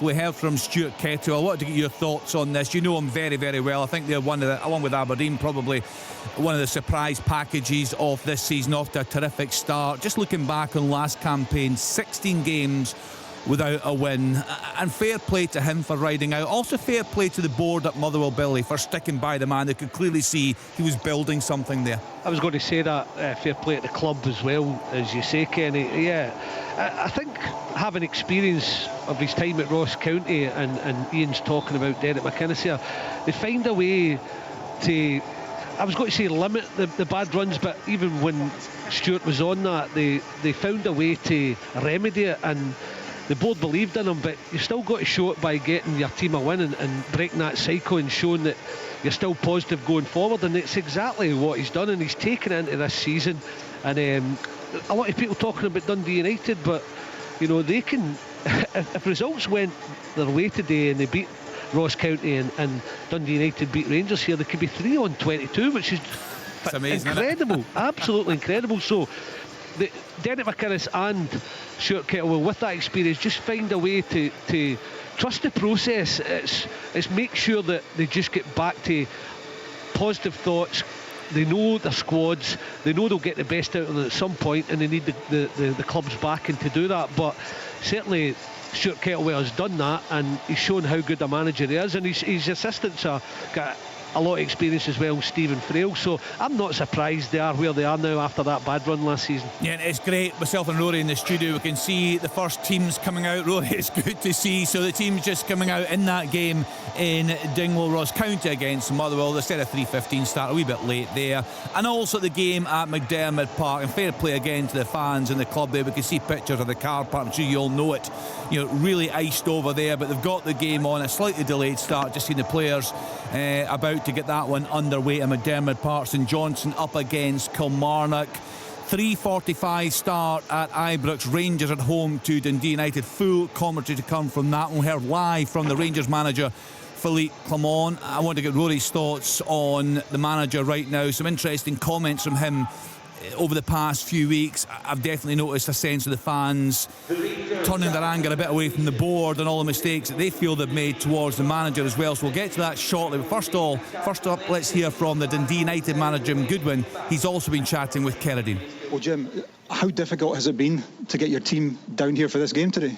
We heard from Stuart Kettle. I wanted to get your thoughts on this. You know him very, very well. I think they're one of the, along with Aberdeen, probably one of the surprise packages of this season, off to a terrific start. Just looking back on last campaign, 16 games without a win, and fair play to him for riding out. Also fair play to the board at Motherwell, Billy, for sticking by the man. They could clearly see he was building something there. I was going to say that, fair play at the club as well, as you say, Kenny. Yeah, I think having experience of his time at Ross County, and Ian's talking about Derek McInnes here, they find a way to, I was going to say limit the bad runs, but even when Stuart was on that, they found a way to remedy it, and the board believed in him. But you've still got to show it by getting your team a win and breaking that cycle and showing that you're still positive going forward, and it's exactly what he's done, and he's taken it into this season. And a lot of people talking about Dundee United, but you know, they can if results went their way today and they beat Ross County and Dundee United beat Rangers here, they could be 3 on 22, which is amazing, incredible. Absolutely incredible. So Derek McInnes and Stuart Kettlewell, with that experience, just find a way to trust the process. It's make sure that they just get back to positive thoughts. They know their squads, they know they'll get the best out of them at some point, and they need the club's backing to do that. But certainly Stuart Kettlewell has done that, and he's shown how good a manager he is, and his assistants are got a lot of experience as well, Stephen Frail. So I'm not surprised they are where they are now after that bad run last season. Yeah, and it's great. Myself and Rory in the studio, we can see the first teams coming out. Rory, it's good to see. So the team's just coming out in that game in Dingwall, Ross County against Motherwell. They said a 3:15 start, a wee bit late there. And also the game at McDermott Park, and fair play again to the fans and the club there. We can see pictures of the car park. I'm sure you all know it, you know, really iced over there, but they've got the game on a slightly delayed start. Just seen the players about to get that one underway at McDermott Park. St Johnstone up against Kilmarnock. 3:45 start at Ibrox. Rangers at home to Dundee United. Full commentary to come from that. We'll hear live from the Rangers manager, Philippe Clement. I want to get Rory's thoughts on the manager right now. Some interesting comments from him over the past few weeks. I've definitely noticed a sense of the fans turning their anger a bit away from the board and all the mistakes that they feel they've made towards the manager as well. So we'll get to that shortly. But first up, let's hear from the Dundee United manager, Jim Goodwin. He's also been chatting with Kerridine. Well, Jim, how difficult has it been to get your team down here for this game today?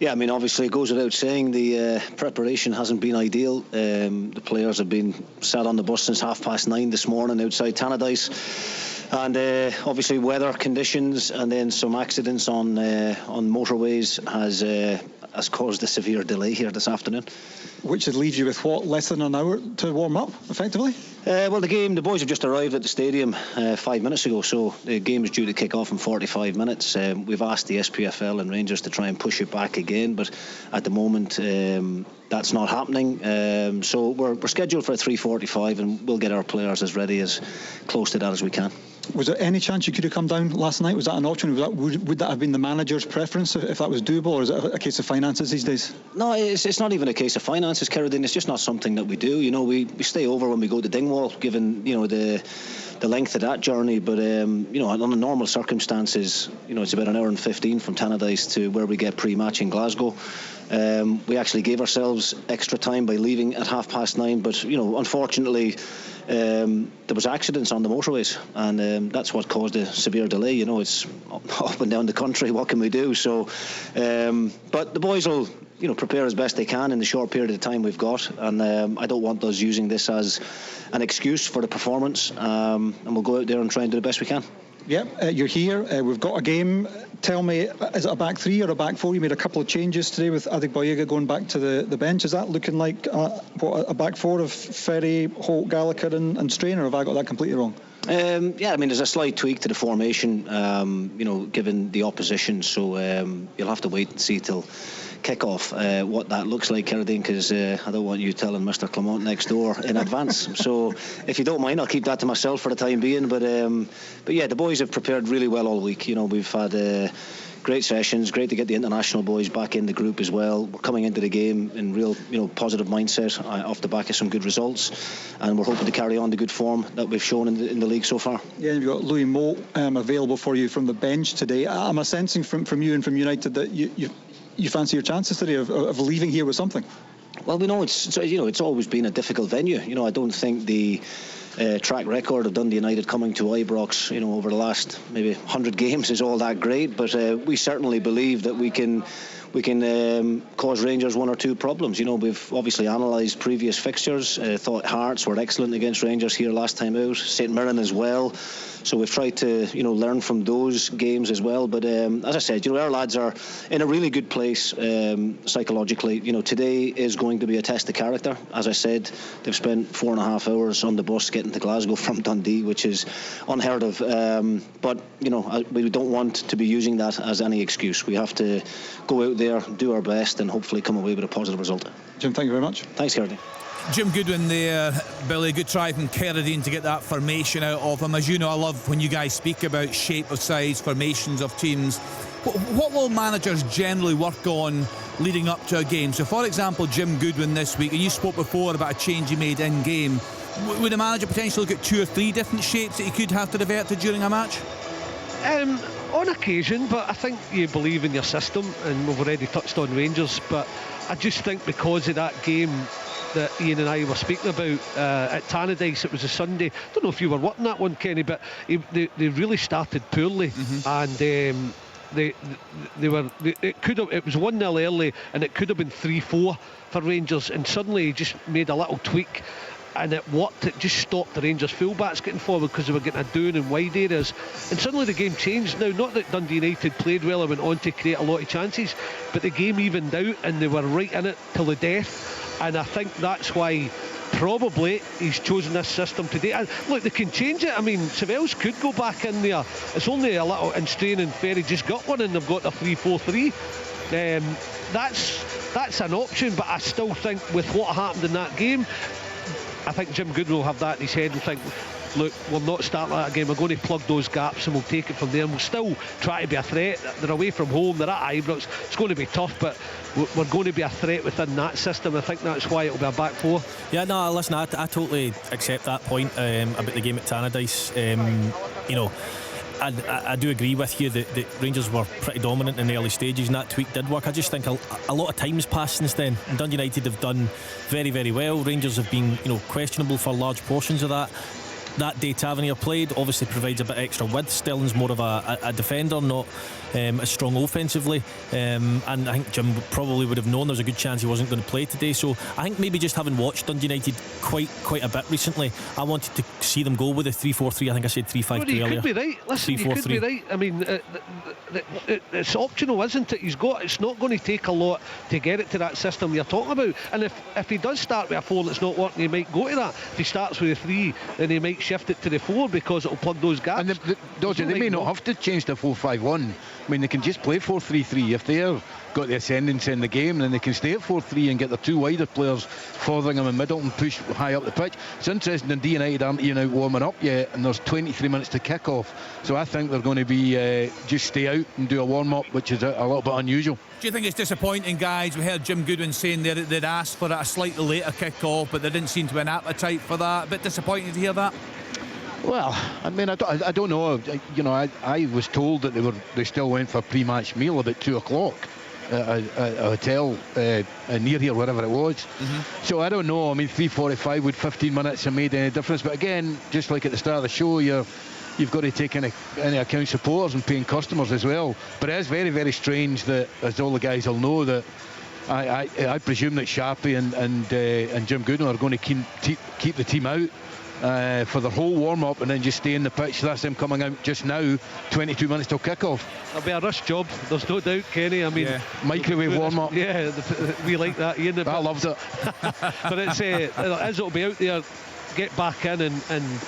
Yeah, I mean, obviously it goes without saying the preparation hasn't been ideal. The players have been sat on the bus since 9:30 this morning outside Tannadice. And obviously weather conditions and then some accidents on motorways has caused a severe delay here this afternoon. Which would leave you with what, less than an hour to warm up, effectively? Well, the boys have just arrived at the stadium 5 minutes ago, so the game is due to kick off in 45 minutes. We've asked the SPFL and Rangers to try and push it back again, but at the moment that's not happening. So we're scheduled for a 3:45, and we'll get our players as ready, as close to that as we can. Was there any chance you could have come down last night? Was that an option? Would that have been the manager's preference if that was doable, or is it a case of finances these days? No, it's not even a case of finances, Kerridine. It's just not something that we do. You know, we stay over when we go to Dingwall, given, you know, the length of that journey. But you know, under normal circumstances, you know, it's about an hour and 15 from Tannadice to where we get pre-match in Glasgow. We actually gave ourselves extra time by leaving at 9:30, but you know, unfortunately, there was accidents on the motorways, and that's what caused a severe delay. You know, it's up and down the country. What can we do? So, but the boys will, you know, prepare as best they can in the short period of time we've got, and I don't want us using this as an excuse for the performance, and we'll go out there and try and do the best we can. Yeah, you're here. We've got a game. Tell me, is it a back three or a back four? You made a couple of changes today with Adegboyega going back to the bench. Is that looking like a back four of Ferry, Holt, Gallagher and Strain, or have I got that completely wrong? Yeah, I mean, there's a slight tweak to the formation, you know, given the opposition. So you'll have to wait and see till kick-off what that looks like, Kerridine, because I don't want you telling Mr. Clement next door in advance. So if you don't mind, I'll keep that to myself for the time being. But yeah, the boys have prepared really well all week. You know, we've had great sessions. Great to get the international boys back in the group as well. We're coming into the game in real, you know, positive mindset off the back of some good results, and we're hoping to carry on the good form that we've shown in the league so far. Yeah, you've got Louis Moult available for you from the bench today. I'm sensing from you and from United that you fancy your chances today of leaving here with something? Well, we know it's always been a difficult venue. I don't think the track record of Dundee United coming to Ibrox, over the last maybe 100 games is all that great. But we certainly believe that we can cause Rangers one or two problems. We've obviously analysed previous fixtures. Thought Hearts were excellent against Rangers here last time out. St Mirren as well. So we've tried to, learn from those games as well. But as I said, our lads are in a really good place psychologically. Today is going to be a test of character. As I said, they've spent 4.5 hours on the bus getting to Glasgow from Dundee, which is unheard of. But we don't want to be using that as any excuse. We have to go out there, do our best, and hopefully come away with a positive result. Jim, thank you very much. Thanks, Carradine. Jim Goodwin there, Billy. Good try from Carradine to get that formation out of him. As you know, I love when you guys speak about shape of sides, formations of teams. What will managers generally work on leading up to a game? So, for example, Jim Goodwin this week, and you spoke before about a change he made in game. Would a manager potentially look at 2 or 3 different shapes that he could have to revert to during a match? On occasion, but I think you believe in your system, and we've already touched on Rangers, but I just think because of that game that Ian and I were speaking about at Tannadice, it was a Sunday. I don't know if you were watching that one, Kenny, but they really started poorly, and it was 1-0 early, and it could have been 3-4 for Rangers, and suddenly he just made a little tweak, and it worked. It just stopped the Rangers fullbacks getting forward because they were getting a down in wide areas, and suddenly the game changed. Now, not that Dundee United played well and went on to create a lot of chances, but the game evened out and they were right in it till the death. And I think that's why probably he's chosen this system today. And look, they can change it. I mean, Savells could go back in there. It's only a little in Strain and Ferry just got one, and they've got a 3-4-3. That's an option, but I still think with what happened in that game, I think Jim Goodwin will have that in his head and think, look, we'll not start like that again. We're going to plug those gaps and we'll take it from there, and we'll still try to be a threat. They're away from home, they're at Ibrox. It's going to be tough, but we're going to be a threat within that system. I think that's why it'll be a back 4. Yeah, no, listen, I totally accept that point about the game at Tannadice. I do agree with you that Rangers were pretty dominant in the early stages, and that tweak did work. I just think a lot of time's passed since then, and Dundee United have done very, very well. Rangers have been questionable for large portions of that. That day Tavernier played obviously provides a bit extra width. Sterling's more of a defender, not as strong offensively, and I think Jim probably would have known there was a good chance he wasn't going to play today. So I think maybe just having watched Dundee United quite a bit recently, I wanted to see them go with a 3-4-3. I think I said 3-5-2 earlier. You could be right. Listen, you could be right. I mean, it's optional, isn't it? It's not going to take a lot to get it to that system you're talking about. And if he does start with a 4 that's not working, he might go to that. If he starts with a 3, then he might shift it to the 4 because it'll plug those gaps. And they may not have to change to 4-5-1. I mean, they can just play 4-3-3 if they've got the ascendancy in the game. Then they can stay at 4-3 and get their 2 wider players following them in middle and push high up the pitch. It's interesting, Dundee United aren't even out warming up yet, and there's 23 minutes to kick off. So I think they're going to be just stay out and do a warm up, which is a little bit unusual. Do you think it's disappointing, guys? We heard Jim Goodwin saying they'd asked for a slightly later kick off, but there didn't seem to be an appetite for that. A bit disappointing to hear that. Well, I mean, I don't know. I was told that they still went for a pre-match meal about 2 o'clock at a hotel near here, wherever it was. So I don't know. I mean, 3:45 would 15 minutes have made any difference? But again, just like at the start of the show, you've got to take into account supporters and paying customers as well. But it is very, very strange that, as all the guys will know, that I presume that Sharpie and Jim Goodwin are going to keep the team out for the whole warm-up and then just stay in the pitch. That's them coming out just now, 22 minutes till kick-off. It'll be a rush job, there's no doubt, Kenny. I mean, microwave warm-up. Yeah, we like that, Ian. I loved it. But it'll be out there, get back in and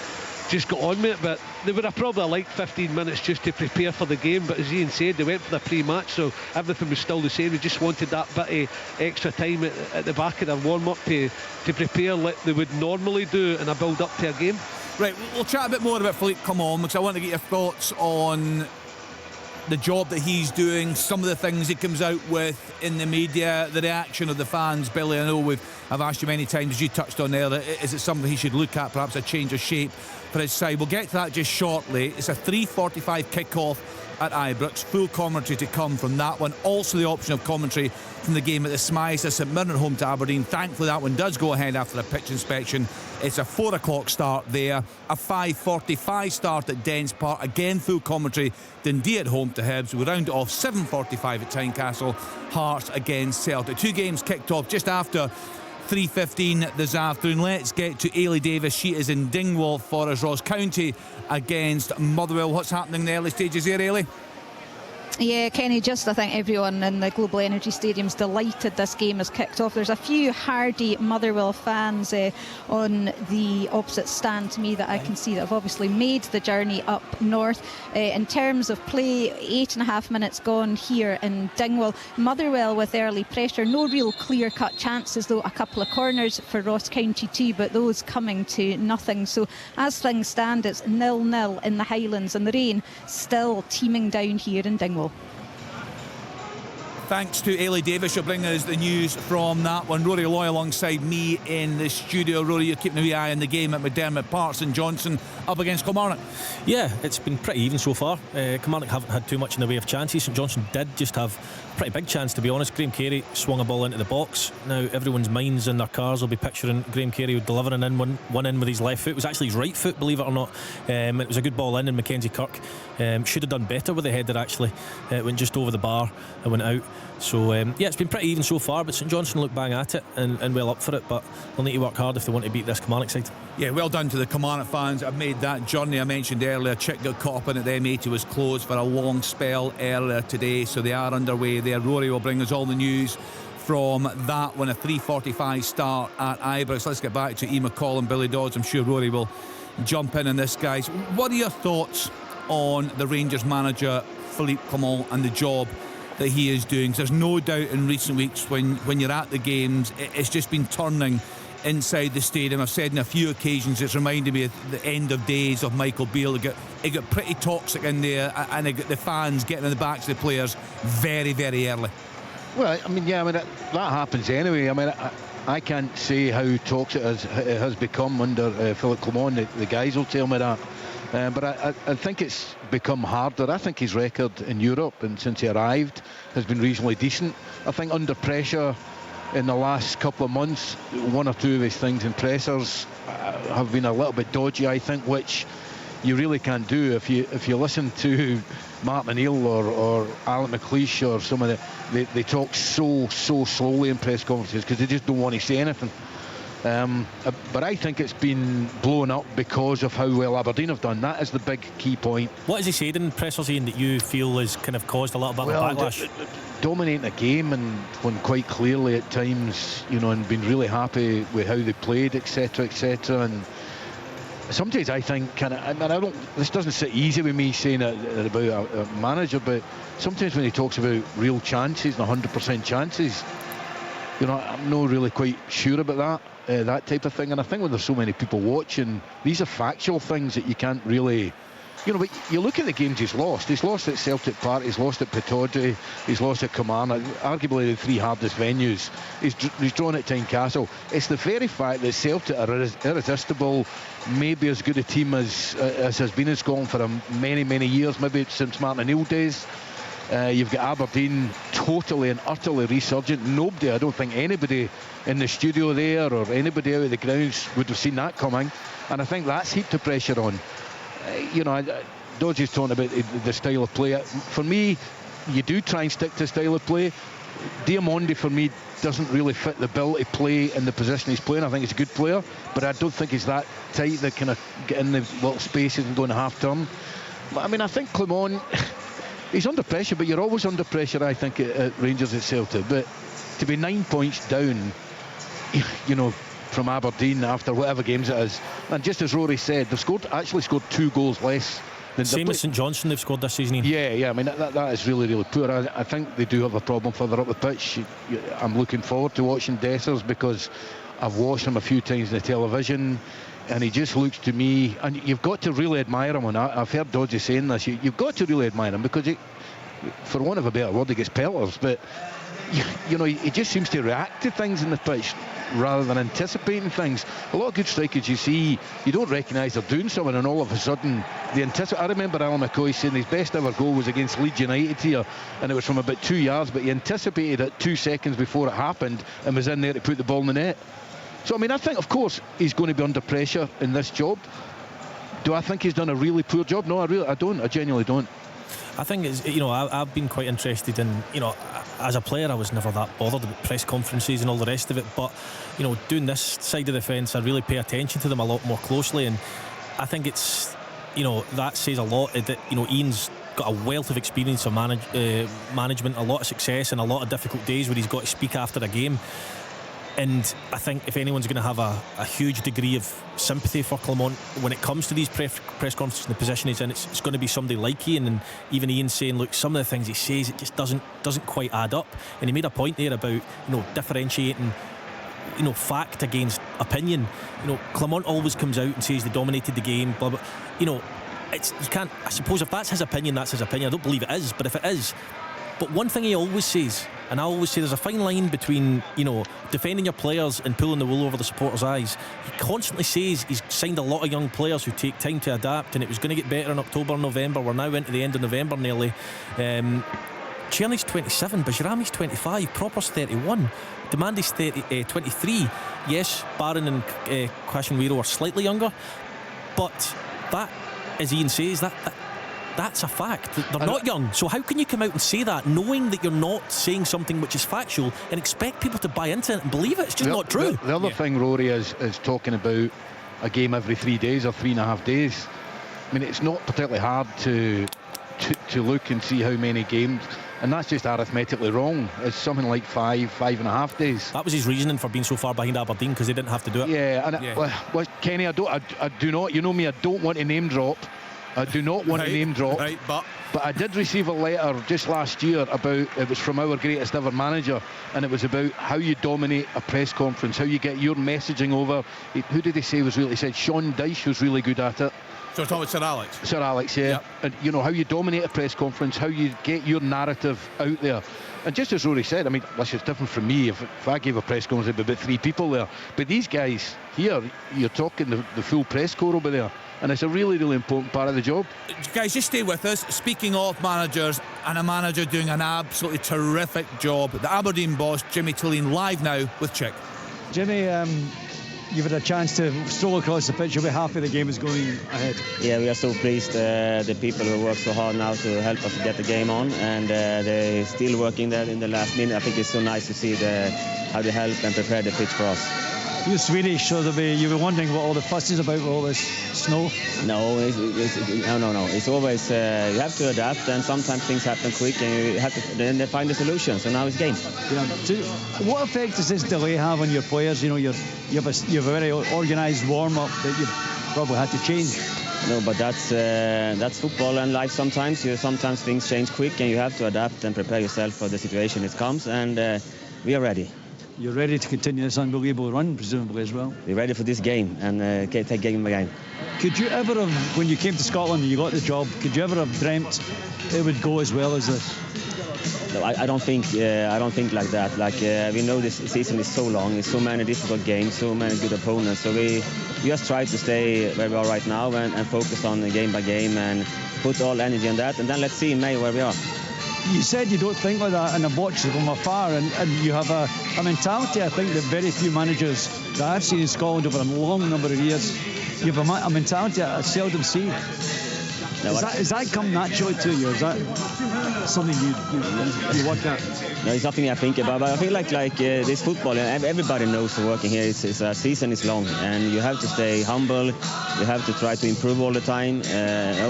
just got on with it. But they would have probably liked 15 minutes just to prepare for the game, but as Ian said, they went for the pre-match, so everything was still the same. They just wanted that bit of extra time at the back of their warm-up to prepare like they would normally do in a build-up to a game. Right, we'll chat a bit more about Philippe Coman, because I want to get your thoughts on the job that he's doing, some of the things he comes out with in the media, the reaction of the fans. Billy, I know I've asked you many times, as you touched on there, is it something he should look at, perhaps a change of shape for his side. We'll get to that just shortly. It's a 3:45 kick-off at Ibrox. Full commentary to come from that one. Also the option of commentary from the game at the Smythe, St Mirren home to Aberdeen. Thankfully that one does go ahead after a pitch inspection. It's a 4 o'clock start there. A 5:45 start at Dens Park. Again full commentary. Dundee at home to Hibs. We round it off 7:45 at Tynecastle. Hearts against Celtic. 2 games kicked off just after 3:15 this afternoon. Let's get to Ailey Davis. She is in Dingwall for us. Ross County against Motherwell. What's happening in the early stages here, Ailey? Yeah, Kenny, I think everyone in the Global Energy Stadium's delighted this game has kicked off. There's a few hardy Motherwell fans on the opposite stand to me that I can see that have obviously made the journey up north. In terms of play, 8.5 minutes gone here in Dingwall. Motherwell with early pressure, no real clear-cut chances though, a couple of corners for Ross County too, but those coming to nothing. So as things stand, it's 0-0 in the Highlands, and the rain still teeming down here in Dingwall. Thanks to Ailey Davis. She'll bring us the news from that one. Rory Loy alongside me in the studio. Rory, you're keeping an eye on the game at McDermott Park. St Johnstone up against Kilmarnock. Yeah, it's been pretty even so far. Kilmarnock haven't had too much in the way of chances. St Johnstone did just have a pretty big chance, to be honest. Graham Carey swung a ball into the box. Now everyone's minds and their cars will be picturing Graham Carey delivering in one in with his left foot. It was actually his right foot, believe it or not. It was a good ball in, and Mackenzie Kirk should have done better with the header actually. It went just over the bar and went out. So yeah, it's been pretty even so far, but St Johnstone look bang at it and well up for it, but they'll need to work hard if they want to beat this Kilmarnock side. Yeah, well done to the Kilmarnock fans. I've made that journey. I mentioned earlier, Chick got caught up in it. The M80 was closed for a long spell earlier today, so they are underway there. Rory will bring us all the news from that one. A 3:45 start at Ibrox. Let's get back to Ian McCall and Billy Dodds. I'm sure Rory will jump in on this, guys. What are your thoughts on the Rangers manager Philippe Clement and the job that he is doing? There's no doubt in recent weeks when you're at the games, it's just been turning inside the stadium. I've said on a few occasions it's reminded me of the end of days of Michael Beale. It got pretty toxic in there, and it got the fans getting in the backs of the players very, very early. Well, I mean, yeah, that happens anyway. I mean, I can't say how toxic it has become under Philippe Clement. The guys will tell me that. But I think it's become harder. I think his record in Europe, and since he arrived, has been reasonably decent. I think under pressure in the last couple of months, one or two of his things in pressers have been a little bit dodgy, I think, which you really can't do. If you listen to Martin O'Neill or Alan McLeish or some of they talk so slowly in press conferences because they just don't want to say anything. But I think it's been blown up because of how well Aberdeen have done. That is the big key point. What has he said in pressers, Ian, that you feel has kind of caused a little bit of backlash? Dominating a game, and when quite clearly at times, and been really happy with how they played, etc., and sometimes I think this doesn't sit easy with me saying it about a manager, but sometimes when he talks about real chances and 100% chances, I'm not really quite sure about that type of thing. And I think when there's so many people watching, these are factual things that you can't really, but you look at the games he's lost at Celtic Park, he's lost at Pittodrie, he's lost at Kilmarnock, arguably the 3 hardest venues. He's drawn at Tynecastle. It's the very fact that Celtic are irresistible, maybe as good a team as has been in Scotland for many years, maybe since Martin O'Neill days. You've got Aberdeen totally and utterly resurgent. I don't think anybody in the studio there or anybody out of the grounds would have seen that coming, and I think that's heaped the pressure on. Dodge is talking about the style of play. For me, you do try and stick to style of play. Diamondi for me doesn't really fit the bill to play in the position he's playing. I think he's a good player, but I don't think he's that tight that kind of get in the little spaces and go in a half turn. I mean, I think Clement, he's under pressure, but you're always under pressure, I think, at Rangers at Celtic. But to be 9 points down, from Aberdeen after whatever games it is, and just as Rory said, they've actually scored 2 goals less than same as St Johnstone they've scored this season. Yeah, I mean that is really poor. I think they do have a problem further up the pitch. I'm looking forward to watching Dessers because I've watched him a few times on the television, and he just looks to me, and you've got to really admire him. And I've heard Dodgy saying this, you've got to really admire him because he, for want of a better word, he gets pelters, but you know, he just seems to react to things in the pitch rather than anticipating things. A lot of good strikers you see, you don't recognise they're doing something, and all of a sudden they anticipate. I remember Alan McCoy saying his best ever goal was against Leeds United here, and it was from about 2 yards, but he anticipated it 2 seconds before it happened and was in there to put the ball in the net. So I mean, I think of course he's going to be under pressure in this job. Do I think he's done a really poor job? No, I don't. I genuinely don't. I think it's, you know, I've been quite interested in, you know, as a player I was never that bothered about press conferences and all the rest of it, but you know, doing this side of the fence I really pay attention to them a lot more closely, and I think it's, you know, that says a lot that, you know, Ian's got a wealth of experience of management, a lot of success and a lot of difficult days where he's got to speak after a game. And I think if anyone's going to have a huge degree of sympathy for Clement when it comes to these press conferences and the position he's in, it's going to be somebody like Ian. And even Ian saying, look, some of the things he says, it just doesn't quite add up. And he made a point there about, you know, differentiating, you know, fact against opinion. You know, Clement always comes out and says they dominated the game, blah blah. You know, you can't. I suppose if that's his opinion, that's his opinion. I don't believe it is, but if it is. But one thing he always says, and I always say, there's a fine line between, you know, defending your players and pulling the wool over the supporters' eyes. He constantly says he's signed a lot of young players who take time to adapt, and it was going to get better in October and November. We're now into the end of November nearly. Czerny's 27, Bajrami's 25, Proper's 31, Demandi's 23. Yes, Barron and Kwashiorkor are slightly younger, but that, as Ian says, that's a fact. They're not young. So how can you come out and say that knowing that you're not saying something which is factual and expect people to buy into it and believe it? It's just not true. The other thing, Rory, is talking about a game every 3 days or 3.5 days. I mean, it's not particularly hard to look and see how many games, and that's just arithmetically wrong. It's something like 5.5 days. That was his reasoning for being so far behind Aberdeen, because they didn't have to do it. Yeah, and well, Kenny, I do not. You know me, I don't want to name drop. I do not want to name drop, but I did receive a letter just last year about, it was from our greatest ever manager, and it was about how you dominate a press conference, how you get your messaging over. Who did they say was really said? Sean Dyche was really good at it. So we're talking about Sir Alex. Sir Alex, yeah. Yep. And you know how you dominate a press conference, how you get your narrative out there. And just as Rory said, I mean, this is different from me. If I gave a press conference, there'd be about 3 people there. But these guys here, you're talking the full press corps over there. And it's a really, really important part of the job. Guys, just stay with us. Speaking of managers, and a manager doing an absolutely terrific job, the Aberdeen boss, Jimmy Tilleen, live now with Chick. Jimmy, you've had a chance to stroll across the pitch. You'll be happy the game is going ahead. Yeah, we are so pleased. The people who work so hard now to help us get the game on, and they're still working there in the last minute. I think it's so nice to see how they help and prepare the pitch for us. You're Swedish, so you were wondering what all the fuss is about with all this snow? No. It's always you have to adapt, and sometimes things happen quick, and you have to then find a solution. So now it's game. Yeah. So what effect does this delay have on your players? You know, you have a very organised warm-up that you probably had to change. No, but that's football and life. Sometimes things change quick, and you have to adapt and prepare yourself for the situation it comes. And we are ready. You're ready to continue this unbelievable run, presumably, as well? We're ready for this game and take game by game. Could you ever have, when you came to Scotland and you got the job, could you ever have dreamt it would go as well as this? No, I don't think like that. Like we know this season is so long, it's so many difficult games, so many good opponents. So we just try to stay where we are right now and focus on the game by game and put all energy on that. And then let's see in May where we are. You said you don't think like that, and I've watched it from afar, and you have a mentality, I think, that very few managers that I've seen in Scotland over a long number of years, you have a mentality I seldom see. Is that come naturally to you? Is that something you work at? No, it's nothing I think about. But I feel like this football, everybody knows working here. It's a season is long, and you have to stay humble. You have to try to improve all the time.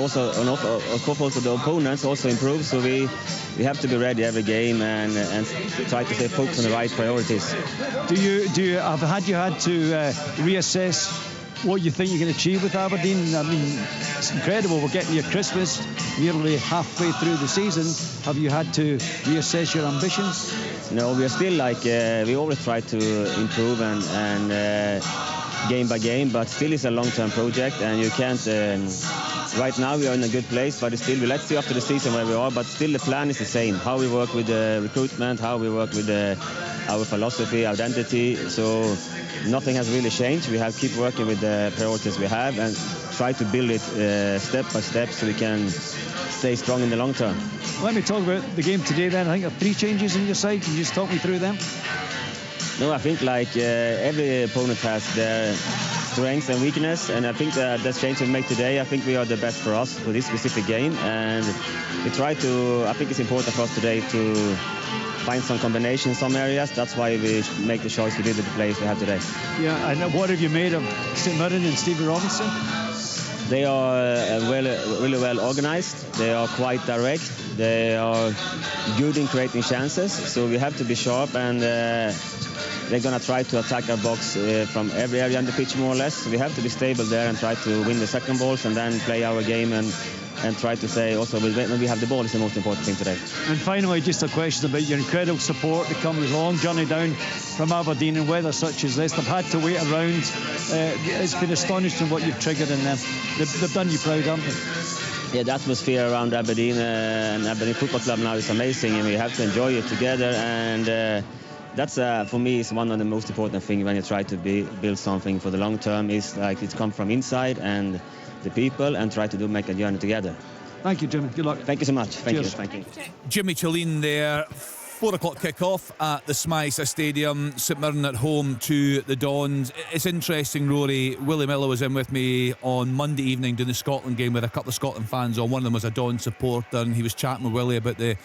Also, of course, also the opponents also improve. So we have to be ready every game and try to stay focused on the right priorities. Do you had to reassess what you think you can achieve with Aberdeen? I mean, it's incredible. We're getting near Christmas, nearly halfway through the season. Have you had to reassess your ambitions? No, we are still we always try to improve and game by game, but still it's a long-term project, and you can't right now we are in a good place, but still, let's see after the season where we are. But still, the plan is the same. How we work with the recruitment, how we work with our philosophy, identity. So nothing has really changed. We have keep working with the priorities we have and try to build it step by step so we can stay strong in the long term. Let me talk about the game today then. I think there are 3 changes on your side. Can you just talk me through them? No, I think every opponent has their strengths and weakness, and I think that change we make today, I think we are the best for us for this specific game, and we try to, I think it's important for us today to find some combination in some areas. That's why we make the choice we did with the players we have today. Yeah, and what have you made of St Mirren and Stevie Robinson? They are really well organized. They are quite direct. They are good in creating chances. So we have to be sharp, and they're going to try to attack our box from every area on the pitch, more or less. So we have to be stable there and try to win the second balls and then play our game and try to say also when we have the ball is the most important thing today. And finally, just a question about your incredible support to come. It was a long journey down from Aberdeen in weather such as this. They've had to wait around. It's been astonishing what you've triggered in them. They've done you proud, haven't they? Yeah, the atmosphere around Aberdeen and Aberdeen Football Club now is amazing, and we have to enjoy it together. And that's for me is one of the most important things when you try to build something for the long term. Is like it comes from inside and the people, and try to make a journey together. Thank you, Jimmy. Good luck. Thank you so much. Cheers. Thank you. Jimmy Chalene there. 4 o'clock kick-off at the Smythe Stadium. St Mirren at home to the Dons. It's interesting, Rory. Willie Miller was in with me on Monday evening doing the Scotland game with a couple of Scotland fans on. One of them was a Don supporter, and he was chatting with Willie about the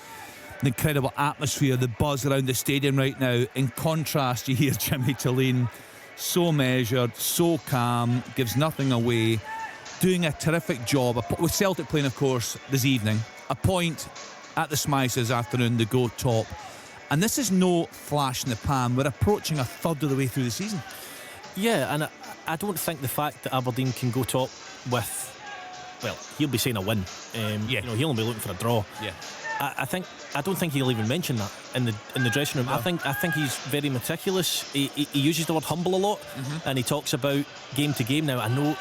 incredible atmosphere, the buzz around the stadium right now. In contrast, you hear Jimmy Chalene, so measured, so calm, gives nothing away, doing a terrific job with Celtic playing, of course, this evening. A point at the Smythe this afternoon, the go top. And this is no flash in the pan. We're approaching a third of the way through the season. Yeah, and I don't think the fact that Aberdeen can go top with, well, he'll be saying a win. You know, he'll be looking for a draw. Yeah. I don't think he'll even mention that in the dressing room. No. I think he's very meticulous. He uses the word humble a lot, and he talks about game to game. Now I know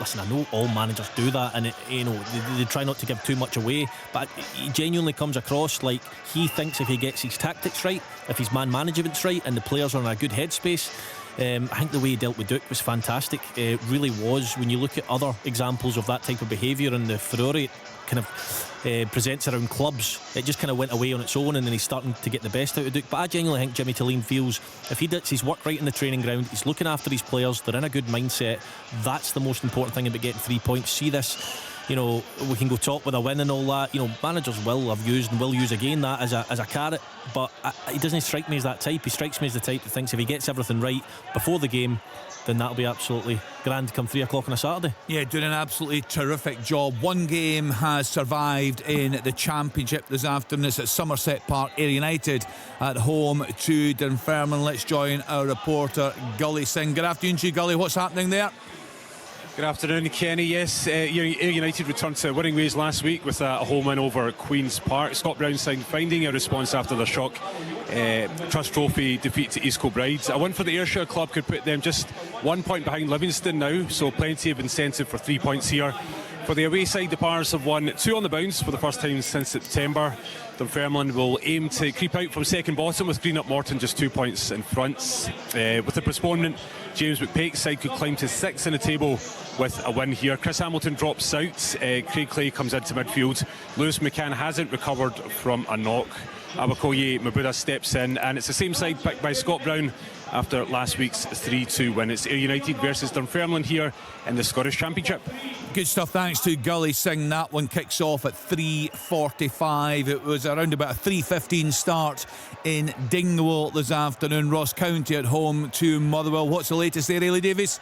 all managers do that, and they try not to give too much away. But he genuinely comes across like he thinks if he gets his tactics right, if his man management's right, and the players are in a good headspace. I think the way he dealt with Duke was fantastic. It really was. When you look at other examples of that type of behaviour and the furore it kind of presents around clubs, it just kind of went away on its own, and then he's starting to get the best out of Duke. But I genuinely think Jimmy Chalene feels if he does his work right in the training ground, he's looking after his players, they're in a good mindset. That's the most important thing about getting 3 points. See this, we can go top with a win and all that. Managers will have used and will use again that as a carrot, but he doesn't strike me as that type. He strikes me as the type that thinks if he gets everything right before the game, then that'll be absolutely grand come 3 o'clock on a Saturday. Yeah, doing an absolutely terrific job. One game has survived in the Championship this afternoon. It's at Somerset Park. Ayr United at home to Dunfermline. Let's join our reporter Gully Singh. Good afternoon to you, Gully. What's happening there? Good afternoon, Kenny. Yes, Ayr United returned to winning ways last week with a home win over Queen's Park. Scott Brown's side finding a response after their shock Trust Trophy defeat to East Kilbride. A win for the Ayrshire club could put them just 1 point behind Livingston now, so plenty of incentive for 3 points here. For the away side, the Pars have won 2 on the bounce for the first time since September. Dunfermline will aim to creep out from second bottom with Greenock Morton just 2 points in front. With the postponement, James McPake's side could climb to 6th in the table with a win here. Chris Hamilton drops out. Craig Clay comes into midfield. Lewis McCann hasn't recovered from a knock. Abakoye Mabuda steps in, and it's the same side picked by Scott Brown after last week's 3-2 win. It's Ayr United versus Dunfermline here in the Scottish Championship. Good stuff, thanks to Gully Singh. That one kicks off at 3:45. It was around about a 3:15 start in Dingwall this afternoon. Ross County at home to Motherwell. What's the latest there, Ailey Davies?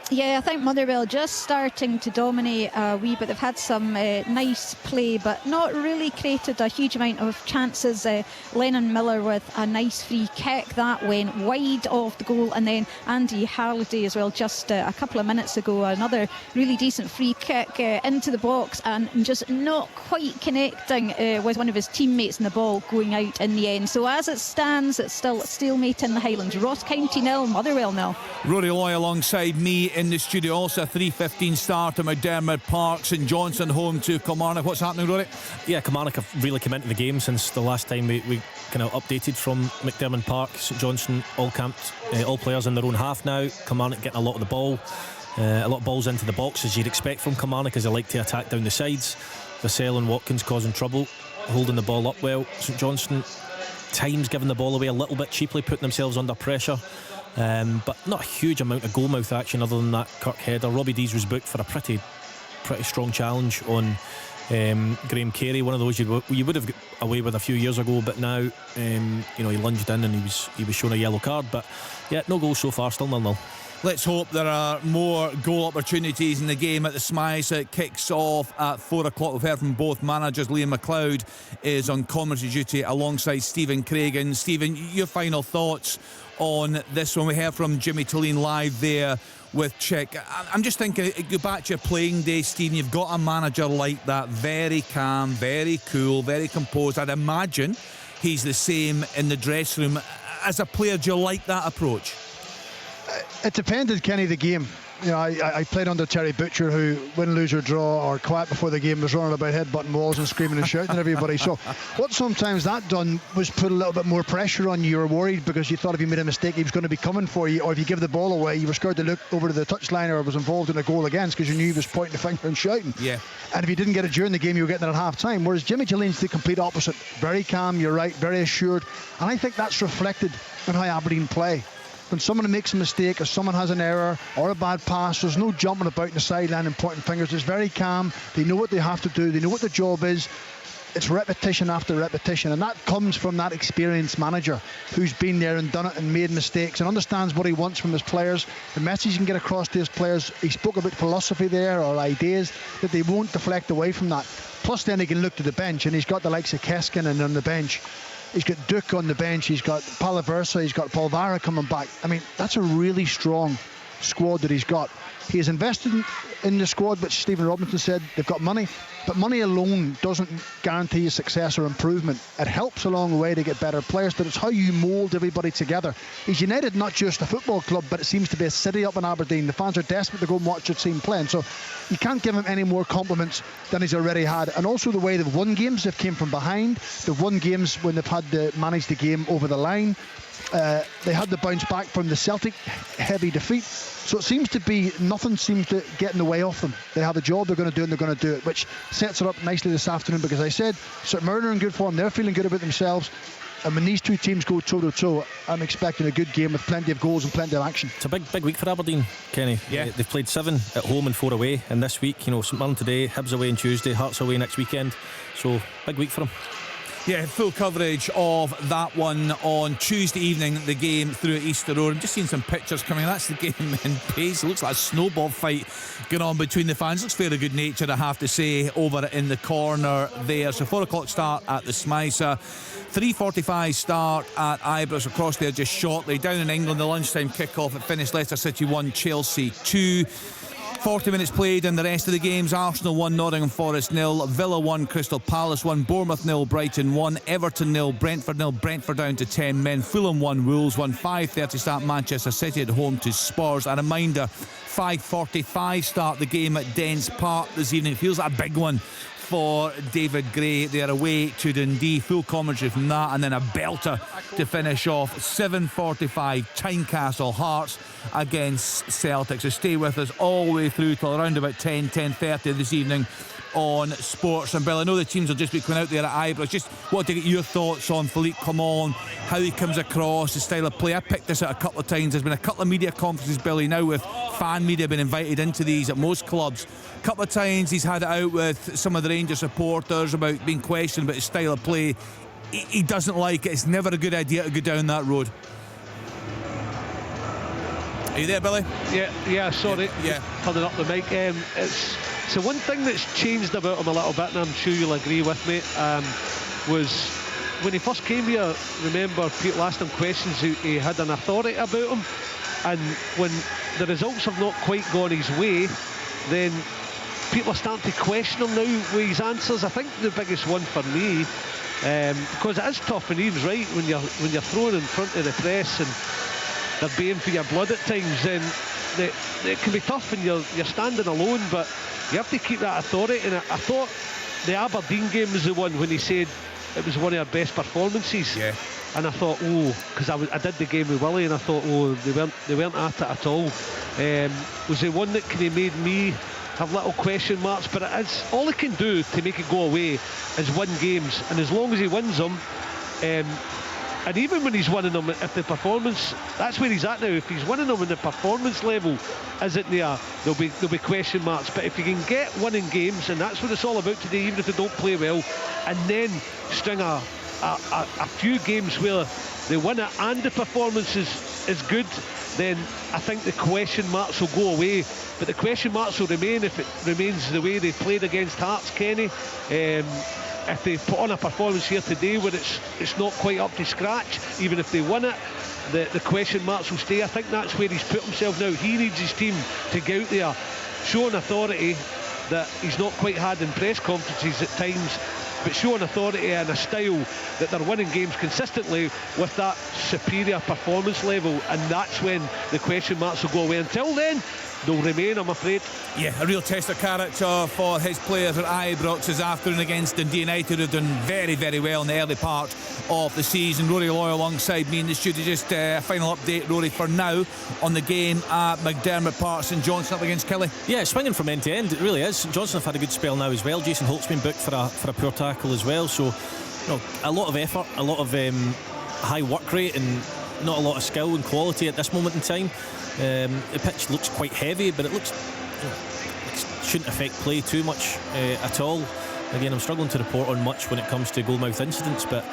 Yeah, I think Motherwell just starting to dominate a wee bit. They've had some nice play, but not really created a huge amount of chances. Lennon Miller with a nice free kick that went wide of the goal, and then Andy Halliday as well just a couple of minutes ago, another really decent free kick into the box, and just not quite connecting with one of his teammates, and the ball going out in the end. So as it stands, it's still a stalemate in the Highlands. Ross County 0, Motherwell 0. Rory Loy alongside me in the studio. Also a 3:15 start at McDermott Park. St Johnstone home to Kilmarnock. What's happening, Rory? Yeah, Kilmarnock have really come into the game since the last time we kind of updated from McDermott Park. St Johnstone all camped, all players in their own half now. Kilmarnock getting a lot of the ball, a lot of balls into the box, as you'd expect from Kilmarnock, as they like to attack down the sides. Vassell and Watkins causing trouble, holding the ball up well. St Johnstone times giving the ball away a little bit cheaply, putting themselves under pressure, but not a huge amount of goalmouth action other than that Kirk header. Robbie Dees was booked for a pretty strong challenge on Graham Carey, one of those you would have got away with a few years ago, but now he lunged in and he was shown a yellow card. But yeah, no goals so far, still 0-0. Let's hope there are more goal opportunities in the game at the Smice. It kicks off at 4 o'clock. We've heard from both managers. Liam McLeod is on commentary duty alongside Stephen Craigan. Stephen, your final thoughts on this one? We heard from Jimmy Tulline live there with Chick. I'm just thinking, go back to your playing days, Stephen. You've got a manager like that, very calm, very cool, very composed. I'd imagine he's the same in the dressing room. As a player, do you like that approach? It depended, Kenny, the game. You know, I played under Terry Butcher, who win, lose or draw or quiet before the game was running about headbutting walls and screaming and shouting at everybody. So what sometimes that done was put a little bit more pressure on you. You were worried because you thought if you made a mistake he was going to be coming for you, or if you give the ball away you were scared to look over to the touchline or was involved in a goal against because you knew he was pointing the finger and shouting. Yeah. And if you didn't get it during the game you were getting it at half time, whereas Jimmy Tulline's the complete opposite. Very calm, you're right, very assured, and I think that's reflected in how Aberdeen play. When someone makes a mistake or someone has an error or a bad pass, there's no jumping about in the sideline and pointing fingers. It's very calm. They know what they have to do. They know what the job is. It's repetition after repetition, and that comes from that experienced manager who's been there and done it and made mistakes and understands what he wants from his players, the message he can get across to his players. He spoke about philosophy there, or ideas that they won't deflect away from that. Plus then he can look to the bench, and he's got the likes of Keskinen on the bench. He's got Duke on the bench, he's got Palaversa, he's got Paul Vara coming back. I mean, that's a really strong squad that he's got. He has invested in the squad, which Stephen Robinson said they've got money, but money alone doesn't guarantee you success or improvement. It helps along the way to get better players, but it's how you mould everybody together. He's United not just a football club, but it seems to be a city up in Aberdeen. The fans are desperate to go and watch their team playing, so you can't give him any more compliments than he's already had. And also the way they've won games, they've came from behind, they've won games when they've had to manage the game over the line. They had to bounce back from the Celtic heavy defeat. So it seems to be, nothing seems to get in the way of them. They have a job they're going to do and they're going to do it, which sets it up nicely this afternoon, because I said St Mirren are in good form, they're feeling good about themselves, and when these two teams go toe to toe, I'm expecting a good game with plenty of goals and plenty of action. It's a big week for Aberdeen, Kenny. Yeah. They've played 7 at home and 4 away, and this week, St Mirren today, Hibs away on Tuesday, Hearts away next weekend, so big week for them. Yeah, full coverage of that one on Tuesday evening, the game through at Easter Road. I'm just seeing some pictures coming. That's the game in pace. It looks like a snowball fight going on between the fans. Looks fairly good natured, I have to say, over in the corner there. So 4 o'clock start at the Smicer. 3:45 start at Ibrox, across there just shortly. Down in England, the lunchtime kick-off at finished. Leicester City 1, Chelsea 2. 40 minutes played in the rest of the games. Arsenal 1, Nottingham Forest 0, Villa 1, Crystal Palace 1, Bournemouth 0, Brighton 1, Everton 0, Brentford 0, Brentford down to 10 men, Fulham 1, Wolves 1. 5:30 start Manchester City at home to Spurs. A reminder, 5:45 start the game at Dens Park this evening. It feels like a big one for David Gray. They're away to Dundee. Full commentary from that, and then a belter to finish off. 7:45 Tynecastle, Hearts against Celtic. So stay with us all the way through till around about 10:30 this evening on Sports and Bill. I know the teams will just be coming out there at Ibrox. Just want to get your thoughts on Philippe Clement, how he comes across, his style of play. I picked this out a couple of times. There's been a couple of media conferences, Billy, now with fan media been invited into these at most clubs. A couple of times he's had it out with some of the Rangers supporters about being questioned about his style of play. He doesn't like it. It's never a good idea to go down that road. Are you there, Billy? Yeah, sorry. Yeah. Turning up the mic. It's the one thing that's changed about him a little bit, and I'm sure you'll agree with me, was when he first came here, remember people asked him questions, he had an authority about him, and when the results have not quite gone his way, then people are starting to question him now with his answers. I think the biggest one for me, because it is tough, and he was right, when you're thrown in front of the press and they're baying for your blood at times, then it can be tough when you're standing alone, but you have to keep that authority. And I thought the Aberdeen game was the one when he said it was one of our best performances. Yeah. And I thought, because I did the game with Willie, and I thought, they weren't at it at all. Was the one that kind of made me have little question marks, but it's all he can do to make it go away is win games, and as long as he wins them, and even when he's winning them, if the performance, that's where he's at now, if he's winning them and the performance level isn't there, there'll be question marks. But if you can get winning games, and that's what it's all about today, even if they don't play well, and then string a few games where they win it and the performance is good, then I think the question marks will go away. But the question marks will remain if it remains the way they played against Hearts, Kenny. If they put on a performance here today where it's not quite up to scratch, even if they win it, the question marks will stay. I think that's where he's put himself now. He needs his team to go out there, show an authority that he's not quite had in press conferences at times, but show an authority and a style that they're winning games consistently with that superior performance level, and that's when the question marks will go away. Until then, they'll remain, I'm afraid. Yeah, a real test of character for his players at Ibrox this afternoon against Dundee United, who've done very, very well in the early part of the season. Rory Loy alongside me in the studio. Just a final update, Rory, for now on the game at McDermott Park. St Johnstone up against Killie. Yeah, it's swinging from end to end, it really is. Johnstone have had a good spell now as well. Jason Holt's been booked for a poor tackle as well, so a lot of effort, a lot of high work rate, and not a lot of skill and quality at this moment in time. The pitch looks quite heavy, but it looks it shouldn't affect play too much at all. Again, I'm struggling to report on much when it comes to goalmouth incidents, but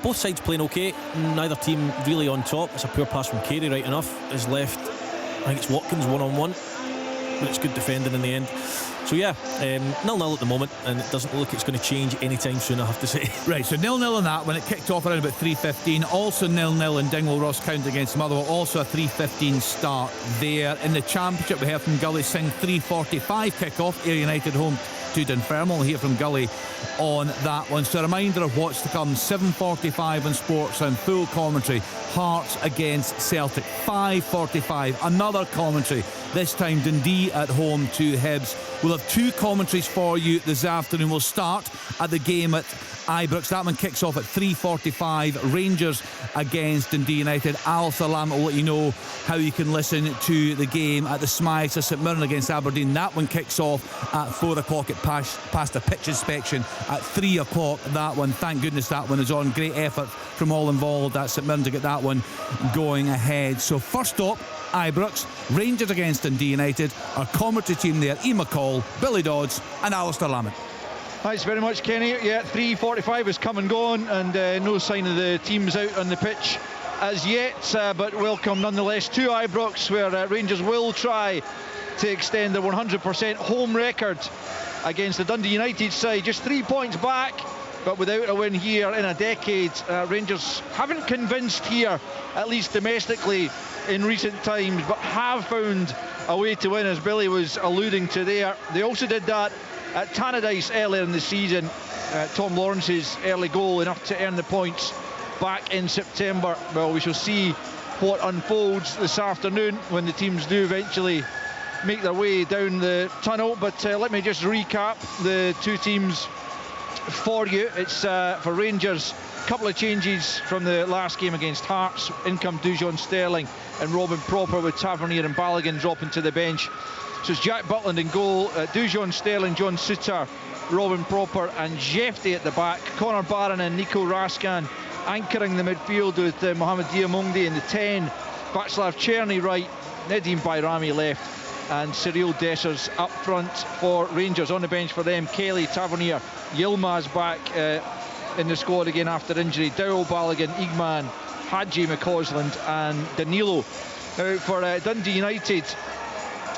both sides playing okay. Neither team really on top. It's a poor pass from Carey, right enough. Is left, I think it's Watkins one-on-one, but it's good defending in the end. So yeah, 0-0 at the moment, and it doesn't look like it's going to change anytime soon, I have to say. Right, so 0-0 on that when it kicked off around about 3:15. Also 0-0 in Dingwall Ross County against Motherwell. Also a 3:15 start there. In the Championship, we heard from Gully Singh 3:45 kick-off. Ayr United home to Dunfermline. We'll hear from Gully on that one. So a reminder of what's to come. 7:45 on Sports and full commentary. Hearts against Celtic. 5:45 another commentary. This time Dundee at home to Hibs. We'll have two commentaries for you this afternoon. We'll start at the game at Ibrox. That one kicks off at 3:45. Rangers against Dundee United. Al Salam will let you know how you can listen to the game at the Smythe. St Mirren against Aberdeen. That one kicks off at 4 o'clock. It passed a pitch inspection at 3 o'clock. That one, thank goodness that one is on. Great effort from all involved at St Mirren to get that one going ahead. So first up, Ibrox, Rangers against Dundee United. Our commentary team there, Ian McCall, Billy Dodds and Alistair Lamont. Thanks very much, Kenny. Yeah, 3:45 is come and gone, and no sign of the teams out on the pitch as yet, but welcome nonetheless to Ibrox, where Rangers will try to extend their 100% home record against the Dundee United side. Just 3 points back, but without a win here in a decade. Rangers haven't convinced here, at least domestically in recent times, but have found a way to win, as Billy was alluding to there. They also did that at Tannadice earlier in the season. Tom Lawrence's early goal enough to earn the points back in September. Well, we shall see what unfolds this afternoon when the teams do eventually make their way down the tunnel. But let me just recap the two teams for you. It's for Rangers, a couple of changes from the last game against Hearts. In come Dujon Sterling and Robin Proper, with Tavernier and Balogun dropping to the bench. So it's Jack Butland in goal, Dujon Sterling, John Suter, Robin Proper and Jefty at the back. Connor Barron and Nico Raskan anchoring the midfield, with Mohamed Diamondi in the 10, Václav Černý right, Nedim Bayrami left, and Cyril Dessers up front for Rangers. On the bench for them, Kelly, Tavernier, Yilmaz back in the squad again after injury, Dowell, Balogun, Igman, Hadji, McCausland and Danilo. Now for Dundee United,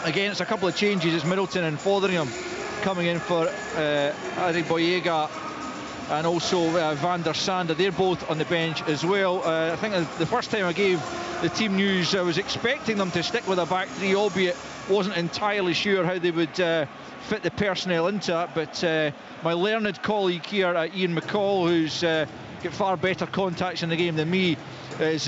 again it's a couple of changes. It's Middleton and Fotheringham coming in for Adegboyega and also Van der Sande. They're both on the bench as well. I think the first time I gave the team news, I was expecting them to stick with a back three, albeit wasn't entirely sure how they would fit the personnel into it. But my learned colleague here, Ian McCall, who's get far better contacts in the game than me, is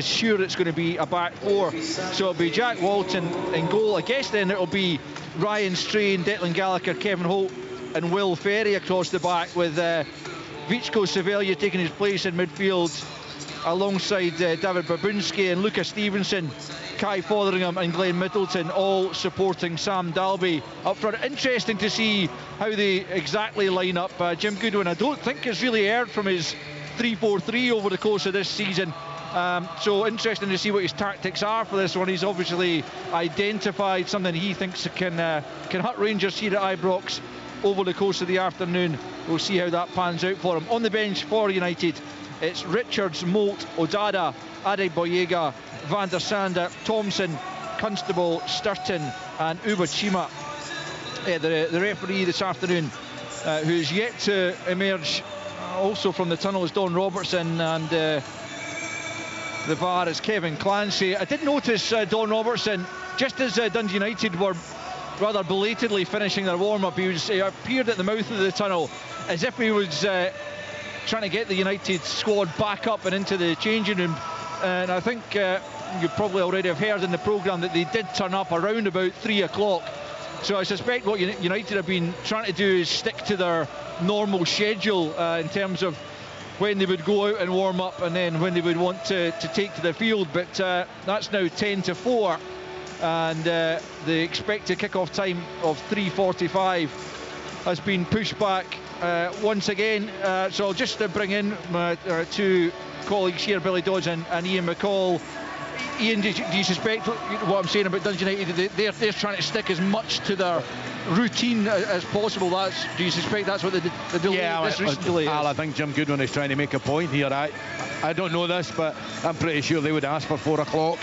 sure it's going to be a back four. So it'll be Jack Walton in goal. I guess then it'll be Ryan Strain, Declan Gallagher, Kevin Holt and Will Ferry across the back, with Vichko Sevilla taking his place in midfield alongside David Babunski and Lucas Stevenson, Kai Fotheringham and Glenn Middleton, all supporting Sam Dalby up front. Interesting to see how they exactly line up. Jim Goodwin, I don't think has really erred from his 3-4-3 over the course of this season. So interesting to see what his tactics are for this one. He's obviously identified something he thinks can hurt Rangers here at Ibrox over the course of the afternoon. We'll see how that pans out for him. On the bench for United, it's Richards, Moult, Odada, Adegboyega, Van der Sande, Thompson, Constable, Sturton and Ubachima. The referee this afternoon, who's yet to emerge also from the tunnel, is Don Robertson, and the VAR is Kevin Clancy. I did notice Don Robertson, just as Dundee United were rather belatedly finishing their warm-up, he appeared at the mouth of the tunnel as if he was trying to get the United squad back up and into the changing room. And I think you probably already have heard in the programme that they did turn up around about 3 o'clock. So I suspect what United have been trying to do is stick to their normal schedule in terms of when they would go out and warm up and then when they would want to take to the field. But that's now 10 to 4, and the expected kick-off time of 3:45 has been pushed back once again. So I'll just bring in my two colleagues here, Billy Dodds and Ian McCall. Ian, do you suspect what I'm saying about Dundee United? They're trying to stick as much to their routine as possible. Do you suspect that's what the delay, this recent delay is? I think Jim Goodwin is trying to make a point here. I don't know this, but I'm pretty sure they would ask for 4 o'clock.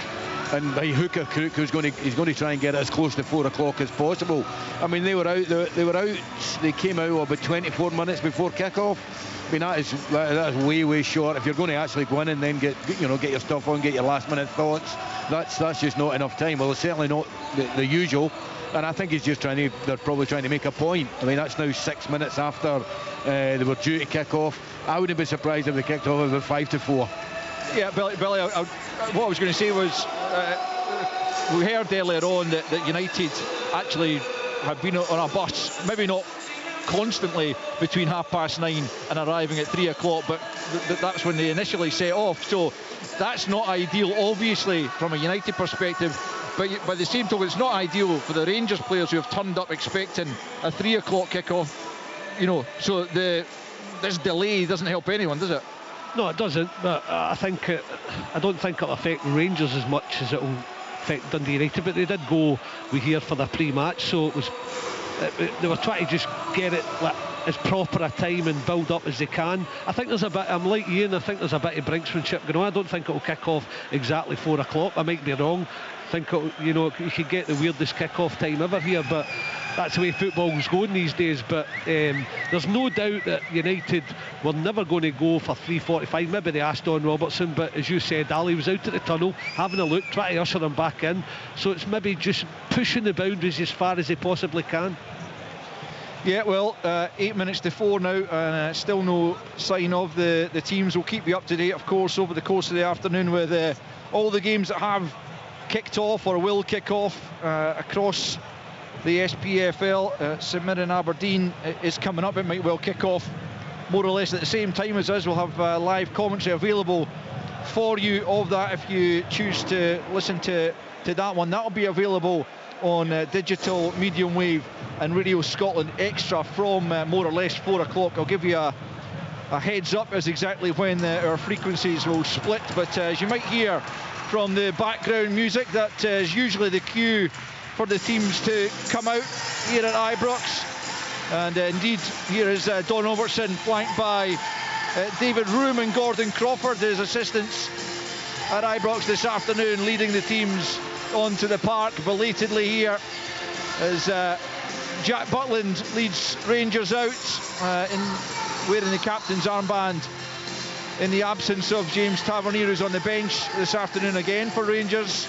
And by hook or crook, he's going to try and get it as close to 4 o'clock as possible. I mean, they were out. They came out about 24 minutes before kick-off. I mean, that is way short. If you're going to actually go in and then get your stuff on, get your last-minute thoughts, that's just not enough time. Well, it's certainly not the usual. And I think they're probably trying to make a point. I mean, that's now 6 minutes after they were due to kick off. I wouldn't be surprised if they kicked off about 5 to 4. Yeah, Billy, what I was going to say was we heard earlier on that United actually have been on a bus, maybe not constantly between 9:30 and arriving at 3 o'clock, but that's when they initially set off. So that's not ideal, obviously, from a United perspective. But by the same token, it's not ideal for the Rangers players who have turned up expecting a 3 o'clock kick-off. So this delay doesn't help anyone, does it? No, it doesn't. But I don't think it'll affect Rangers as much as it'll affect Dundee United. But they did go here for the pre-match, so it was. They were trying to just get it as proper a time and build up as they can. I think there's a bit. I'm like Ian. I think there's a bit of brinksmanship going on. I don't think it'll kick off exactly 4 o'clock. I might be wrong. I think you could get the weirdest kick-off time ever here, but that's the way football's going these days. But there's no doubt that United were never going to go for 3:45. Maybe they asked Don Robertson, but as you said, Ali was out at the tunnel having a look, trying to usher them back in. So it's maybe just pushing the boundaries as far as they possibly can. Yeah, well, 8 minutes to 4 now, and still no sign of the teams. We'll keep you up to date, of course, over the course of the afternoon with all the games that have kicked off or will kick off across the SPFL. St Mirren Aberdeen is coming up. It might well kick off more or less at the same time as us. We'll have live commentary available for you of that if you choose to listen to that one. That'll be available on digital, medium wave and Radio Scotland Extra from more or less 4 o'clock. I'll give you a heads up as exactly when our frequencies will split, but as you might hear from the background music, that is usually the cue for the teams to come out here at Ibrox. And indeed, here is Don Robertson, flanked by David Room and Gordon Crawford, his assistants at Ibrox this afternoon, leading the teams onto the park belatedly here as Jack Butland leads Rangers out wearing the captain's armband in the absence of James Tavernier, who's on the bench this afternoon again for Rangers.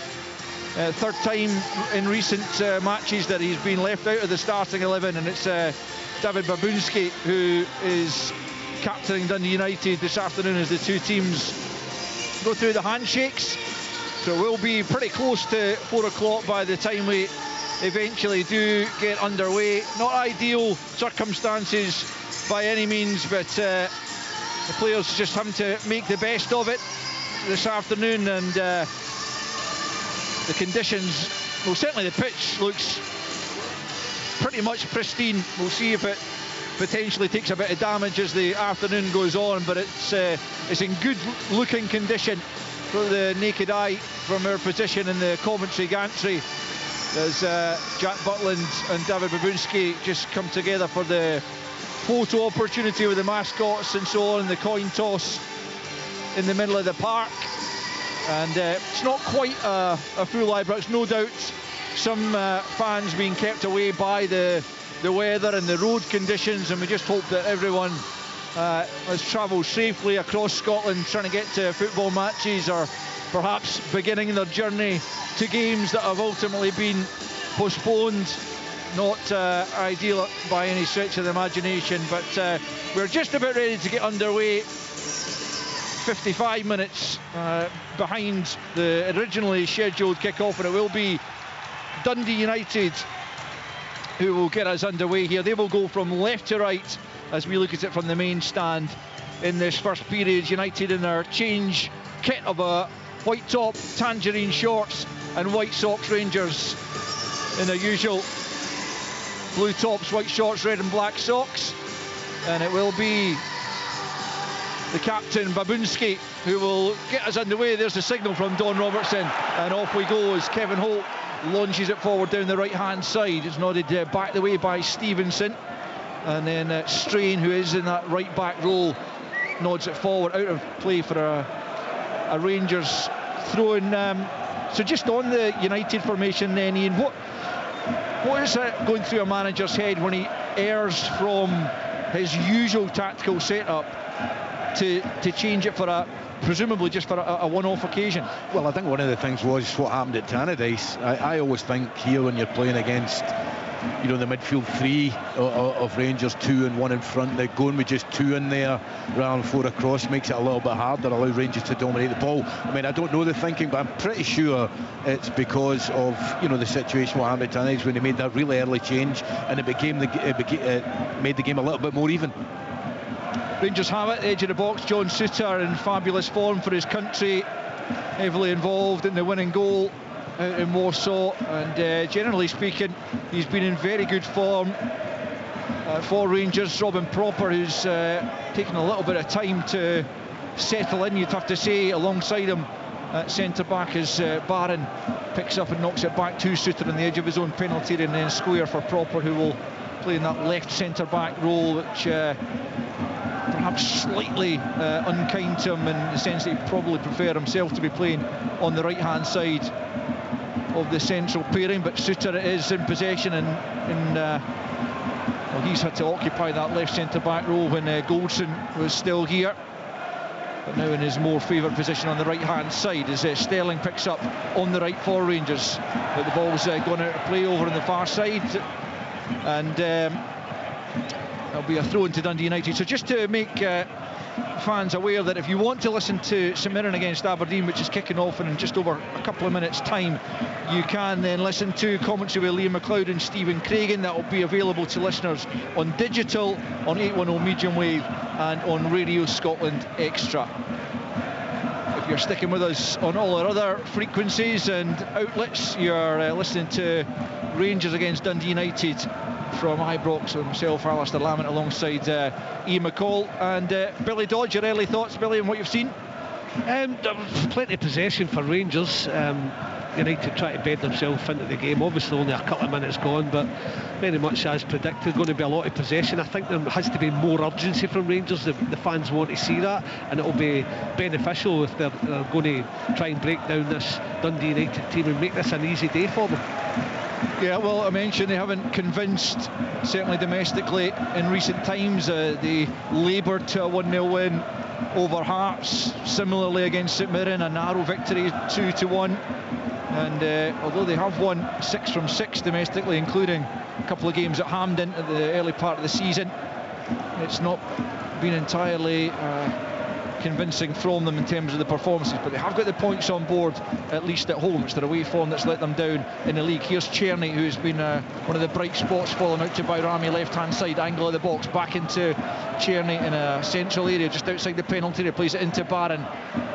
Third time in recent matches that he's been left out of the starting 11, and it's David Babunski who is captaining Dundee United this afternoon as the two teams go through the handshakes. So we'll be pretty close to 4 o'clock by the time we eventually do get underway. Not ideal circumstances by any means, but the players just having to make the best of it this afternoon, and the conditions, well, certainly the pitch looks pretty much pristine. We'll see if it potentially takes a bit of damage as the afternoon goes on, but it's in good looking condition for the naked eye from our position in the commentary gantry, as Jack Butland and David Babunski just come together for the photo opportunity with the mascots and so on, the coin toss in the middle of the park. And it's not quite a full Ibrox, no doubt some fans being kept away by the weather and the road conditions, and we just hope that everyone has travelled safely across Scotland trying to get to football matches, or perhaps beginning their journey to games that have ultimately been postponed. Not ideal by any stretch of the imagination, but we're just about ready to get underway. 55 minutes behind the originally scheduled kick-off, and it will be Dundee United who will get us underway here. They will go from left to right as we look at it from the main stand in this first period. United in their change kit of a white top, tangerine shorts and white socks. Rangers in their usual blue tops, white shorts, red and black socks. And it will be the captain, Babunski, who will get us underway. There's the signal from Don Robertson, and off we go as Kevin Holt launches it forward down the right hand side. It's nodded back the way by Stevenson, and then Strain, who is in that right back role, nods it forward, out of play for a Rangers throw-in. So just on the United formation then, Ian, what is going through a manager's head when he errs from his usual tactical setup to change it for presumably just for a one-off occasion? Well, I think one of the things was what happened at Tannadice. I always think here when you're playing against, you know, the midfield three of Rangers, 2 and 1 in front, they're going with just 2 in there rather than 4 across, makes it a little bit harder, allow Rangers to dominate the ball. I mean, I don't know the thinking, but I'm pretty sure it's because of, you know, the situation what happened at Tannadice when they made that really early change, and it made the game a little bit more even. Rangers have it, edge of the box. John Souttar in fabulous form for his country, heavily involved in the winning goal out in Warsaw, and generally speaking he's been in very good form for Rangers. Robin Proper, who's taken a little bit of time to settle in, you'd have to say, alongside him at centre back, as Barron picks up and knocks it back to Souttar on the edge of his own penalty, and then square for Proper, who will play in that left centre back role, which perhaps slightly unkind to him in the sense that he'd probably prefer himself to be playing on the right hand side of the central pairing. But Souttar is in possession, and well, he's had to occupy that left centre back role when Goldson was still here, but now in his more favoured position on the right hand side as Sterling picks up on the right for Rangers, but the ball's gone out of play over on the far side, and there'll be a throw into Dundee United. So just to make fans aware that if you want to listen to St Mirren against Aberdeen, which is kicking off in just over a couple of minutes time, you can then listen to commentary with Liam McLeod and Stephen Craigan. That will be available to listeners on digital, on 810 medium wave, and on Radio Scotland Extra. If you're sticking with us on all our other frequencies and outlets, you're listening to Rangers against Dundee United from Ibrox with myself, Alistair Lamont, alongside Ian McCall and Billy Dodge. Your early thoughts, Billy, on what you've seen? There was plenty of possession for Rangers. United try to bed themselves into the game. Obviously only a couple of minutes gone, but very much as predicted, going to be a lot of possession. I think there has to be more urgency from Rangers. The fans want to see that, and it'll be beneficial if they're going to try and break down this Dundee United team and make this an easy day for them. Yeah, well, I mentioned they haven't convinced, certainly domestically, in recent times. They laboured to a 1-0 win over Hearts, similarly against St Mirren, a narrow victory 2-1. And although they have won 6 from 6 domestically, including a couple of games at Hampden at the early part of the season, it's not been entirely convincing from them in terms of the performances, but they have got the points on board, at least at home. It's their away form that's let them down in the league. Here's Czerny, who's been one of the bright spots, falling out to Bayrami, left-hand side angle of the box, back into Czerny in a central area just outside the penalty area, plays it into Barron,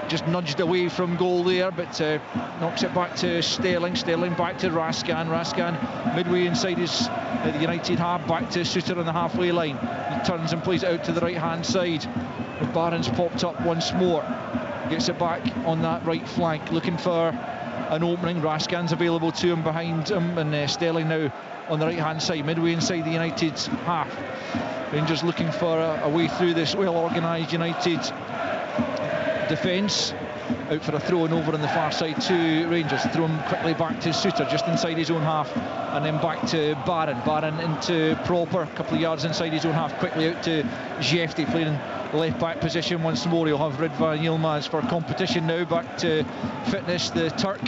just nudged away from goal there, but knocks it back to Sterling back to Raskan midway inside his the United half, back to Suter on the halfway line. He turns and plays it out to the right hand side. Barron's popped up once more, gets it back on that right flank, looking for an opening. Raskan's available to him behind him, and Sterling now on the right hand side, midway inside the United half. Rangers looking for a way through this well organised United defence. Out for a throw and over on the far side to Rangers. Throw him quickly back to Suter just inside his own half, and then back to Barron into Proper, a couple of yards inside his own half, quickly out to Jefty, playing left back position once more. He'll have Ridvan Yilmaz for competition now. Back to fitness, the Turk,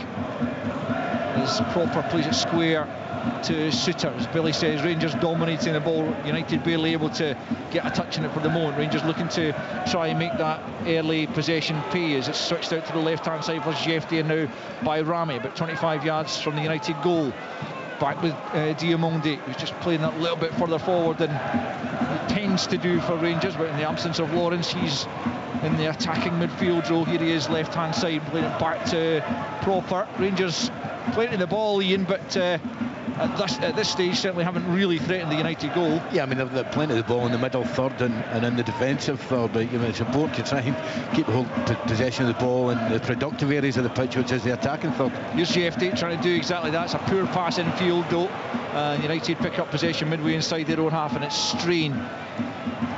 as Proper plays it square to Suter. As Billy says, Rangers dominating the ball, United barely able to get a touch in it for the moment. Rangers looking to try and make that early possession pay as it's switched out to the left hand side for Jefty, and now by Rami, about 25 yards from the United goal. Back with Diamondi, who's just playing that little bit further forward than he tends to do for Rangers, but in the absence of Lawrence, he's in the attacking midfield role. Here he is, left hand side, playing it back to Proper. Rangers playing the ball, Ian, but at this stage certainly haven't really threatened the United goal. Yeah, I mean, they're playing the ball in the middle third and in the defensive third, but it's important to try and keep hold possession of the ball in the productive areas of the pitch, which is the attacking third. Here's Jefty trying to do exactly that. It's a poor pass in field though. United pick up possession midway inside their own half, and it's Strain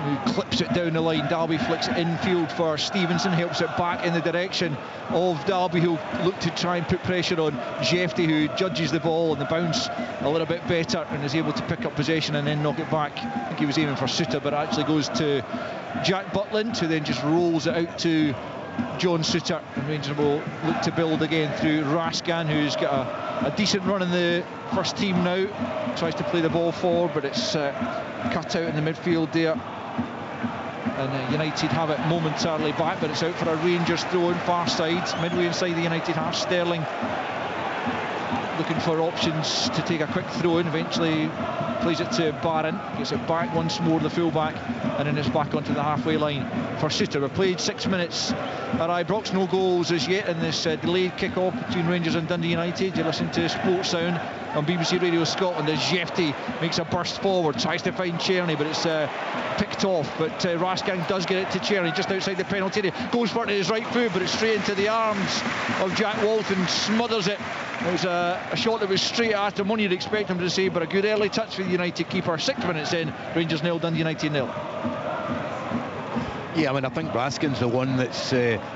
who clips it down the line. Dalby flicks it infield for Stevenson, helps it back in the direction of Dalby, who'll look to try and put pressure on Jefty, who judges the ball and the bounce a little bit better and is able to pick up possession and then knock it back. I think he was aiming for Suter, but it actually goes to Jack Butland, who then just rolls it out to John Suter, and Rangers will look to build again through Raskan, who's got a decent run in the first team now. Tries to play the ball forward, but it's cut out in the midfield there, and United have it momentarily back, but it's out for a Rangers throw in far side, midway inside the United half. Sterling looking for options to take a quick throw in, eventually plays it to Barron, gets it back once more, the full-back, and then it's back onto the halfway line for Suter. We've played 6 minutes at Ibrox, no goals as yet in this delayed kick-off between Rangers and Dundee United. You listen to Sports Sound on BBC Radio Scotland as Jefty makes a burst forward, tries to find Czerny, but it's picked off. But Raskan does get it to Czerny just outside the penalty area, goes for it in his right foot, but it's straight into the arms of Jack Walton, smothers it. It was a shot that was straight at him, one you'd expect him to save, but a good early touch for the United keeper. 6 minutes in, Rangers 0, Dundee United 0. Yeah, I mean, I think Raskin's the one that's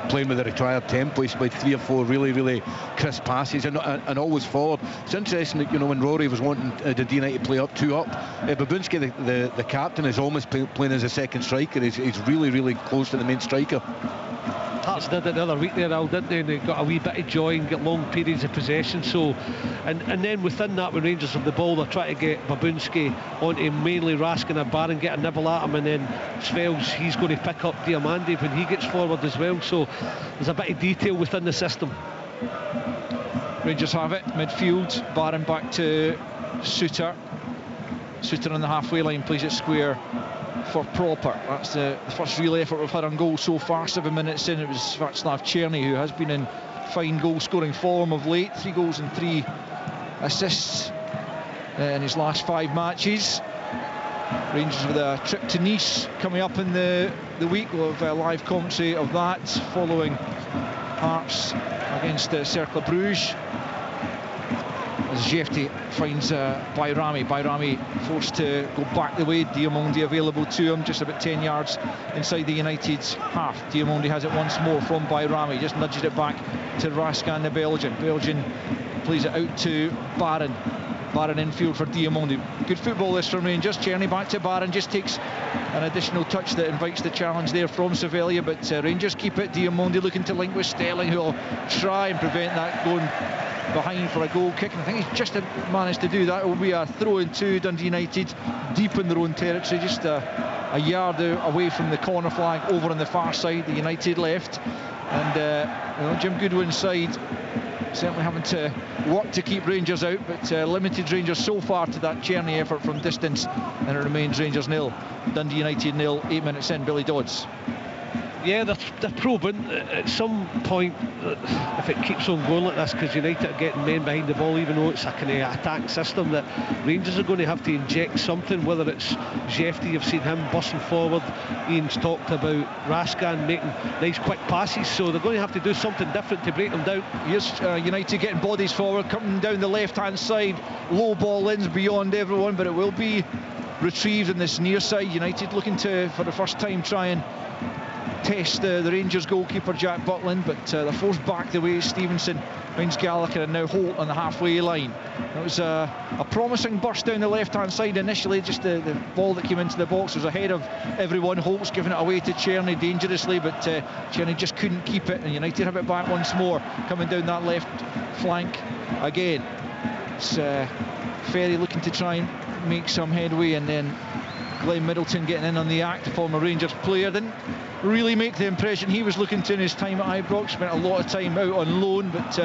playing with the required tempo. He's played 3 or 4 really crisp passes and always forward. It's interesting that, when Rory was wanting Dundee United to play up, 2 up, Babunski, the captain, is almost playing as a second striker. He's really close to the main striker. Hearts did it the other week there, Al, didn't they? And they got a wee bit of joy and get long periods of possession. So, and then within that, when Rangers have the ball, they're trying to get Babunski onto mainly Raskin or Barron, get a nibble at him, and then Svells, he's going to pick up Diamandi when he gets forward as well. So there's a bit of detail within the system. Rangers have it midfield. Barron back to Suter. Suter on the halfway line, plays it square for Proper. That's the first real effort we've had on goal so far. 7 minutes in, it was Václav Czerny, who has been in fine goal scoring form of late. 3 goals and 3 assists in his last 5 matches. Rangers with a trip to Nice coming up in the week. We'll have live commentary of that following Hearts against Cercle Bruges. As Jefty finds Bayrami forced to go back the way. Diamondi available to him, just about 10 yards inside the United's half. Diamondi has it once more from Bayrami, just nudges it back to Raskan, the Belgian. Belgian plays it out to Barron. Barron infield for Diamondi. Good football this from Rangers. Czerny back to Barron, just takes an additional touch that invites the challenge there from Sevilla, but Rangers keep it. Diamondi looking to link with Sterling, who will try and prevent that going behind for a goal kick, and I think he's just managed to do that. It will be a throw in to Dundee United deep in their own territory. Just a a yard away from the corner flag over on the far side, the United left. And Jim Goodwin's side certainly having to work to keep Rangers out, but limited Rangers so far to that Cherny effort from distance, and it remains Rangers 0, Dundee United 0, 8 minutes in. Billy Dodds. Yeah, they're probing at some point if it keeps on going like this, because United are getting men behind the ball, even though it's a kind of attack system, that Rangers are going to have to inject something, whether it's Jefty, you've seen him busting forward. Ian's talked about Raskan making nice quick passes, so they're going to have to do something different to break them down. Here's United getting bodies forward, coming down the left hand side, low ball ins beyond everyone, but it will be retrieved in this near side. United looking to, for the first time, try and test the Rangers goalkeeper Jack Butland, but they're forced back the way. Stevenson finds Gallagher and now Holt on the halfway line. It was a promising burst down the left hand side initially, just the ball that came into the box was ahead of everyone. Holt's giving it away to Cherny dangerously, but Cherny just couldn't keep it, and United have it back once more, coming down that left flank again. It's Ferry looking to try and make some headway, and then Glenn Middleton getting in on the act, former Rangers player. Didn't really make the impression he was looking to in his time at Ibrox. Spent a lot of time out on loan, but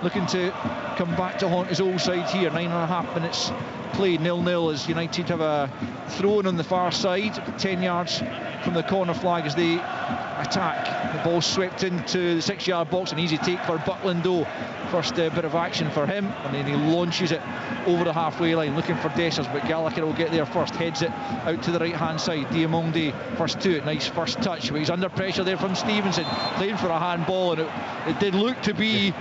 looking to come back to haunt his old side here. 9.5 minutes played, 0-0, as United have a throw-in on the far side, 10 yards from the corner flag as they attack. The ball swept into the 6-yard box, an easy take for Butland though. First bit of action for him, and then he launches it over the halfway line looking for Dessers, but Gallagher will get there first, heads it out to the right hand side. Diamonde first to it, nice first touch, but he's under pressure there from Stevenson, playing for a handball, and it did look to be,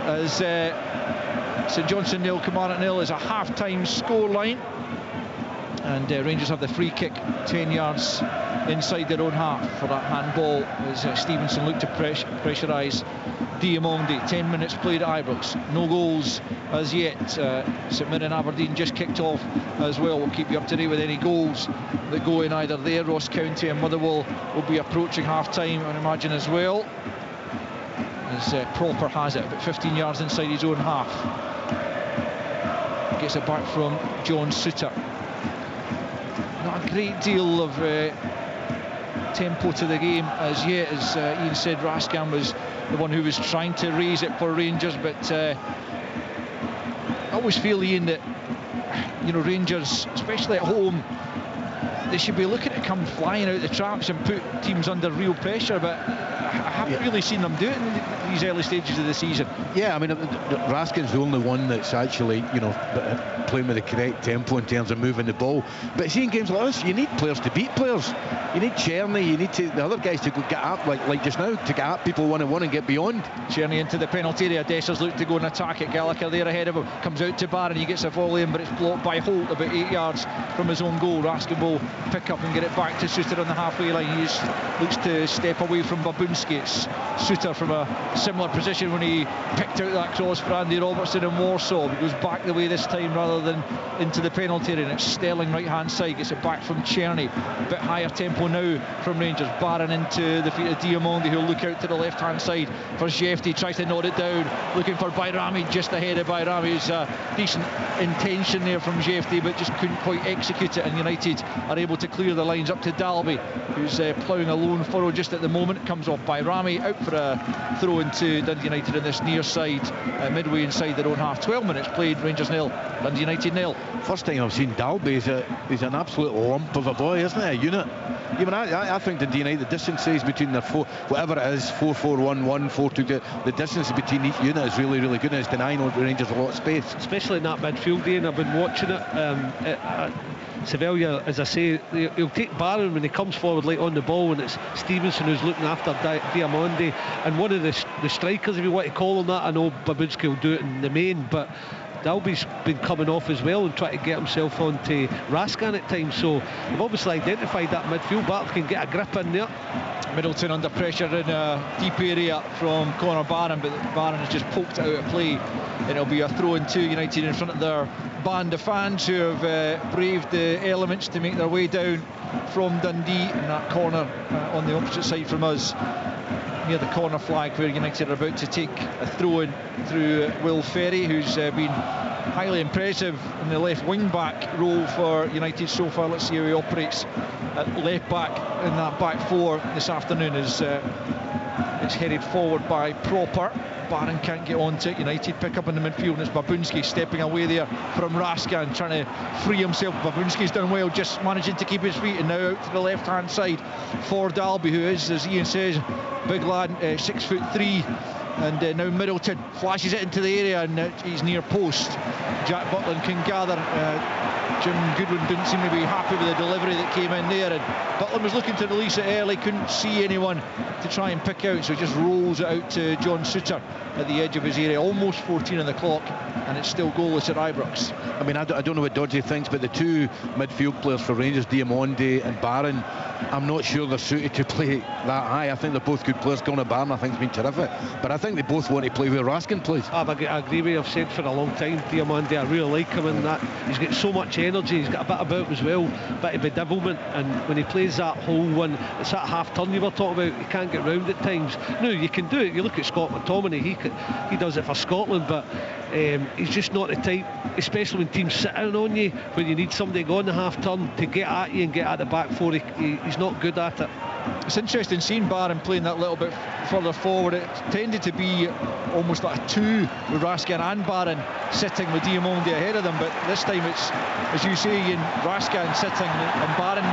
as St Johnstone 0, Kilmarnock 0 is a half-time scoreline, and Rangers have the free kick 10 yards inside their own half for that handball as Stevenson looked to pressurise Diamonde. 10 minutes played at Ibrox, no goals as yet. St Mirren Aberdeen just kicked off as well. We'll keep you up to date with any goals that go in either there. Ross County and Motherwell will be approaching half time, I imagine, as well, as Proper has it about 15 yards inside his own half. Gets it back from John Souttar. Not a great deal of tempo to the game as yet, as Ian said. Raskan was the one who was trying to raise it for Rangers, but I always feel, Ian, that Rangers, especially at home, they should be looking to come flying out the traps and put teams under real pressure, but I haven't really seen them do it in these early stages of the season. Yeah, I mean, Raskin's the only one that's actually, playing with the correct tempo in terms of moving the ball. But seeing games like this, you need players to beat players. You need Cherny, you need the other guys to get up, like just now, to get up people one-on-one and get beyond. Cherny into the penalty area. Dessers look to go and attack it. Gallagher there ahead of him, comes out to Barron, he gets a volley in, but it's blocked by Holt about 8 yards from his own goal. Raskin will pick up and get it back to Souttar on the halfway line. He looks to step away from Babunski. It's Souttar from a similar position when he picked out that cross for Andy Robertson in Warsaw. He goes back the way this time rather than into the penalty area, and it's Sterling right hand side, gets it back from Cherny. A bit higher tempo now from Rangers. Barron into the feet of Diamonde, who'll look out to the left hand side for Jefty, tries to knot it down, looking for Bayrami, just ahead of Bayrami. It's a decent intention there from Jefty, but just couldn't quite execute it, and United are able to clear the lines up to Dalby, who's ploughing a lone furrow just at the moment. Comes off Bayrami, out for a throw into Dundee United in this near side, midway inside their own half. 12 minutes played, Rangers 0, Dundee United 0. First time I've seen Dalby, he's an absolute lump of a boy, isn't he? A unit. Even I think Dundee United, the distances between their four, whatever it is, 4-4-1-1, 4-2, the distance between each unit is really, really good, and it's denying the Rangers a lot of space. Especially in that midfield, Ian. I've been watching it. Sevilla, as I say, he'll take Barron when he comes forward late on the ball, and it's Stevenson who's looking after Diamonde, and one of the strikers, if you want to call him that. I know Babunski will do it in the main, but Dalby's been coming off as well and trying to get himself onto Raskan at times, so they've obviously identified that midfield battle, can get a grip in there. Middleton under pressure in a deep area from Conor Barron, but Barron has just poked it out of play, and it'll be a throw in to United in front of their band of fans who have braved the elements to make their way down from Dundee in that corner on the opposite side from us. near the corner flag where United are about to take a throw in through Will Ferry, who's been highly impressive in the left wing back role for United so far. Let's see how he operates at left back in that back four this afternoon as it's headed forward by Proper. Barron can't get onto it. United pick up in the midfield, and it's Babunski stepping away there from Raskan, trying to free himself. Babunski's done well, just managing to keep his feet, and now out to the left hand side for Dalby, who is, as Ian says, big lad, 6'3", and now Middleton flashes it into the area, and he's near post. Jack Butland can gather. Jim Goodwin didn't seem to be happy with the delivery that came in there, and Butland was looking to release it early, couldn't see anyone to try and pick out, so he just rolls it out to John Suter at the edge of his area. Almost 14 on the clock, and it's still goalless at Ibrox. I mean, I don't know what Dodgy thinks, but the two midfield players for Rangers, Diamonde and Barron, I'm not sure they're suited to play that high. I think they're both good players. Connor Barron, I think, has been terrific, but I think they both want to play where Raskin plays. I agree with you. I've said for a long time, Diamonde, I really like him in that. He's got so much energy, he's got a bit about him as well, a bit of bedevilment, and when he plays that whole one, it's that half turn you were talking about, he can't get round at times. No, you can do it. You look at Scott McTominay, he does it for Scotland, but he's just not the type, especially when teams sit down on you, when you need somebody to go on the half turn to get at you and get at the back four. He's not good at it. It's interesting seeing Barron playing that little bit further forward. It tended to be almost like a two with Raskin and Barron sitting with Diamonde ahead of them, but this time it's, as you say, Ian, Raskin sitting and Barron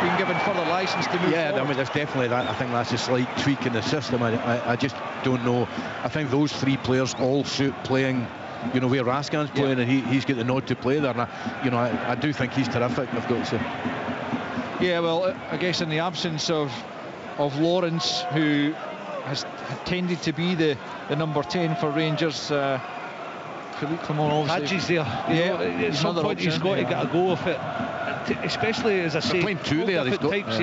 being given further licence to move forward. I mean, there's definitely that. I think that's a slight tweak in the system. I just don't know. I think those three players all suit playing, you know, where Raskin's playing, and he's got the nod to play there, and I do think he's terrific, I've got to say. Yeah, well, I guess in the absence of Lawrence, who has tended to be the number 10 for Rangers, Philippe Clement obviously. Hadji's there. At some point he's got to get a go of it. Especially, as I say, playing two there, different types,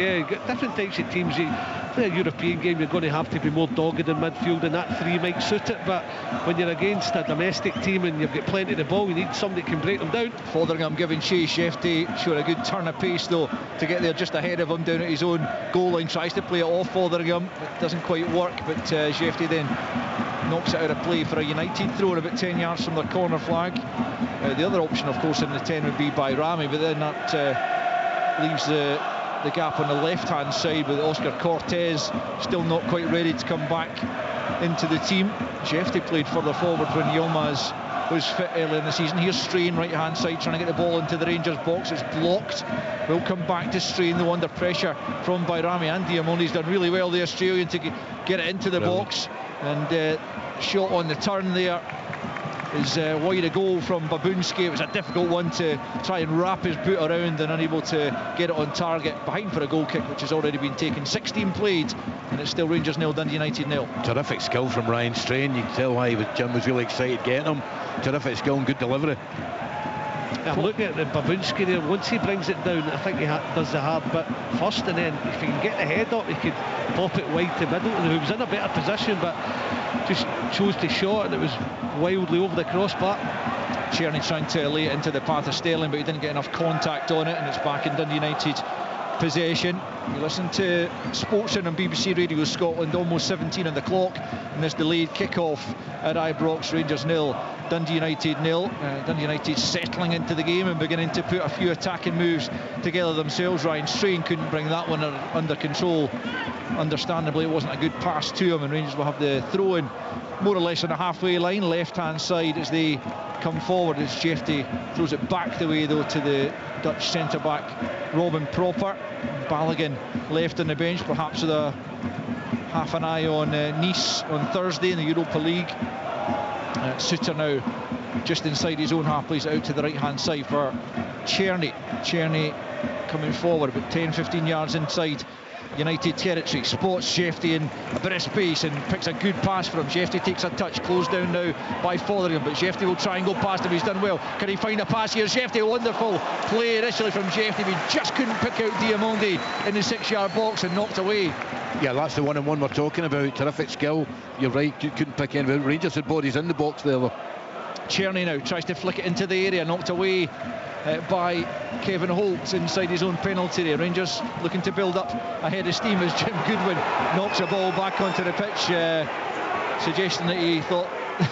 different types of teams. You play a European game, you're going to have to be more dogged in midfield, and that three might suit it. But when you're against a domestic team and you've got plenty of the ball, you need somebody who can break them down. Fotheringham giving Shea Shefty, showing a good turn of pace though to get there just ahead of him down at his own goal line. Tries to play it off Fotheringham, it doesn't quite work, but Shefty then knocks it out of play for a United throw about 10 yards from their corner flag. The other option, of course, in the 10 would be by Rami, but then that leaves the gap on the left-hand side with Oscar Cortez still not quite ready to come back into the team. Shefty played further forward when Yilmaz was fit earlier in the season. Here's Strain, right-hand side, trying to get the ball into the Rangers box. It's blocked. Will come back to Strain, though, under pressure from Bayrami, and Diamonde's done really well, the Australian, to get it into the box. And shot on the turn there is wide a goal from Babunski. It was a difficult one to try and wrap his boot around, and unable to get it on target. Behind for a goal kick, which has already been taken. 16 played, and it's still Rangers 0, Dundee United 0. Terrific skill from Ryan Strain. You can tell why Jim was really excited getting him. Terrific skill and good delivery. I'm looking at the Babunski there. Once he brings it down, I think he does the hard bit first, and then if he can get the head up, he could pop it wide to Middleton, who was in a better position, but just chose to shot, and it was wildly over the crossbar. Tierney trying to lay it into the path of Sterling, but he didn't get enough contact on it, and it's back in Dundee United possession. You listen to Sportsman on BBC Radio Scotland, almost 17 on the clock, and this delayed kick-off at Ibrox. Rangers 0, Dundee United 0. Dundee United settling into the game and beginning to put a few attacking moves together themselves. Ryan Strain couldn't bring that one under control. Understandably, it wasn't a good pass to him, and Rangers will have the throw-in more or less on the halfway line, left-hand side, as they come forward, as Shefty throws it back the way, though, to the Dutch centre-back Robin Proper. Balogun left on the bench, perhaps with a half an eye on Nice on Thursday in the Europa League. Suter now just inside his own half, plays it out to the right-hand side for Tierney. Tierney coming forward about 10-15 yards inside United territory, spots Shefty in a bit of space and picks a good pass for him. Shefty takes a touch, closed down now by Fotheringham, but Shefty will try and go past him. He's done well. Can he find a pass here? Shefty, wonderful play initially from Shefty, but he just couldn't pick out Diamonde in the 6-yard box and knocked away. Yeah, that's the one-on-one we're talking about. Terrific skill. You're right, you couldn't pick anyone. Rangers had bodies in the box there though. Czerny now tries to flick it into the area, knocked away by Kevin Holt inside his own penalty area. Rangers looking to build up ahead of steam as Jim Goodwin knocks a ball back onto the pitch, suggesting that he thought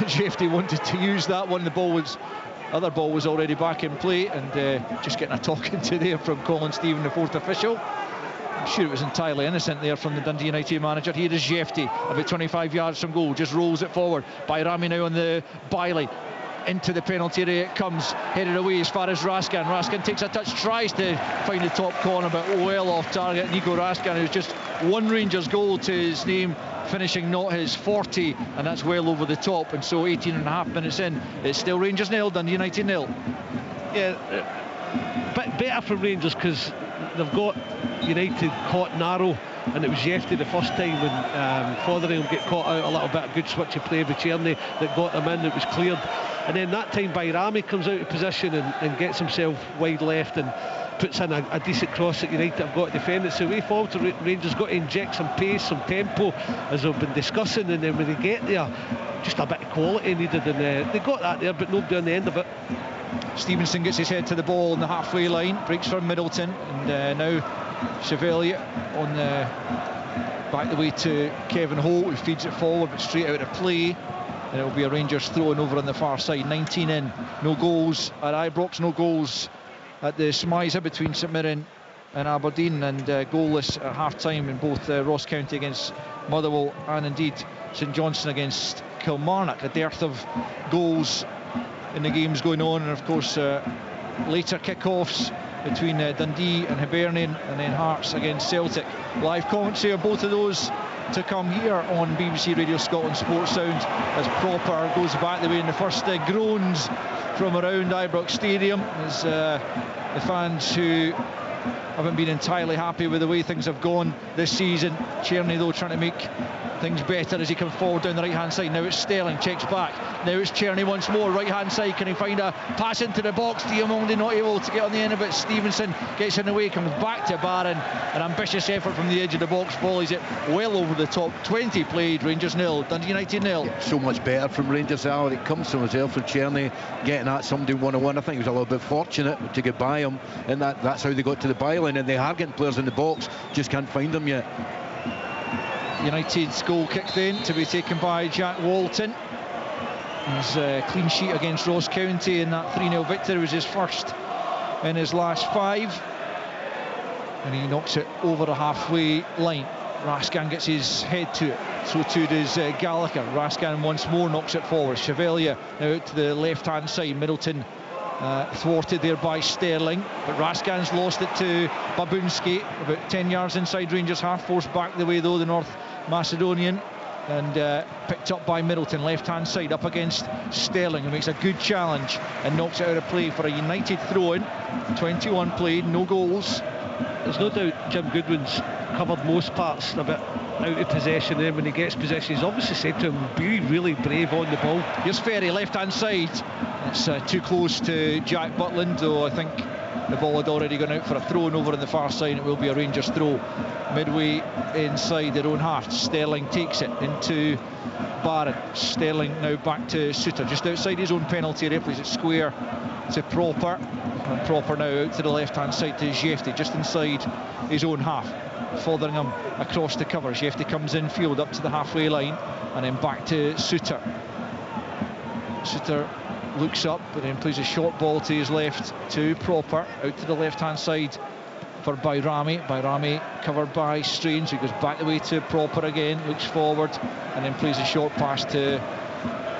Jeffrey wanted to use that one. The other ball was already back in play, and just getting a talking to there from Colin Stephen, the fourth official. I'm sure it was entirely innocent there from the Dundee United manager. Here is Jefty, about 25 yards from goal, just rolls it forward by Rami now on the byline. Into the penalty area it comes, headed away as far as Raskin. Raskin takes a touch, tries to find the top corner, but well off target. Nico Raskin, who's just one Rangers goal to his name, finishing not his 40, and that's well over the top. And so 18 and a half minutes in, it's still Rangers 0, Dundee United 0. Yeah, bit better for Rangers because they've got United caught narrow, and it was Jefty the first time when Fotheringham get caught out a little bit. A good switch of play with Czerny that got them in. It was cleared, and then that time Bayrami comes out of position and gets himself wide left and puts in a decent cross that United have got to defend it. So way forward to Rangers got to inject some pace, some tempo, as they've been discussing, and then when they get there, just a bit of quality needed, and they got that there, but nobody on the end of it. Stevenson gets his head to the ball on the halfway line, breaks from Middleton, and now Chevalier on back the way to Kevin Holt, who feeds it forward but straight out of play, and it'll be a Rangers throwing over on the far side. 19 in, no goals at Ibrox, no goals at the Smiza between St Mirren and Aberdeen, and goalless at half-time in both Ross County against Motherwell and indeed St Johnstone against Kilmarnock. A dearth of goals in the games going on, and of course later kick-offs between Dundee and Hibernian, and then Hearts against Celtic. Live commentary of both of those to come here on BBC Radio Scotland Sports Sound as Proper goes back the way in the first groans from around Ibrox Stadium as the fans who haven't been entirely happy with the way things have gone this season. Czerny though trying to make things better as he comes forward down the right hand side. Now it's Sterling, checks back, now it's Czerny once more, right hand side. Can he find a pass into the box? Diamondi not able to get on the end of it. Stevenson gets in the way, comes back to Barron, an ambitious effort from the edge of the box, volleys it well over the top. 20 played, Rangers 0, Dundee United 0. Yeah, so much better from Rangers now. It comes from himself from Czerny getting at somebody 1-on-1. I think he was a little bit fortunate to get by him, and that's how they got to the byline, and they are getting players in the box, just can't find them yet. United's goal kicked in to be taken by Jack Walton. His clean sheet against Ross County in that 3-0 victory was his first in his last 5, and he knocks it over the halfway line. Raskin gets his head to it, so too does Gallagher. Raskin once more knocks it forward. Chevalier now out to the left hand side. Middleton thwarted there by Sterling, but Raskin's lost it to Babunski about 10 yards inside Rangers half, forced back the way though the North Macedonian, and picked up by Middleton left hand side up against Sterling, who makes a good challenge and knocks it out of play for a United throw-in. 21 played, no goals. There's no doubt Jim Goodwin's covered most parts a bit out of possession, and when he gets possession he's obviously said to him, be really brave on the ball. Here's Ferry left hand side. It's too close to Jack Butland, though I think the ball had already gone out for a throw, and over on the far side it will be a Rangers throw midway inside their own half. Sterling takes it into Barron. Sterling now back to Suter just outside his own penalty area, plays it square to Proper, and Proper now out to the left hand side to Jefty just inside his own half. Fotheringham across the cover. Jefty comes in field up to the halfway line and then back to Suter. Suter looks up but then plays a short ball to his left to Proper, out to the left hand side for Bayrami. Bayrami covered by Strange, who goes back the way to Proper again, looks forward and then plays a short pass to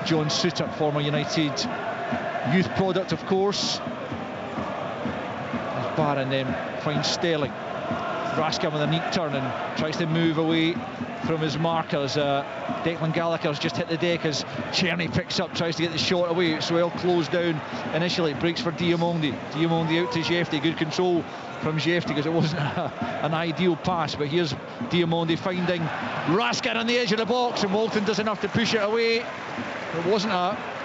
John Suter, former United youth product of course. As Barron then finds Sterling. Raskin with a neat turn and tries to move away from his marker as Declan Gallagher's just hit the deck as Czerny picks up, tries to get the shot away. It's well closed down initially, breaks for Diamondi. Diamondi out to Jefty, good control from Jefty because it wasn't an ideal pass, but here's Diamondi finding Raskin on the edge of the box, and Walton does enough to push it away. It wasn't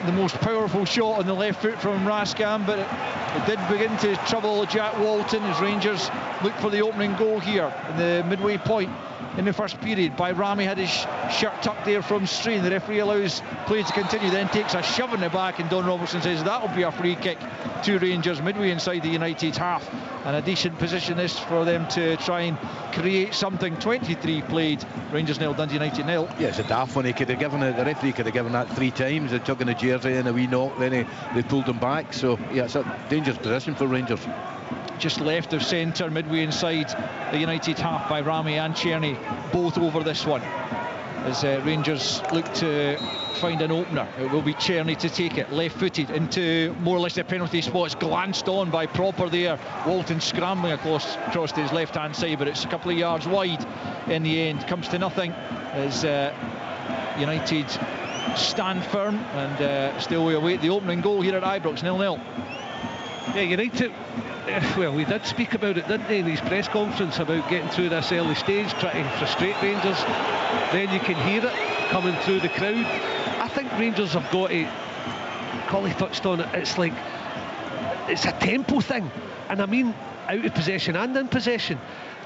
the most powerful shot on the left foot from Raskin, but it did begin to trouble Jack Walton as Rangers look for the opening goal here in the midway point in the first period. Bayrami had his shirt tucked there from Strain. The referee allows play to continue, then takes a shove in the back, and Don Robertson says that'll be a free kick to Rangers midway inside the United half. And a decent position this for them to try and create something. 23 played, Rangers 0, Dundee United 0. Yeah, it's a daft one. He could have given it, the referee could have given that 3 times. They took in the jersey and a wee knock, then they pulled him back. So yeah, it's a dangerous position for Rangers. Just left of centre, midway inside the United half by Rami and Tierney, both over this one. As Rangers look to find an opener, it will be Tierney to take it, left-footed into more or less the penalty spots, glanced on by Proper there. Walton scrambling across to his left-hand side, but it's a couple of yards wide in the end. Comes to nothing as United stand firm and still we await the opening goal here at Ibrox, 0-0. Yeah, United, well, we did speak about it, didn't they, in his press conference, about getting through this early stage, trying to frustrate Rangers. Then you can hear it coming through the crowd. I think Rangers have got to, Collie touched on it, it's like, it's a tempo thing, and I mean out of possession and in possession.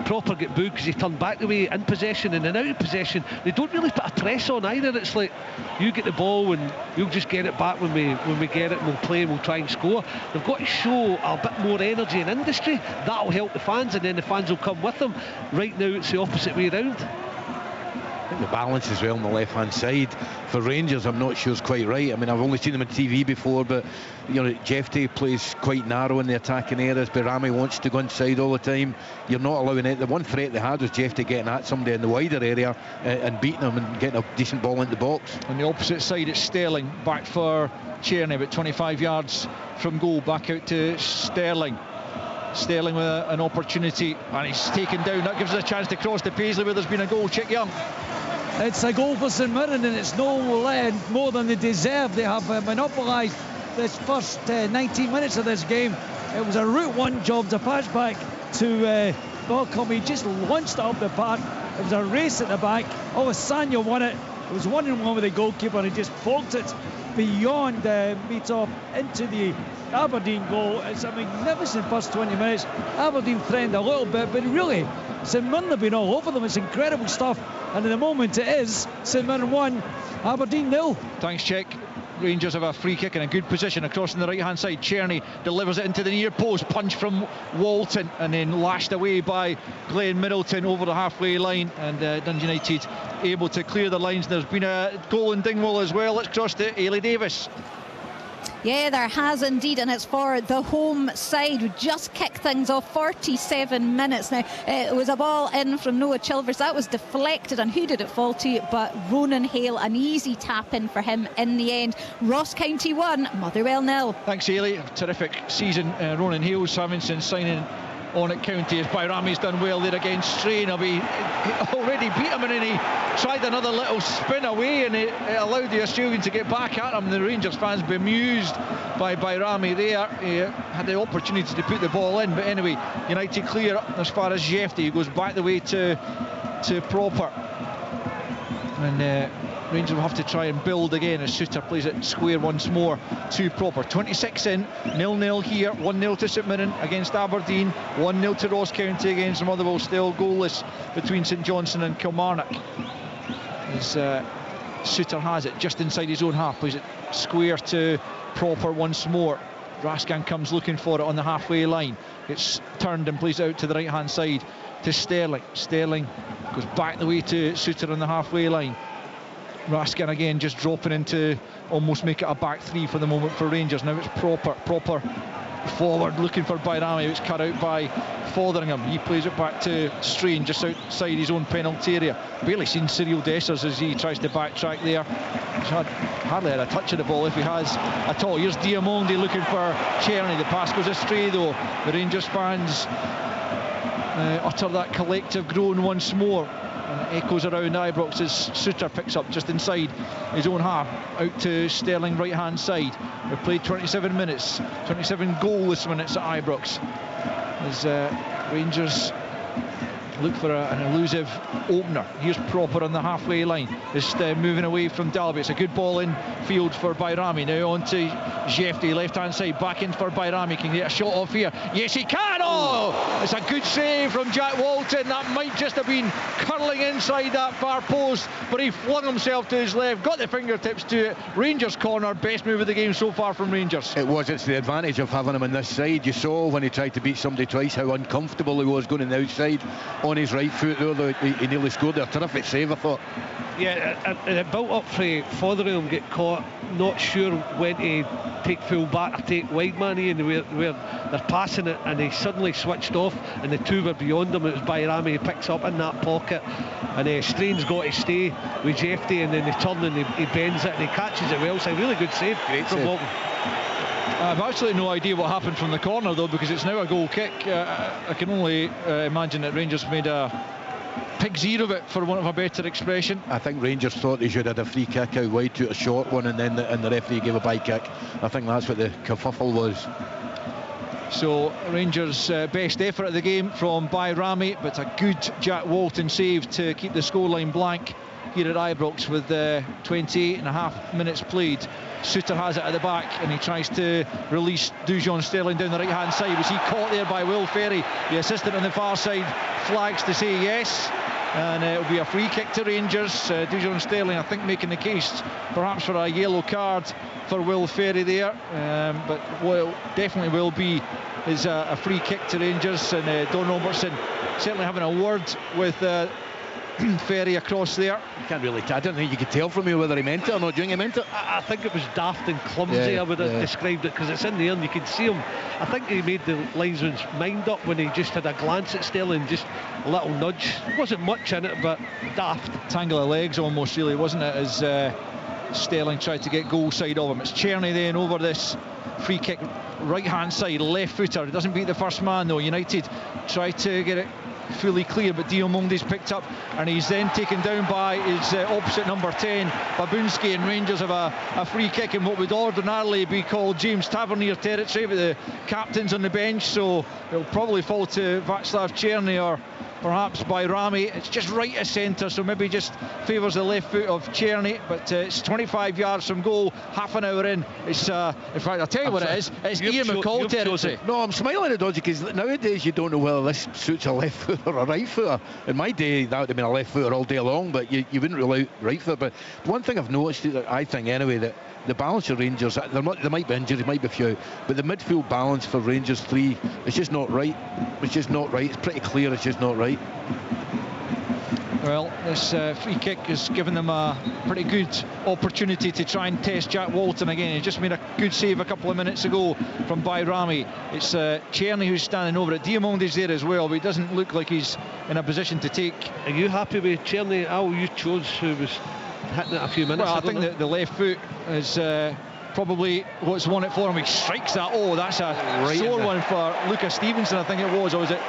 Proper get booed because he turned back the way in possession, and then out of possession they don't really put a press on either. It's like, you get the ball and we'll just get it back when we get it, and we'll play and we'll try and score. They've got to show a bit more energy and industry. That'll help the fans, and then the fans will come with them. Right now it's the opposite way around. I think the balance as well on the left-hand side for Rangers, I'm not sure is quite right. I mean, I've only seen them on TV before, but you know, Jefty plays quite narrow in the attacking areas. Bayrami wants to go inside all the time. You're not allowing it. The one threat they had was Jefty getting at somebody in the wider area and beating them and getting a decent ball into the box. On the opposite side, it's Sterling back for Tierney, about 25 yards from goal. Back out to Sterling. Sterling with an opportunity, and he's taken down. That gives us a chance to cross to Paisley where there's been a goal. Chick Young. It's a goal for St Mirren, and it's no more than they deserve. They have monopolised this first 19 minutes of this game. It was a Route 1 job to pass back to Malcolm. He just launched it up the park. It was a race at the back. Sanya won it. It was 1-1 with the goalkeeper, and he just poked it beyond Meatop into the Aberdeen goal. It's a magnificent first 20 minutes. Aberdeen threatened a little bit, but really St Mirren have been all over them. It's incredible stuff, and at the moment it is St Mirren 1, Aberdeen 0. Thanks, Chick. Rangers have a free kick in a good position across on the right hand side. Tierney delivers it into the near post, punch from Walton, and then lashed away by Glenn Middleton over the halfway line, and Dundee United able to clear the lines. There's been a goal in Dingwall as well. Let's cross to Ailey Davis. Yeah, there has indeed, and it's for the home side. We just kicked things off, 47 minutes now. It was a ball in from Noah Chilvers. That was deflected, and who did it fall to? But Ronan Hale, an easy tap in for him in the end. Ross County 1, Motherwell 0. Thanks, Ailey. Terrific season Ronan Hale's having since signing on at County, as Bayrami's done well there against Strain. He already beat him, and then he tried another little spin away, and it allowed the Australian to get back at him. The Rangers fans bemused by Bayrami there. He had the opportunity to put the ball in, but anyway, United clear as far as Jefty. He goes back the way to Proper, and Rangers will have to try and build again as Suter plays it square once more to Proper. 26 in, 0-0 here, 1-0 to St Mirren against Aberdeen, 1-0 to Ross County against Motherwell, still goalless between St Johnstone and Kilmarnock. As Suter has it just inside his own half, plays it square to Proper once more. Raskin comes looking for it on the halfway line. It's turned and plays it out to the right hand side to Sterling. Sterling goes back the way to Suter on the halfway line. Raskin again just dropping into almost make it a back three for the moment for Rangers. Now it's Proper forward looking for Bayrami. It's cut out by Fotheringham. He plays it back to Strain just outside his own penalty area. Barely seen Cyril Dessers as he tries to backtrack there. He's hardly had a touch of the ball if he has at all. Here's Diamondi looking for Tierney. The pass goes astray though. The Rangers fans utter that collective groan once more, and echoes around Ibrox as Suter picks up just inside his own half, out to Sterling right hand side. We've played 27 minutes, 27 goalless minutes at Ibrox as Rangers look for an elusive opener. Here's Proper on the halfway line. Just moving away from Dalby. It's a good ball in field for Bayrami. Now on to Jeffrey, left hand side, back in for Bayrami. Can he get a shot off here? Yes, he can. Oh, it's a good save from Jack Walton. That might just have been curling inside that far post, but he flung himself to his left, got the fingertips to it. Rangers corner, best move of the game so far from Rangers. It was. It's the advantage of having him on this side. You saw when he tried to beat somebody twice how uncomfortable he was going on the outside on his right foot there. He nearly scored a terrific save, I thought. Yeah, and it built up for Fotherham get caught, not sure when to take full back or take wide man in, where they're passing it, and he suddenly switched off, and the two were beyond him. It was Bayrami, he picks up in that pocket, and Strain's got to stay with Jeffrey, and then they turn and he bends it and he catches it well. So really good save. Great from save. Walton. I've absolutely no idea what happened from the corner though, because it's now a goal kick. I can only imagine that Rangers made a pig's ear of it, for want of a better expression. I think Rangers thought they should have had a free kick out wide to a short one, and then the referee gave a by kick. I think that's what the kerfuffle was. So Rangers' best effort of the game from Bayrami, but a good Jack Walton save to keep the scoreline blank here at Ibrox with 28.5 minutes played. Suter has it at the back and he tries to release Dujon Sterling down the right hand side. Was he caught there by Will Ferry? The assistant on the far side flags to say yes, and it'll be a free kick to Rangers. Dujon Sterling, I think, making the case perhaps for a yellow card for Will Ferry there, but definitely will be is a free kick to Rangers. And Don Robertson certainly having a word with Ferry across there. You can't really I don't think you could tell from here whether he meant it or not. Do you think he meant it? I think it was daft and clumsy. Yeah, I would have described it, because it's in the air and you can see him. I think he made the linesman's mind up when he just had a glance at Sterling, just a little nudge. Wasn't much in it, but daft. Tangle of legs almost, really, wasn't it, as Sterling tried to get goal side of him. It's Czerny then over this free kick, right hand side, left footer. He doesn't beat the first man though. United try to get it fully clear, but Diamonde's picked up and he's then taken down by his opposite number 10, Babunski, and Rangers have a free kick in what would ordinarily be called James Tavernier territory, but the captain's on the bench, so it'll probably fall to Václav Czerny or perhaps Bayrami. It's just right of centre, so maybe just favours the left foot of Czerny, but it's 25 yards from goal, half an hour in. It's in fact, I'll tell you what it is, it's Ian McCall territory. No, I'm smiling at Dodgy, because nowadays you don't know whether this suits a left footer or a right footer. In my day that would have been a left footer all day long, but you wouldn't rule out right footer. But one thing I've noticed, I think anyway, that the balance of Rangers, there might be injuries, there might be a few, but the midfield balance for Rangers 3 is just not right. It's just not right. It's pretty clear it's just not right. Well, this free kick has given them a pretty good opportunity to try and test Jack Walton again. He just made a good save a couple of minutes ago from Bayrami. It's Czerny who's standing over it. Diamonde's there as well, but he doesn't look like he's in a position to take. Are you happy with Czerny? Al, you chose who was hitting it a few minutes ago. I think that the left foot is probably what's won it for him. He strikes that. Oh, that's a sore one for Lucas Stevenson, I think it was. Or was it?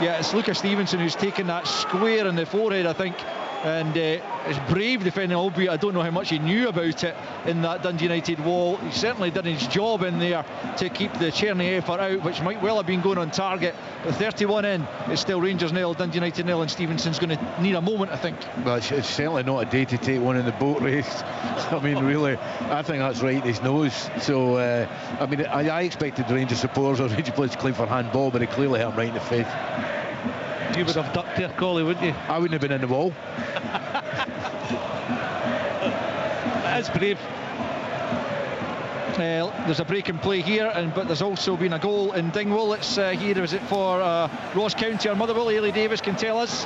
Yeah, it's Lucas Stevenson who's taken that square in the forehead, I think. And it's brave defending, albeit I don't know how much he knew about it in that Dundee United wall. He certainly did his job in there to keep the Czerny effort out, which might well have been going on target. But 31 in, it's still Rangers nil, Dundee United nil, and Stevenson's going to need a moment, I think. Well, it's certainly not a day to take one in the boat race. I mean, really, I think that's right in his nose. So, I mean, I expected the Rangers supporters or Rangers players to claim for handball, but it clearly hit him right in the face. You would have ducked there, Collie, wouldn't you? I wouldn't have been in the wall. That's brave. There's a break in play here, but there's also been a goal in Dingwall. It's here, is it for Ross County or Motherwell? Ailey Davis can tell us.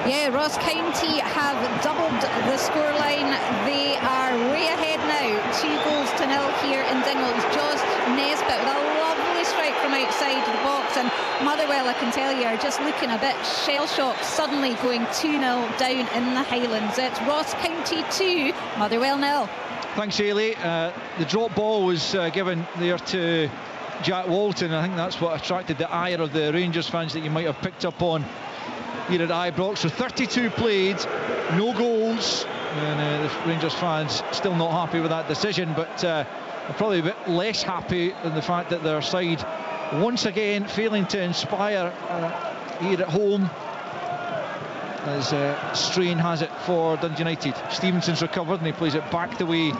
Yeah, Ross County have doubled the scoreline. They are way ahead now, 2-0 here in Dingwall. It's Josh Nesbitt with a lovely strike from outside the box, and Motherwell, I can tell you, are just looking a bit shell-shocked, suddenly going 2-0 down in the Highlands. It's Ross County 2, Motherwell 0. Thanks, Ailey. The drop ball was given there to Jack Walton. I think that's what attracted the ire of the Rangers fans that you might have picked up on here at Ibrox. So 32 played, no goals, and the Rangers fans still not happy with that decision, but they're probably a bit less happy than the fact that their side once again failing to inspire here at home, as Strain has it for Dundee United. Stevenson's recovered and he plays it back the way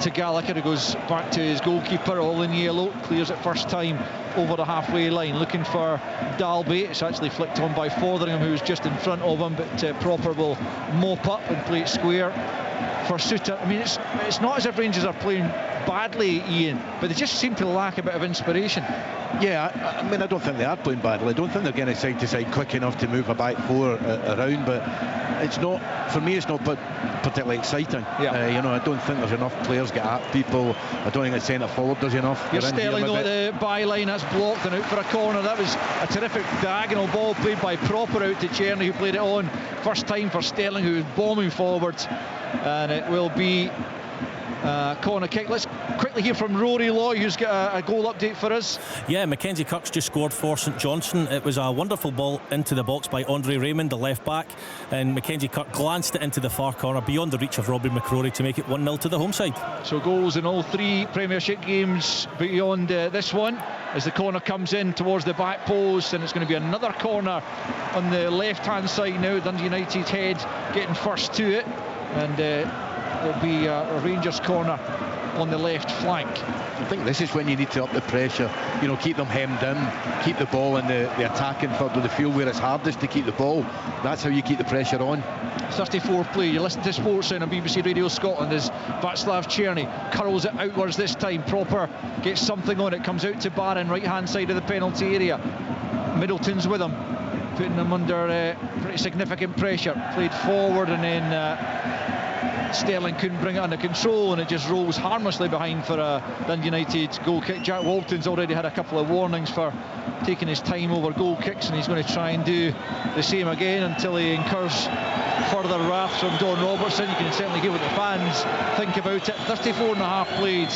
to Gallagher, who goes back to his goalkeeper, all in yellow, clears it first time over the halfway line, looking for Dalby. It's actually flicked on by Fotheringham, who was just in front of him, but Proper will mop up and play it square for Suter. I mean, it's not as if Rangers are playing badly, Ian, but they just seem to lack a bit of inspiration. Yeah, I mean, I don't think they are playing badly. I don't think they're getting side to side quick enough to move a back four around, but it's not, for me, it's not particularly exciting. Yeah. I don't think there's enough players get at people. I don't think the centre forward does enough. You're Sterling though at the byline, that's blocked and out for a corner. That was a terrific diagonal ball played by Proper out to Cherny, who played it on. First time for Sterling, who was bombing forwards, and it will be corner kick. Let's quickly hear from Rory Loy, who's got a goal update for us. Yeah, Mackenzie Kirk's just scored for St Johnstone. It was a wonderful ball into the box by Andre Raymond, the left back, and Mackenzie Kirk glanced it into the far corner beyond the reach of Robbie McCrory to make it 1-0 to the home side. So goals in all three Premiership games beyond this one, as the corner comes in towards the back post, and it's going to be another corner on the left hand side now. Dundee United's head getting first to it, and there'll be a Rangers corner on the left flank. I think this is when you need to up the pressure, keep them hemmed in, keep the ball in the attacking third of the field where it's hardest to keep the ball. That's how you keep the pressure on. 34th play, you listen to Sportsline on BBC Radio Scotland as Václav Cherny curls it outwards this time. Proper gets something on it, comes out to Barron, right hand side of the penalty area. Middleton's with him, putting them under pretty significant pressure. Played forward, and then Sterling couldn't bring it under control, and it just rolls harmlessly behind for a Dundee United goal kick. Jack Walton's already had a couple of warnings for taking his time over goal kicks, and he's going to try and do the same again until he incurs further wrath from Don Robertson. You can certainly hear what the fans think about it. 34.5 played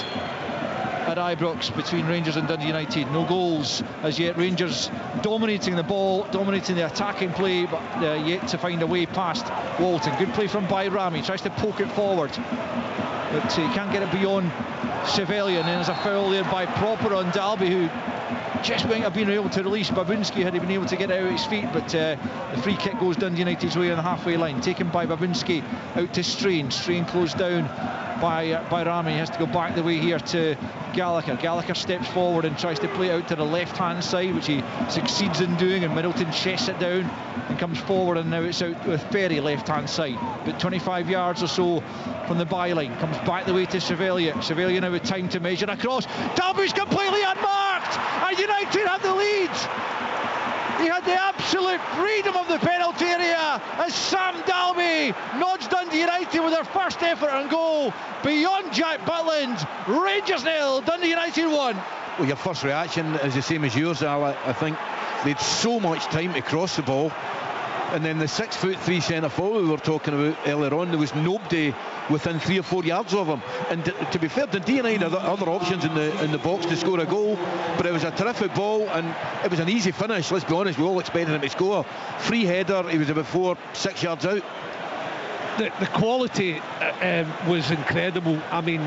at Ibrox between Rangers and Dundee United. No goals as yet. Rangers dominating the ball, dominating the attacking play, but yet to find a way past Walton. Good play from Bayrami, tries to poke it forward, but he can't get it beyond Chevalier, and then there's a foul there by Proper on Dalby, who just wouldn't have been able to release Babinski had he been able to get it out of his feet, but the free kick goes Dundee United's way on the halfway line, taken by Babinski out to Strain. Strain closed down by Rami. He has to go back the way here to Gallagher. Gallagher steps forward and tries to play it out to the left hand side, which he succeeds in doing, and Middleton chests it down and comes forward, and now it's out with Ferry left hand side, but 25 yards or so from the byline. Comes back the way to Chevalier. Chevalier now with time to measure across. Dalby's completely unmarked, and United have the lead. He had the absolute freedom of the penalty area as Sam Dalby nods Dundee United with their first effort and goal beyond Jack Butland. Rangers 0, Dundee United 1. Well, your first reaction is the same as yours, Al. I think they had so much time to cross the ball, and then the 6'3" centre forward we were talking about earlier on, there was nobody within 3 or 4 yards of him. And to be fair, Dundee United had other options in the box to score a goal, but it was a terrific ball and it was an easy finish. Let's be honest, we all expected him to score. Free header, he was about 4-6 yards out. The quality was incredible. I mean,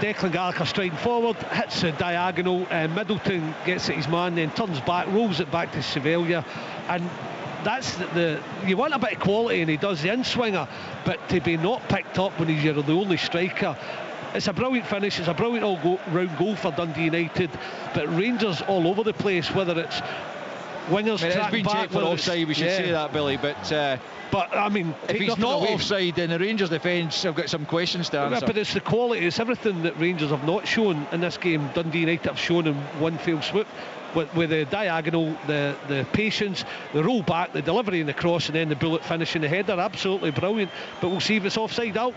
Declan Gallagher striding forward, hits a diagonal, Middleton gets at his man, then turns back, rolls it back to Chevalier, and that's you want a bit of quality, and he does the in-swinger, but to be not picked up when you're the only striker, it's a brilliant finish. It's a brilliant all-round goal for Dundee United, but Rangers all over the place, whether it's wingers tracking back, for offside, we should say that, Billy, but I mean, if he's not offside, then the Rangers defence have got some questions to answer. But it's the quality, it's everything that Rangers have not shown in this game, Dundee United have shown in one fell swoop. With the diagonal, the patience, the roll back, the delivery and the cross, and then the bullet finish in the header. Absolutely brilliant. But we'll see if it's offside out.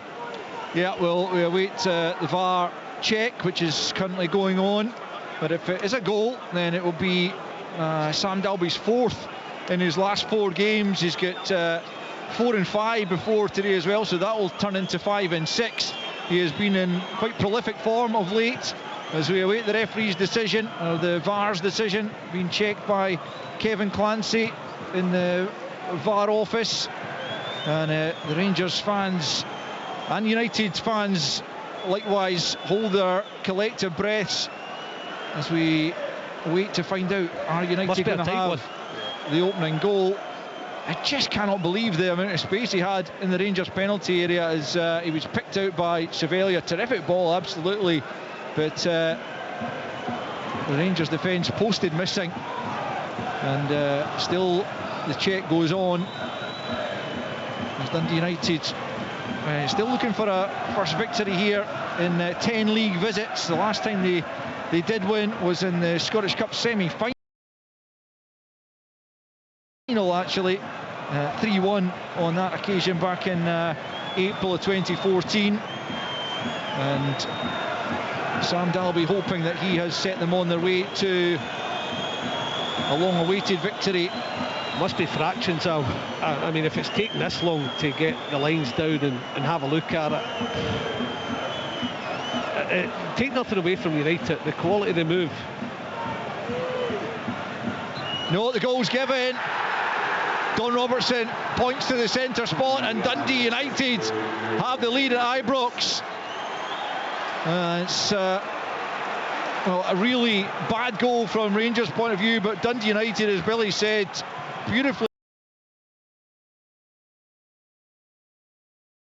Yeah, we'll await the VAR check, which is currently going on. But if it is a goal, then it will be Sam Dalby's fourth in his last 4 games. He's got 4 and 5 before today as well, so that will turn into 5 and 6. He has been in quite prolific form of late. As we await the referee's decision, or the VAR's decision, being checked by Kevin Clancy in the VAR office. And the Rangers fans and United fans likewise hold their collective breaths as we wait to find out, are United going to have the opening goal. I just cannot believe the amount of space he had in the Rangers penalty area as he was picked out by Cervelli. Terrific ball, absolutely, but the Rangers defence posted missing, and still the check goes on as Dundee United still looking for a first victory here in 10 league visits. The last time they did win was in the Scottish Cup semi-final, actually, 3-1 on that occasion back in April of 2014, and Sam Dalby hoping that he has set them on their way to a long-awaited victory. Must be fractions, Al. I mean, if it's taken this long to get the lines down and have a look at it, take nothing away from United, the quality of the move. No, the goal's given. Don Robertson points to the centre spot, and Dundee United have the lead at Ibrox. It's a really bad goal from Rangers' point of view, but Dundee United, as Billy said, beautifully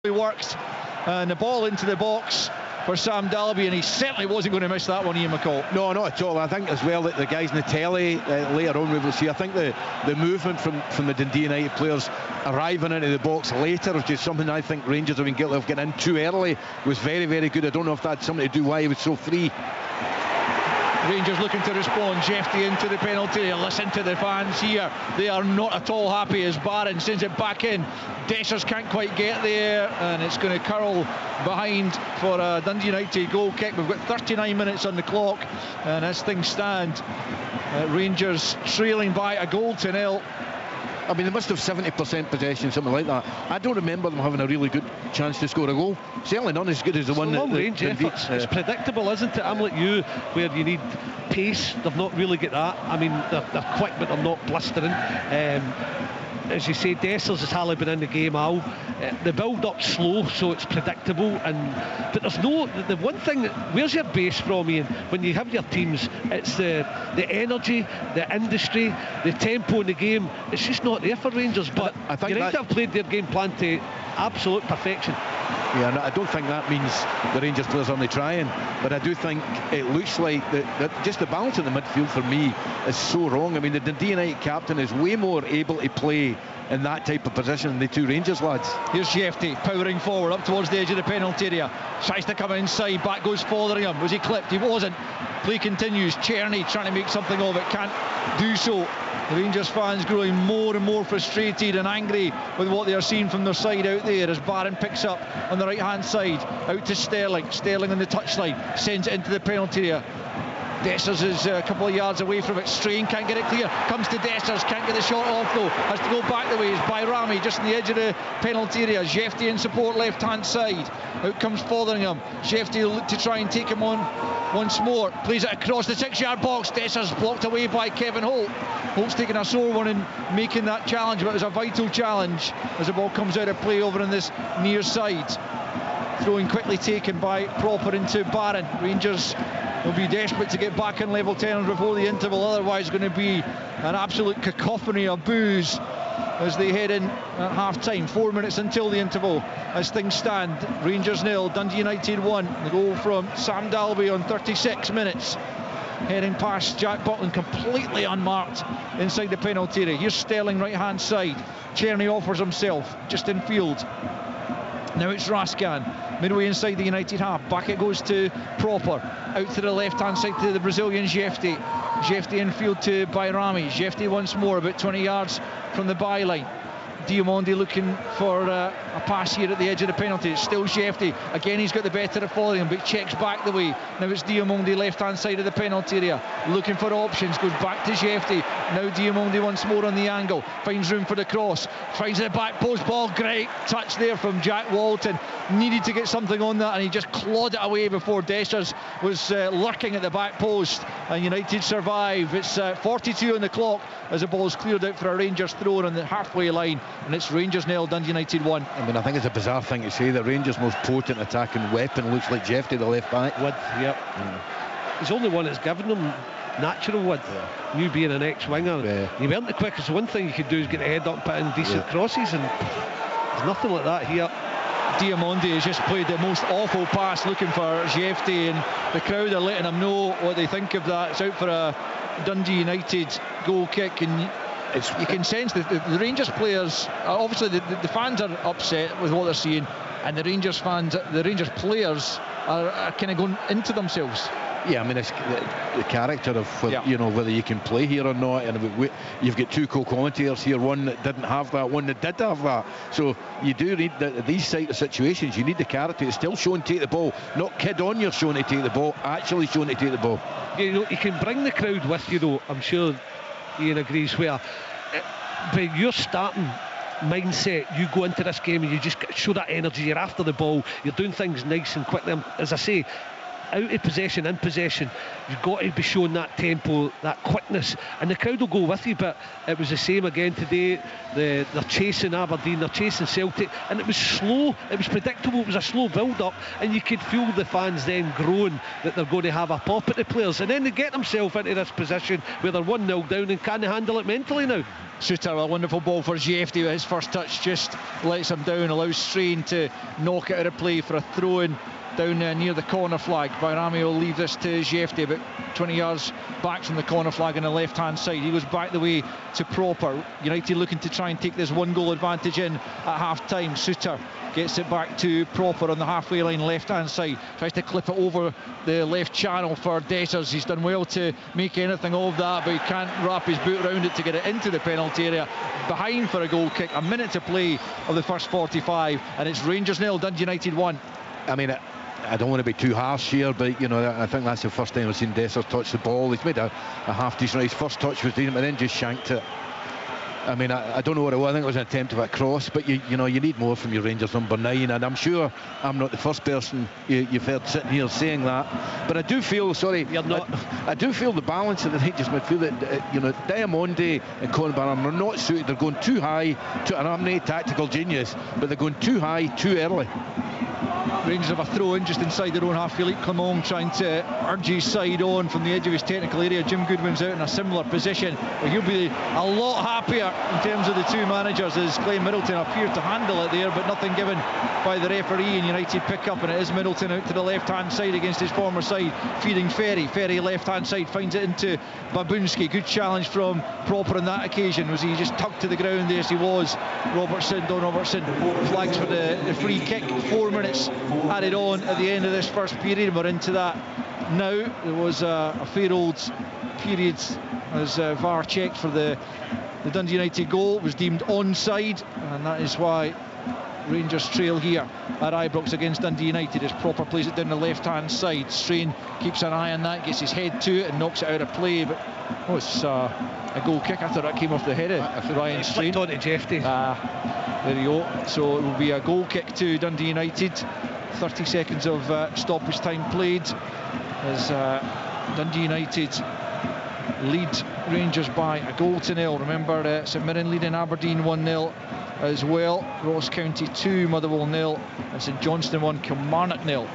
worked, and the ball into the box for Sam Dalby, and he certainly wasn't going to miss that one, Ian McCall. No, not at all. I think as well that the guys in the telly later on we will see, I think the movement from the Dundee United players arriving into the box later, which is something I think Rangers have been guilty of getting in too early, was very, very good. I don't know if that's something to do why he was so free. Rangers looking to respond. Jeffty into the penalty. Listen to the fans here. They are not at all happy as Barron sends it back in. Dessers can't quite get there, and it's going to curl behind for a Dundee United goal kick. We've got 39 minutes on the clock, and as things stand, Rangers trailing by a goal to nil. I mean, they must have 70% possession, something like that. I don't remember them having a really good chance to score a goal. Certainly not as good as the one that... Long-range efforts. It's predictable, isn't it? I'm like you, where you need pace. They've not really got that. I mean, they're quick, but they're not blistering. As you say, Dessers has hardly been in the game, Al. The build-up slow, so it's predictable. But there's no... The one thing... Where's your base from, Ian? When you have your teams, it's the energy, the industry, the tempo in the game. It's just not there for Rangers. But I think United have played their game plan to absolute perfection. Yeah, I don't think that means the Rangers players only trying, but I do think it looks like that just the balance in the midfield for me is so wrong. I mean, the Dundee United captain is way more able to play in that type of position than the two Rangers lads. Here's Jeffty powering forward up towards the edge of the penalty area. Tries to come inside, back goes Fotheringham. Was he clipped? He wasn't. Play continues. Czerny trying to make something of it, can't do so. The Rangers fans growing more and more frustrated and angry with what they are seeing from their side out there as Barron picks up on the right hand side, out to Sterling. Sterling on the touchline, sends it into the penalty area. Dessers is a couple of yards away from it. Strain can't get it clear. Comes to Dessers, can't get the shot off though. Has to go back the way. It's Bayrami just on the edge of the penalty area. Jeffty in support left hand side. Out comes Fotheringham. Jeffty will look to try and take him on once more. Plays it across the 6-yard box. Dessers blocked away by Kevin Holt. Holt's taking a sore one in making that challenge, but it was a vital challenge as the ball comes out of play over on this near side. Throwing quickly taken by Proper into Barron. Rangers will be desperate to get back in level terms before the interval, otherwise it's going to be an absolute cacophony of boos as they head in at half time. 4 minutes until the interval as things stand. Rangers 0, Dundee United 1. The goal from Sam Dalby on 36 minutes, heading past Jack Butland completely unmarked inside the penalty area. Here's Sterling right hand side. Czerny offers himself just in field. Now it's Raskan, midway inside the United half. Back it goes to Proper. Out to the left-hand side to the Brazilian Jeffty. Jeffty infield to Bayrami. Jeffty once more, about 20 yards from the byline. Diamondi looking for a pass here at the edge of the penalty. It's still Jeffty. Again, he's got the better of following him, but checks back the way. Now it's Diamondi, left-hand side of the penalty area. Looking for options. Goes back to Jeffty. Now Diamondi once more on the angle. Finds room for the cross. Finds the back post ball. Great touch there from Jack Walton. Needed to get something on that, and he just clawed it away before Dessers was lurking at the back post. And United survive. It's 42 on the clock as the ball's cleared out for a Rangers throw on the halfway line. And it's Rangers 0, Dundee United 1. I mean, I think it's a bizarre thing to say that Rangers' most potent attacking weapon looks like Jeffty, the left back. Yep. he's the only one that's given them natural width. You being an ex-winger, you weren't the quickest. One thing you could do is get the head up and put in decent crosses, and there's nothing like that here. Diamondi has just played the most awful pass looking for Jefte, and the crowd are letting him know what they think of that. It's out for a Dundee United goal kick, and you can sense that the Rangers players, obviously the fans are upset with what they're seeing, and the Rangers players are kind of going into themselves. Yeah, I mean, it's the character of whether you can play here or not, and you've got two co-commentators here, one that didn't have that, one that did have that. So you do need these type of situations. You need the character. It's still showing take the ball, not kid on you're showing to take the ball, actually showing to take the ball. You can bring the crowd with you, though. I'm sure Ian agrees. But your starting mindset, you go into this game and you just show that energy. You're after the ball. You're doing things nice and quickly. As I say, out of possession, in possession, you've got to be showing that tempo, that quickness, and the crowd will go with you. But it was the same again today. They're chasing Aberdeen, they're chasing Celtic, and it was slow, it was predictable, it was a slow build-up, and you could feel the fans then growing that they're going to have a pop at the players, and then they get themselves into this position where they're 1-0 down, and can they handle it mentally now? Suter, a wonderful ball for Jefte, but his first touch just lets him down, allows Strain to knock it out of play for a throw-in down near the corner flag. Bayrami will leave this to Jefte, about 20 yards back from the corner flag on the left hand side. He goes back the way to Proper. United looking to try and take this 1-goal advantage in at half time. Suter gets it back to Proper on the halfway line, left hand side, tries to clip it over the left channel for Dessers. He's done well to make anything of that, but he can't wrap his boot around it to get it into the penalty area. Behind for a goal kick, a minute to play of the first 45, and it's Rangers 0, Dundee United 1. I mean, I don't want to be too harsh here, but I think that's the first time I've seen Dessers touch the ball. He's made a half decent. His first touch was decent, but then just shanked it. I mean, I don't know what it was. I think it was an attempt of a cross, but you need more from your Rangers number 9, and I'm sure I'm not the first person you've heard sitting here saying that, but I do feel, I do feel the balance of the Rangers midfield that Diamondi and Colin Barham are not suited. They're going too high, and I'm no tactical genius, but they're going too high too early. Rangers have a throw in just inside their own half. Philippe Clement trying to urge his side on from the edge of his technical area. Jim Goodwin's out in a similar position. He'll be a lot happier in terms of the two managers as Glenn Middleton appeared to handle it there, but nothing given by the referee, and United pick up, and it is Middleton out to the left hand side against his former side, feeding Ferry left hand side, finds it into Babunski. Good challenge from Proper on that occasion. Was he just tucked to the ground? Yes, he was. Don Robertson flags for the free kick. 4 minutes added on at the end of this first period, and we're into that now. There was a fair old period as VAR checked for the Dundee United goal. It was deemed onside, and that is why Rangers trail here at Ibrox against Dundee United as Proper plays it down the left hand side. Strain keeps an eye on that, gets his head to it and knocks it out of play, but it's a goal kick. I thought that came off the head of Ryan Strain. On to Jefte. There you go. So it will be a goal kick to Dundee United. 30 seconds of stoppage time played as Dundee United lead Rangers by a goal to nil. Remember, St Mirren leading Aberdeen 1-0 as well. Ross County 2, Motherwell 0, and St Johnstone 1, Kilmarnock 0.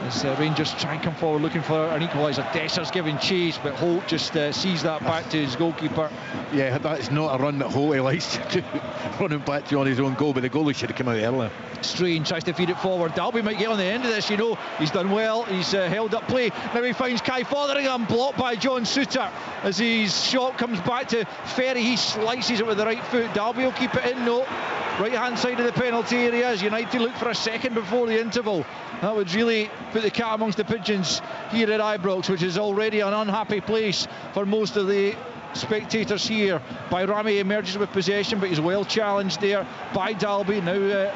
As Rangers try and come forward looking for an equaliser. Dessers giving chase, but Holt just sees that back to his goalkeeper. Yeah, that's not a run that Holt likes to do, running back to on his own goal, but the goalie should have come out earlier. Strain tries to feed it forward. Dalby might get on the end of this, he's done well. He's held up play. Now he finds Kai Fotheringham, blocked by John Suter as his shot comes back to Ferry. He slices it with the right foot. Dalby will keep it in. No, right hand side of the penalty area as United look for a second before the interval. That would really put the cat amongst the pigeons here at Ibrox, which is already an unhappy place for most of the spectators here. Bayrami emerges with possession, but he's well challenged there by Dalby. Now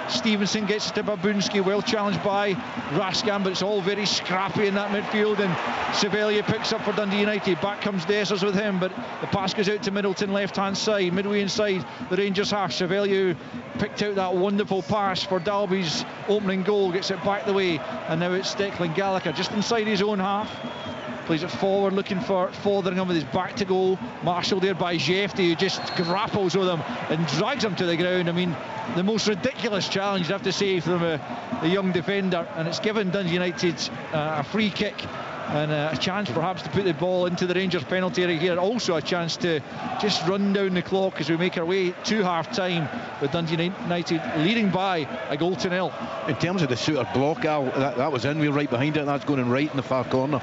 Stevenson gets it to Babunski, well challenged by Raskan, but it's all very scrappy in that midfield, and Sevelia picks up for Dundee United. Back comes Dessers with him, but the pass goes out to Middleton, left hand side, midway inside the Rangers half. Sevelia picked out that wonderful pass for Dalby's opening goal, gets it back the way, and now it's Declan Gallagher just inside his own half. Plays it forward, looking for Fotheringham with his back to goal. Marshalled there by Jefte, who just grapples with him and drags him to the ground. I mean, the most ridiculous challenge, you have to say, from a young defender. And it's given Dundee United a free kick and a chance perhaps to put the ball into the Rangers penalty area here. Also a chance to just run down the clock as we make our way to half-time, with Dundee United leading by a goal to nil. In terms of the Suter block, Al, that was in. We're right behind it, and that's going in right in the far corner.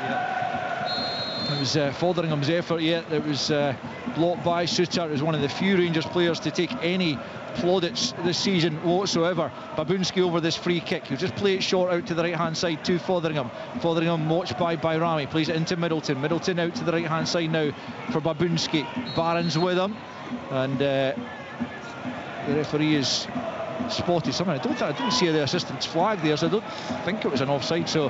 It was Fotheringham's effort, it was blocked by Suter. It was one of the few Rangers players to take any plaudits this season whatsoever. Babunski over this free kick. He'll just play it short out to the right hand side to Fotheringham. Fotheringham watched by Bayrami, plays it into Middleton. Middleton out to the right hand side now for Babunski. Barron's with him, and the referee is spotted something. I didn't see the assistant's flag there, so I don't think it was an offside, so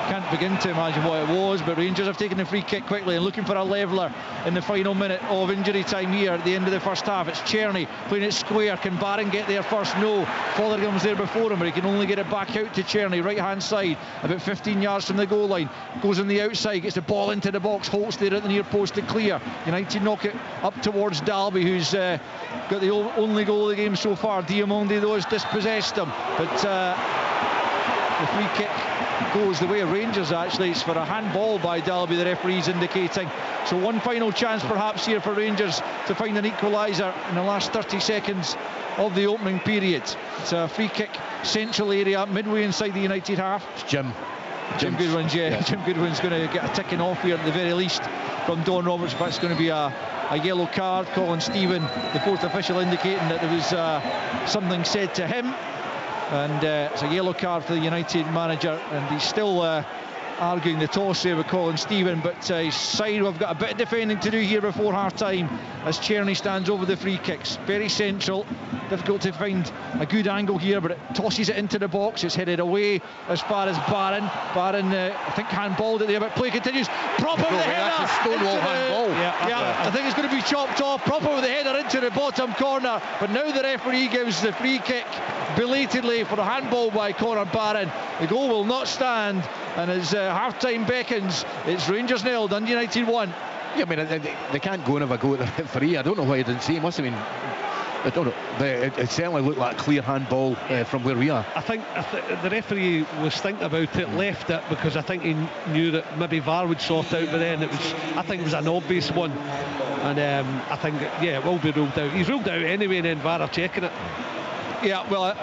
can't begin to imagine what it was. But Rangers have taken the free kick quickly and looking for a leveller in the final minute of injury time here at the end of the first half. It's Czerny playing it square. Can Barron get there first? No. Fotheringham's there before him, but he can only get it back out to Czerny, right hand side, about 15 yards from the goal line. Goes on the outside, gets the ball into the box. Holt's there at the near post to clear. United knock it up towards Dalby, who's got the only goal of the game so far. Diamondi though has dispossessed him, but the free kick goes the way of Rangers. Actually, it's for a handball by Dalby, the referee's indicating. So one final chance perhaps here for Rangers to find an equaliser in the last 30 seconds of the opening period. It's a free kick, central area, midway inside the United half. It's Jim Goodwin's, yeah. Jim Goodwin's going to get a ticking off here at the very least from Don Roberts, but it's going to be a yellow card. Colin Stephen, the fourth official, indicating that there was something said to him, and it's a yellow card for the United manager, and he's still arguing the toss here with Colin Stephen, but his side have got a bit of defending to do here before half time as Czerny stands over the free kicks. Very central, difficult to find a good angle here, but it tosses it into the box. It's headed away as far as Barron. I think handballed it there, but play continues. Proper with the header. That's a Stonewall handball. Yeah, I think it's going to be chopped off. Proper with the header into the bottom corner, but now the referee gives the free kick belatedly for a handball by Conor Barron. The goal will not stand, and as half-time beckons, it's Rangers 0, Dundee United 1. Yeah, I mean, they can't go and have a go at the referee. I don't know why he didn't see him. Must have been, I don't know, but it certainly looked like a clear handball from where we are. I think the referee was thinking about it, left it because I think he knew that maybe VAR would sort out, but then I think it was an obvious one, and I think it will be ruled out. He's ruled out anyway, and then VAR are checking it. Yeah, well,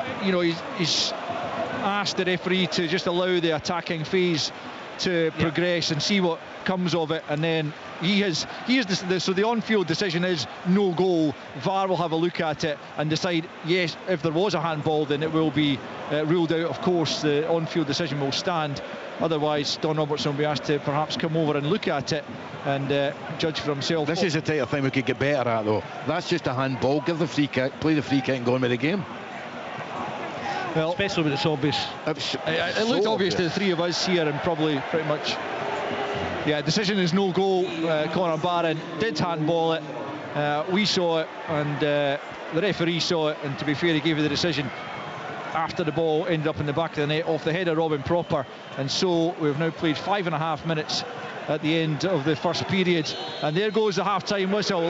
he's asked the referee to just allow the attacking phase to progress and see what comes of it, and then so the on-field decision is no goal. VAR will have a look at it and decide, yes, if there was a handball, then it will be ruled out. Of course, the on-field decision will stand. Otherwise, Don Robertson will be asked to perhaps come over and look at it and judge for himself. This is the type of thing we could get better at, though. That's just a handball. Give the free kick, play the free kick, and go on with the game. Well, especially when it's obvious. It looked obvious to the three of us here, and probably pretty much. Yeah, decision is no goal. Conor Barron did handball it. We saw it, and the referee saw it, and to be fair, he gave the decision after the ball ended up in the back of the net off the head of Robin Proper. And so we've now played 5.5 minutes at the end of the first period, and there goes the half-time whistle.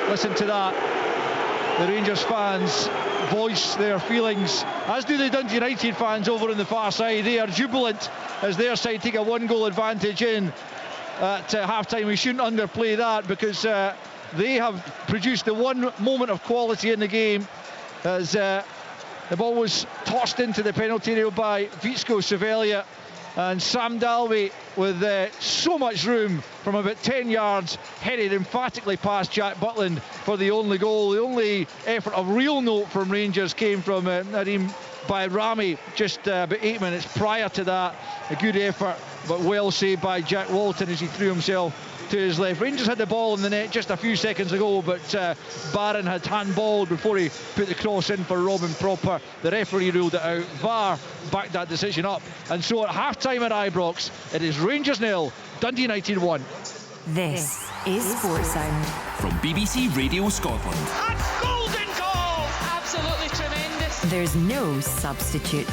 Listen to that. The Rangers fans voice their feelings, as do the Dundee United fans over on the far side. They are jubilant as their side take a 1-goal advantage in at half-time. We shouldn't underplay that, because they have produced the one moment of quality in the game as the ball was tossed into the penalty area by Vitsko Sevelia, and Sam Dalby, with so much room from about 10 yards, headed emphatically past Jack Butland for the only goal. The only effort of real note from Rangers came from Nadim Bayrami just about 8 minutes prior to that. A good effort, but well saved by Jack Walton as he threw himself to his left. Rangers had the ball in the net just a few seconds ago, but Barron had handballed before he put the cross in for Robin Proper. The referee ruled it out. VAR backed that decision up, and so at half-time at Ibrox, it is Rangers 0, Dundee United 1. This is Sports Sound from BBC Radio Scotland. A golden goal! Absolutely tremendous. There's no substitute.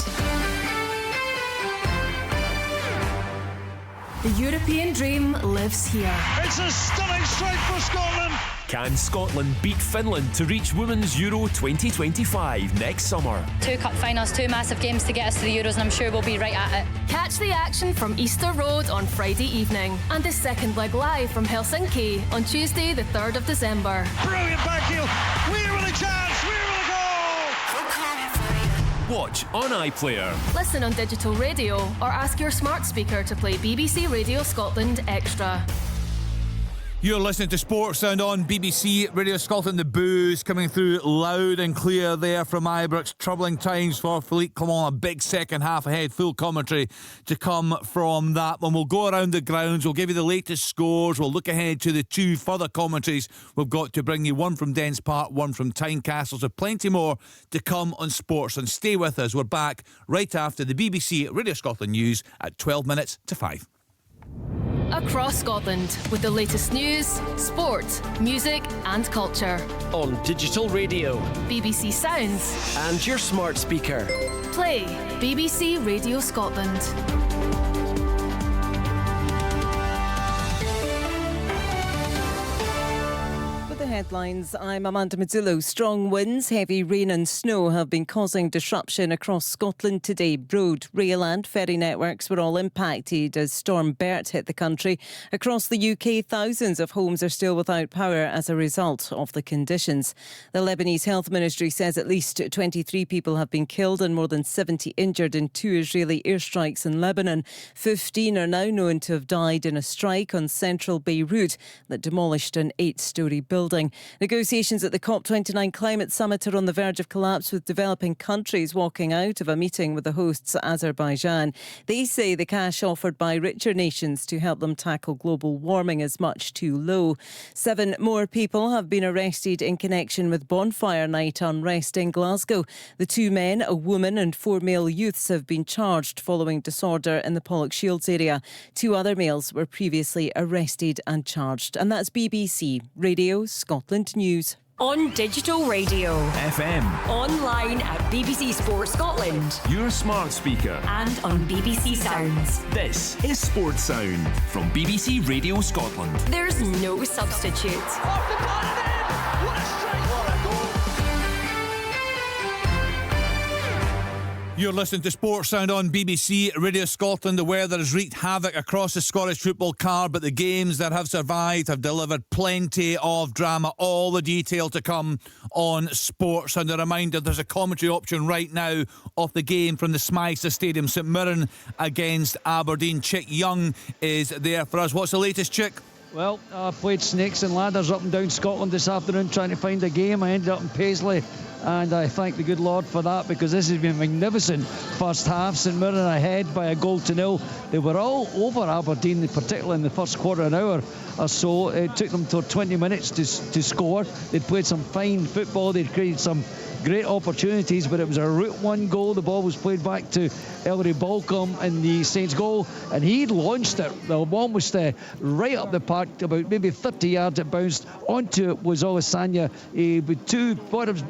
The European dream lives here. It's a stunning strike for Scotland. Can Scotland beat Finland to reach Women's Euro 2025 next summer? 2 cup finals, 2 massive games to get us to the Euros, and I'm sure we'll be right at it. Catch the action from Easter Road on Friday evening and the second leg live from Helsinki on Tuesday the 3rd of December. Brilliant backheel. We're with a chance. We're with a goal. Watch on iPlayer. Listen on digital radio or ask your smart speaker to play BBC Radio Scotland Extra. You're listening to Sports Sound on BBC Radio Scotland. The boos coming through loud and clear there from Ibrox. Troubling times for Philippe Clement. A big second half ahead. Full commentary to come from that one. We'll go around the grounds. We'll give you the latest scores. We'll look ahead to the 2 further commentaries we've got to bring you. One from Dens Park, one from Tynecastle. So plenty more to come on Sports. And stay with us. We're back right after the BBC Radio Scotland news at 12 minutes to 5. Across Scotland with the latest news, sport, music and culture. On digital radio, BBC Sounds and your smart speaker. Play BBC Radio Scotland. Headlines. I'm Amanda Mazzillo. Strong winds, heavy rain and snow have been causing disruption across Scotland today. Road, rail and ferry networks were all impacted as Storm Bert hit the country. Across the UK, thousands of homes are still without power as a result of the conditions. The Lebanese Health Ministry says at least 23 people have been killed and more than 70 injured in 2 Israeli airstrikes in Lebanon. 15 are now known to have died in a strike on central Beirut that demolished an 8-storey building. Negotiations at the COP29 climate summit are on the verge of collapse, with developing countries walking out of a meeting with the hosts, Azerbaijan. They say the cash offered by richer nations to help them tackle global warming is much too low. 7 more people have been arrested in connection with bonfire night unrest in Glasgow. The 2 men, a woman and 4 male youths have been charged following disorder in the Pollock-Shields area. 2 other males were previously arrested and charged. And that's BBC Radio Scotland News. On digital radio, FM, online at BBC Sports Scotland, your smart speaker, and on BBC Sounds. This is Sports Sound from BBC Radio Scotland. There's no substitute. Off the ball and in. What a strike. What a goal. You're listening to Sports Sound on BBC Radio Scotland. The weather has wreaked havoc across the Scottish football card, but the games that have survived have delivered plenty of drama. All the detail to come on Sports. And a reminder, there's a commentary option right now of the game from the Smyster Stadium. St Mirren against Aberdeen. Chick Young is there for us. What's the latest, Chick? Well, I played snakes and ladders up and down Scotland this afternoon trying to find a game. I ended up in Paisley, and I thank the good Lord for that, because this has been a magnificent first half. St Mirren ahead by 1-0. They were all over Aberdeen, particularly in the first quarter an hour or so. It took them till 20 minutes to score. They'd played some fine football. They'd created some great opportunities, but it was a route 1 goal. The ball was played back to Ellery Balcombe in the Saints goal, and he launched it. The one was right up the park, about maybe 30 yards. It bounced onto it was Olasanya. He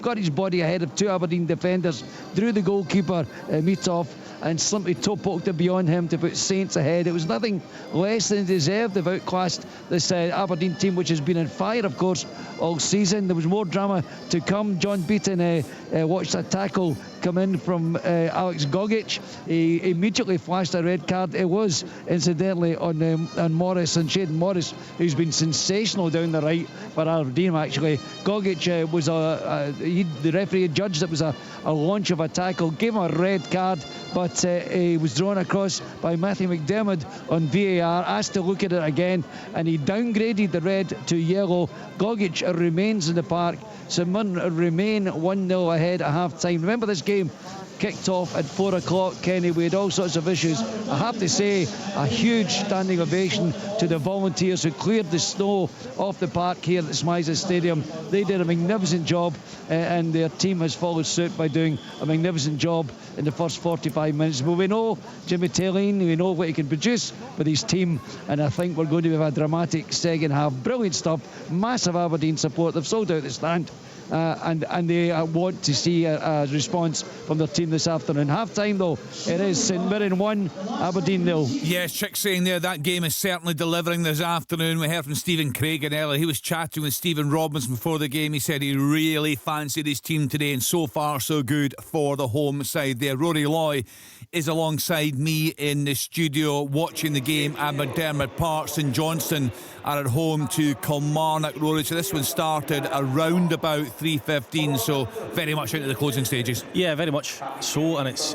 got his body ahead of 2 Aberdeen defenders, drew the goalkeeper Mitov, and simply toe-poked it beyond him to put Saints ahead. It was nothing less than deserved. They've outclassed this Aberdeen team, which has been on fire, of course, all season. There was more drama to come. John Beaton watched a tackle come in from Alex Gogic. He immediately flashed a red card. It was, incidentally, on Morris, and Shaden Morris, who's been sensational down the right for Aberdeen, actually. Gogic was the referee judged it was a launch of a tackle, gave him a red card, but he was drawn across by Matthew McDermott on VAR, asked to look at it again, and he downgraded the red to yellow. Gogic remains in the park. St Mirren remain 1-0 ahead at half-time. Remember, this game kicked off at 4 o'clock, Kenny. We had all sorts of issues. I have to say, a huge standing ovation to the volunteers who cleared the snow off the park here at the Smyster Stadium. They did a magnificent job, and their team has followed suit by doing a magnificent job in the first 45 minutes. But we know Jimmy Taylene, we know what he can produce with his team, and I think we're going to have a dramatic second half. Brilliant stuff, massive Aberdeen support. They've sold out the stand. and they want to see a response from their team this afternoon. Half time though, it is St Mirren 1, Aberdeen 0. Yes, Chick saying there that game is certainly delivering this afternoon. We heard from Stephen Craigan earlier. He was chatting with Stephen Robinson before the game. He said he really fancied his team today, and so far so good for the home side there. Rory Loy is alongside me in the studio watching the game at McDermott Park. St Johnstone are at home to Kilmarnock, Rory. So this one started around about 3:15, so very much into the closing stages. Yeah, very much so, and it's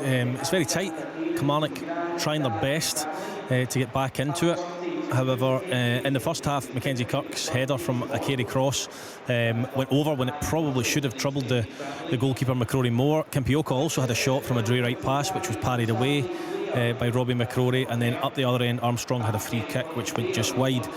very tight. Kilmarnock trying their best to get back into it. However, in the first half, Mackenzie Kirk's header from a Carey cross went over when it probably should have troubled the goalkeeper McCrory more. Kimpioka also had a shot from a Dre right pass which was parried away by Robbie McCrory, and then up the other end Armstrong had a free kick which went just wide.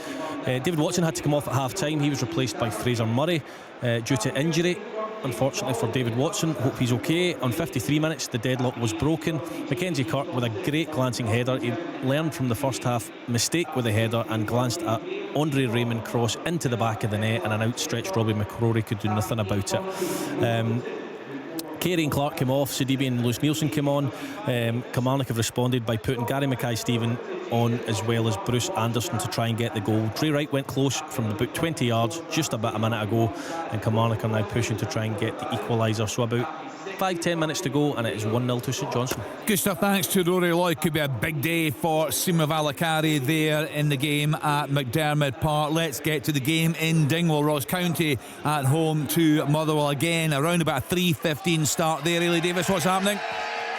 David Watson had to come off at half time. He was replaced by Fraser Murray due to injury, unfortunately for David Watson. Hope he's okay. On 53 minutes the deadlock was broken. Mackenzie Kirk with a great glancing header. He learned from the first half mistake with the header and glanced at Andre Raymond cross into the back of the net, and an outstretched Robbie McCrory could do nothing about it. Carey and Clark came off, Sidibe and Lewis Nielsen came on. Kilmarnock have responded by putting Gary Mackay-Steven on, as well as Bruce Anderson, to try and get the goal. Dre Wright went close from about 20 yards just about a minute ago, and Kilmarnock are now pushing to try and get the equaliser. So about 5-10 minutes to go, and it is 1-0 to St Johnstone. Good stuff, thanks to Rory Loy. Could be a big day for Sima Valakari there in the game at McDermott Park. Let's get to the game in Dingwall. Ross County at home to Motherwell again. Around about a 3:15 start there. Ailey Davis, what's happening?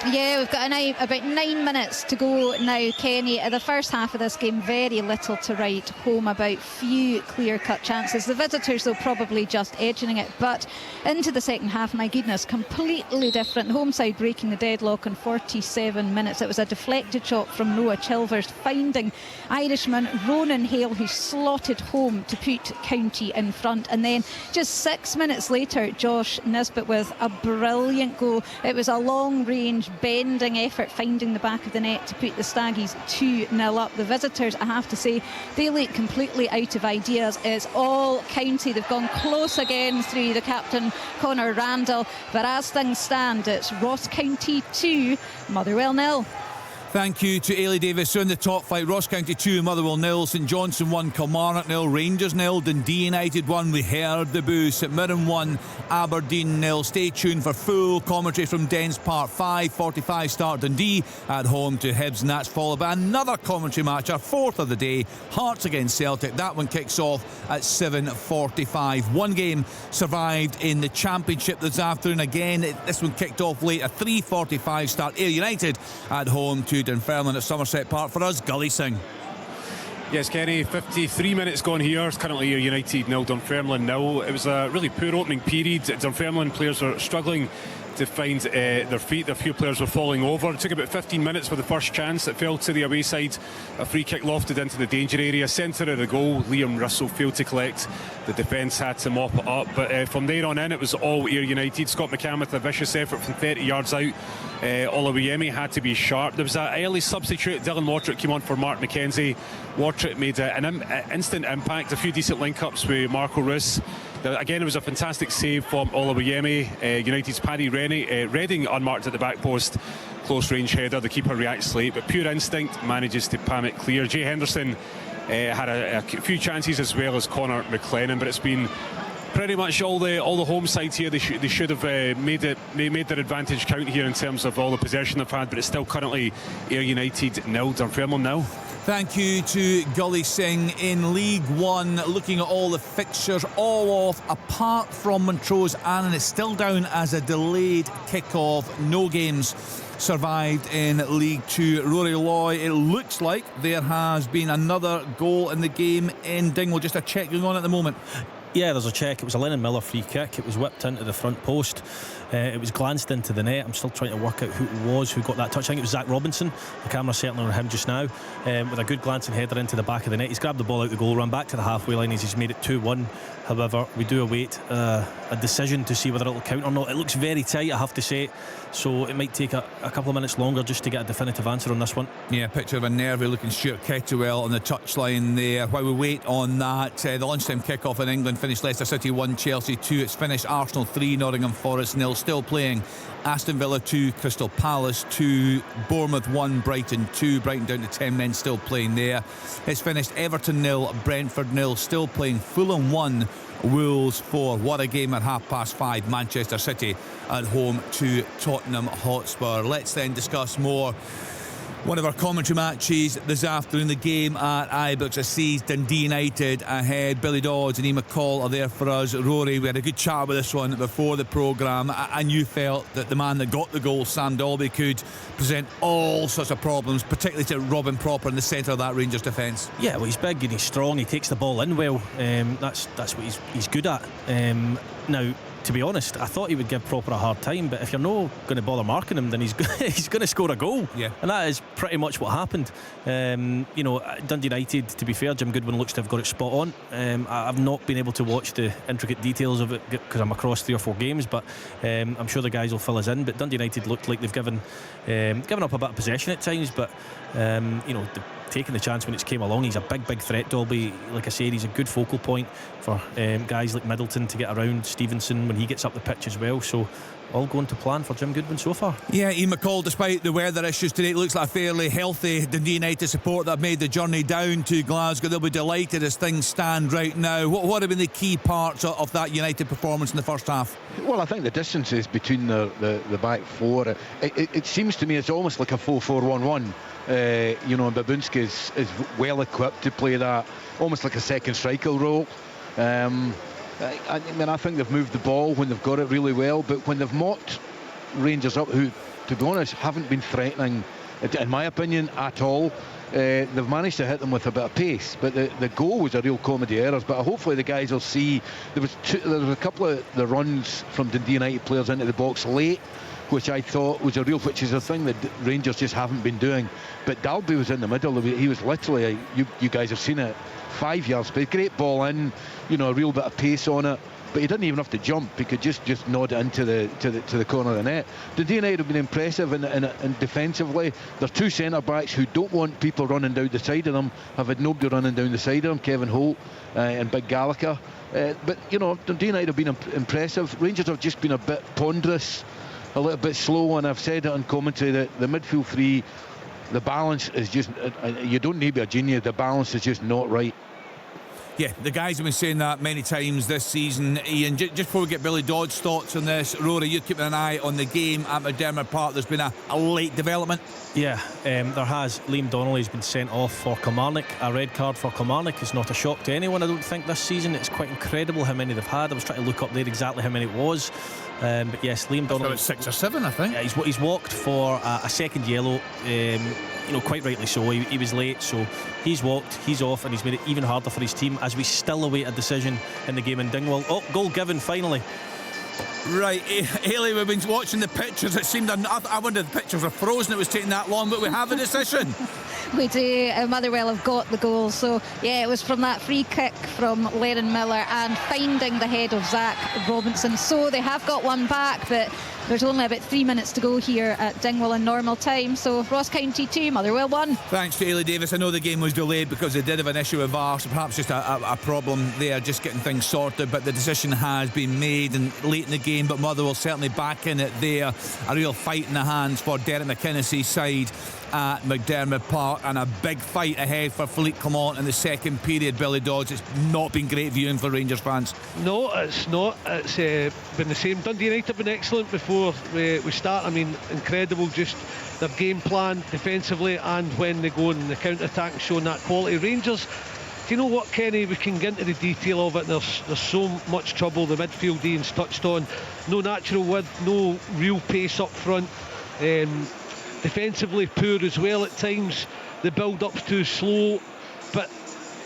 Yeah, we've got about 9 minutes to go now, Kenny. The first half of this game, very little to write home about, few clear-cut chances. The visitors, though, probably just edging it. But into the second half, my goodness, completely different. The home side breaking the deadlock in 47 minutes. It was a deflected shot from Noah Chilvers, finding Irishman Ronan Hale, who slotted home to put County in front. And then just 6 minutes later, Josh Nisbet with a brilliant goal. It was a long-range bending effort, finding the back of the net to put the Staggies 2-0 up. The visitors, I have to say, they look completely out of ideas. It's all County. They've gone close again through the captain Connor Randall, but as things stand, it's Ross County 2, Motherwell 0. Thank you to Ailey Davis. So in the top flight, Ross County 2, Motherwell 0, St Johnstone 1, Kilmarnock 0, Rangers 0, Dundee United 1. We heard the boo. St Mirren 1, Aberdeen 0. Stay tuned for full commentary from Dens Park. 5:45 start. Dundee at home to Hibs, and that's followed by another commentary match, our fourth of the day, Hearts against Celtic. That one kicks off at 7:45. One game survived in the Championship this afternoon. Again, this one kicked off late. A 3:45 start. Ayr United at home to Dunfermline at Somerset Park. For us, Gully Singh. Yes, Kenny, 53 minutes gone here. It's currently Ayr United 0, Dunfermline 0. It was a really poor opening period. Dunfermline players were struggling to find their feet. A few players were falling over. It took about 15 minutes for the first chance. It fell to the away side. A free kick lofted into the danger area. Centre of the goal, Liam Russell failed to collect. The defence had to mop it up. But from there on in, it was all Ayr United. Scott McCann with a vicious effort from 30 yards out. Olawayemi had to be sharp. There was an early substitute. Dylan Watrick came on for Mark McKenzie. Watrick made an instant impact. A few decent link-ups with Marco Russ. Again, it was a fantastic save from Olawayemi. United's Paddy Redding unmarked at the back post. Close range header. The keeper reacts late, but pure instinct manages to palm it clear. Jay Henderson had a few chances, as well as Connor McLennan, but it's been pretty much all the home sides here. They should have made their advantage count here in terms of all the possession they've had, but it's still currently Ayr United 0, Dunfermline 0. Thank you to Gully Singh. In League One, looking at all the fixtures, all off apart from Montrose Annan. It's still down as a delayed kick-off. No games survived in League Two. Rory Loy, it looks like there has been another goal in the game in Dingwall. Just a check going on at the moment. Yeah, there's a check. It was a Lennon Miller free kick. It was whipped into the front post. It was glanced into the net. I'm still trying to work out who it was who got that touch. I think it was Zach Robinson. The camera's certainly on him just now, with a good glancing header into the back of the net. He's grabbed the ball out the goal, run back to the halfway line. He's made it 2-1. However, we do await a decision to see whether it'll count or not. It looks very tight, I have to say, so it might take a couple of minutes longer just to get a definitive answer on this one. Yeah, a picture of a nervy looking Stuart Kettlewell on the touchline there while we wait on that. The lunchtime kick-off in England, finished Leicester City 1, Chelsea 2. It's finished Arsenal 3, Nottingham Forest 0. Still playing Aston Villa 2, Crystal Palace 2, Bournemouth 1, Brighton 2. Brighton down to 10 men, still playing there. It's finished Everton 0, Brentford 0. Still playing Fulham 1, Wolves 4. What a game at 5:30. Manchester City at home to Tottenham Hotspur. Let's then discuss more. One of our commentary matches this afternoon, the game at Ibrox sees Dundee United ahead. Billy Dodds and Ian McCall are there for us. Rory, we had a good chat with this one before the programme, and you felt that the man that got the goal, Sam Dalby, could present all sorts of problems, particularly to Robin Proper in the centre of that Rangers defence. Yeah, well, he's big and he's strong. He takes the ball in well. That's what he's good at. Now, to be honest, I thought he would give Proper a hard time, but if you're not going to bother marking him, then he's going to score a goal. Yeah. And that is pretty much what happened. Dundee United, to be fair, Jim Goodwin looks to have got it spot on. I've not been able to watch the intricate details of it because I'm across 3 or 4 games, but I'm sure the guys will fill us in. But Dundee United looked like they've given up a bit of possession at times, but taking the chance when it's came along. He's a big threat, Dalby. Like I said, he's a good focal point for guys like Middleton to get around, Stevenson when he gets up the pitch as well. So all going to plan for Jim Goodwin so far. Yeah, Ian McCall, despite the weather issues today, it looks like a fairly healthy Dundee United support that have made the journey down to Glasgow. They'll be delighted as things stand right now. What have been the key parts of that United performance in the first half? Well, I think the distances between the back four, it seems to me it's almost like a 4-4-1-1. Babunski is well equipped to play that, almost like a second striker role. I think they've moved the ball when they've got it really well, but when they've mocked Rangers up, who, to be honest, haven't been threatening, in my opinion, at all, they've managed to hit them with a bit of pace. But the goal was a real comedy of errors. But hopefully the guys will see there was a couple of the runs from Dundee United players into the box late, which I thought was which is a thing that Rangers just haven't been doing. But Dalby was in the middle. He was literally, you guys have seen it, 5 yards space, great ball in, a real bit of pace on it. But he didn't even have to jump. He could just nod it into the corner of the net. Dundee United have been impressive and defensively. There's 2 centre backs who don't want people running down the side of them. Have had nobody running down the side of them. Kevin Holt and Big Gallagher. But Dundee United have been impressive. Rangers have just been a bit ponderous, a little bit slow, and I've said it on commentary that the midfield 3, the balance is just, you don't need to be a genius, the balance is just not right. Yeah, the guys have been saying that many times this season. Ian, just before we get Billy Dodd's thoughts on this, Rory, you're keeping an eye on the game at McDermott Park. There's been a late development. Yeah, there has. Liam Donnelly's been sent off for Kilmarnock. A red card for Kilmarnock is not a shock to anyone, I don't think, this season. It's quite incredible how many they've had. I was trying to look up there exactly how many it was. But yes, Liam Donnelly, about 6 or 7, I think. Yeah, he's walked for a second yellow. Quite rightly so. He was late, so he's walked, he's off, and he's made it even harder for his team as we still await a decision in the game in Dingwall. Oh, goal given finally. Right, Hayley, we've been watching the pictures. It seemed I wondered if the pictures were frozen. It was taking that long, but we have a decision. We do. Motherwell have got the goal. So, yeah, it was from that free kick from Lennon Miller and finding the head of Zach Robinson. So they have got one back, but there's only about 3 minutes to go here at Dingwall in normal time. So Ross County 2, Motherwell 1. Thanks to Ailey Davis. I know the game was delayed because they did have an issue with VAR, so perhaps just a problem there, just getting things sorted. But the decision has been made and late in the game, but Motherwell certainly back in it there. A real fight in the hands for Derek McInnes's side at McDermott Park, and a big fight ahead for Philippe Clement in the second period. Billy Dodds, it's not been great viewing for Rangers fans. No, it's not. It's been the same. Dundee United have been excellent before we start. I mean, incredible, just their game plan defensively, and when they go in the counter-attack, showing that quality. Rangers, do you know what, Kenny, we can get into the detail of it. There's so much trouble. The midfield Ian's touched on, no natural width, no real pace up front. Defensively poor as well at times. The build-up's too slow. But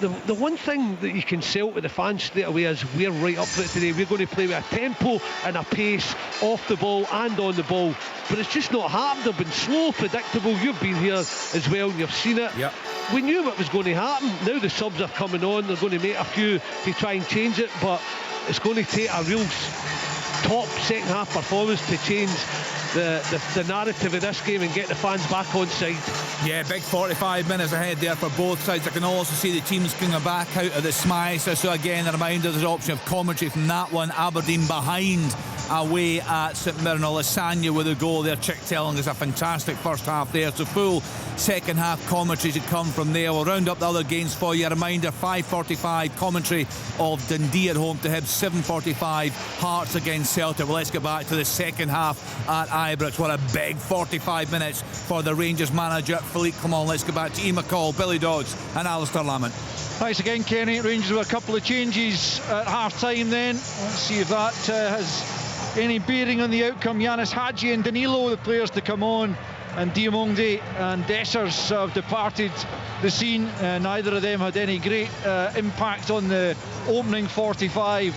the one thing that you can sell to the fans straight away is we're right up for it today. We're going to play with a tempo and a pace off the ball and on the ball. But it's just not happened. They've been slow, predictable. You've been here as well and you've seen it. Yep. We knew what was going to happen. Now the subs are coming on. They're going to make a few to try and change it. But it's going to take a real top second half performance to change the narrative of this game and get the fans back on side. Yeah, big 45 minutes ahead there for both sides. I can also see the teams coming back out of the Smicer. So again, a reminder, there's an option of commentary from that one. Aberdeen behind away at St Mirren. Lasagna with a goal there. Chick telling us a fantastic first half there. So full second half commentary to come from there. We'll round up the other games for you. A reminder, 5:45 commentary of Dundee at home to Hibs. 7:45 Hearts against Celtic. Well, let's get back to the second half at Ibrox. What a big 45 minutes for the Rangers manager Philippe Clement. Let's go back to Ian McCall, Billy Dodds and Alistair Lamont. Thanks again, Kenny. Rangers with a couple of changes at half-time then. Let's see if that has any bearing on the outcome. Yanis Hadji and Danilo, the players to come on, and Diamonde and Dessers have departed the scene. Neither of them had any great impact on the opening 45.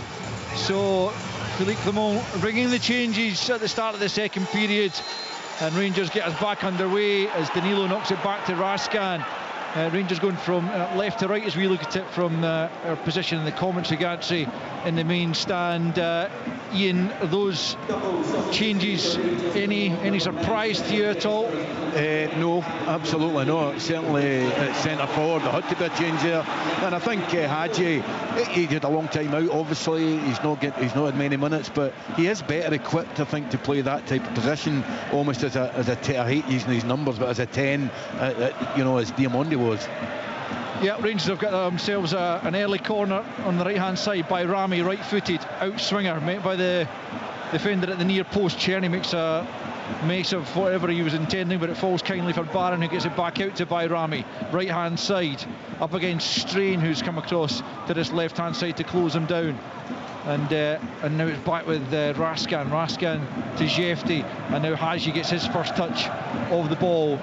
So Philippe Clement bringing the changes at the start of the second period, and Rangers get us back underway as Danilo knocks it back to Raskan. Rangers going from left to right as we look at it from our position in the commentary gantry in the main stand. Ian, those changes, any surprise to you at all? No, absolutely not. Certainly at centre forward there had to be a change there, and I think Hadji, he had a long time out. Obviously he's not had many minutes, but he is better equipped, I think, to play that type of position, almost as a I hate using these numbers, but as a 10, as Diamonde was. Yeah, Rangers have got themselves an early corner on the right hand side by Rami, right footed out swinger met by the defender at the near post. Cherny makes a mess of whatever he was intending, but it falls kindly for Barron, who gets it back out to Bayrami. Right hand side up against Strain, who's come across to this left hand side to close him down. And now it's back with Raskan to Jefty, and now Hadji gets his first touch of the ball.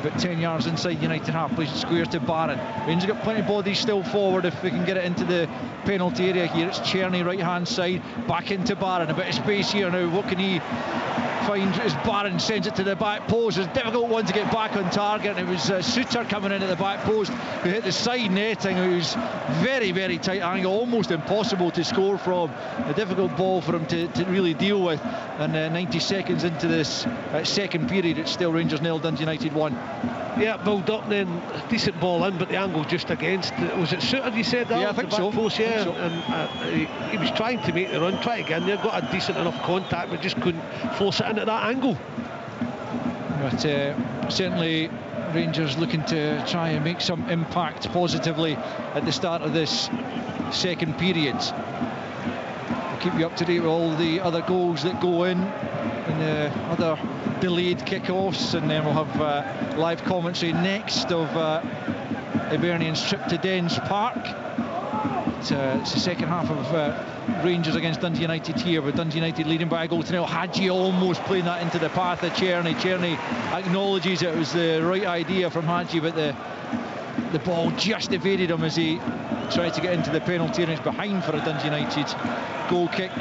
About 10 yards inside United half, plays square to Barron. Rangers got plenty of bodies still forward if we can get it into the penalty area here. It's Cherny right hand side, back into Barron. A bit of space here now. What can he find as Barron sends it to the back post? It's a difficult one to get back on target, and it was Suter coming in at the back post who hit the side netting. It was very, very tight angle, almost impossible to score from. A difficult ball for him to really deal with. And 90 seconds into this second period, it's still Rangers 0, Dundee United 1. Yeah, build up then, decent ball in, but the angle just against. Was it Suter, you said that? Yeah, I think so. Post, yeah, so. And he was trying to make the run, try to get in there, got a decent enough contact, but just couldn't force it in at that angle. But certainly Rangers looking to try and make some impact positively at the start of this second period. We'll keep you up to date with all the other goals that go in and the other delayed kickoffs, and then we'll have live commentary next of Hibernian's trip to Dens Park. It's the second half of Rangers against Dundee United here, with Dundee United leading by a goal to nil. Hadji almost playing that into the path of Cherny. Cherny acknowledges it was the right idea from Hadji, but the ball just evaded him as he tried to get into the penalty, and it's behind for a Dundee United goal kick.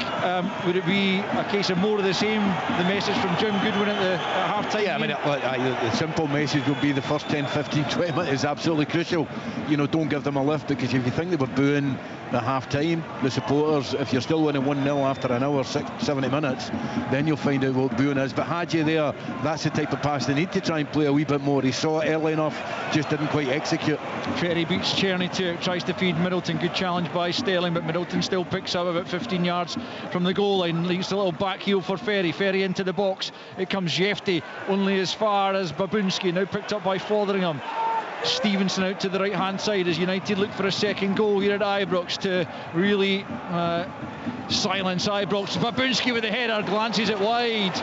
Would it be a case of more of the same, the message from Jim Goodwin at half time? Yeah, I mean, the simple message would be the first 10, 15, 20 minutes is absolutely crucial. Don't give them a lift, because if you think they were booing at half time, the supporters, if you're still winning 1-0 after an hour, 70 minutes, then you'll find out what booing is. But Hadji there, that's the type of pass they need to try and play a wee bit more. He saw it early enough, just didn't quite execute. Ferry beats Cherny to it, tries to feed Middleton. Good challenge by Sterling, but Middleton still picks up about 15 yards from the goal line. Leaves a little back heel for Ferry. Ferry into the box. It comes Jefty only as far as Babunski, now picked up by Fotheringham. Stevenson out to the right hand side as United look for a second goal here at Ibrox to really silence Ibrox. Babunski with the header, glances it wide.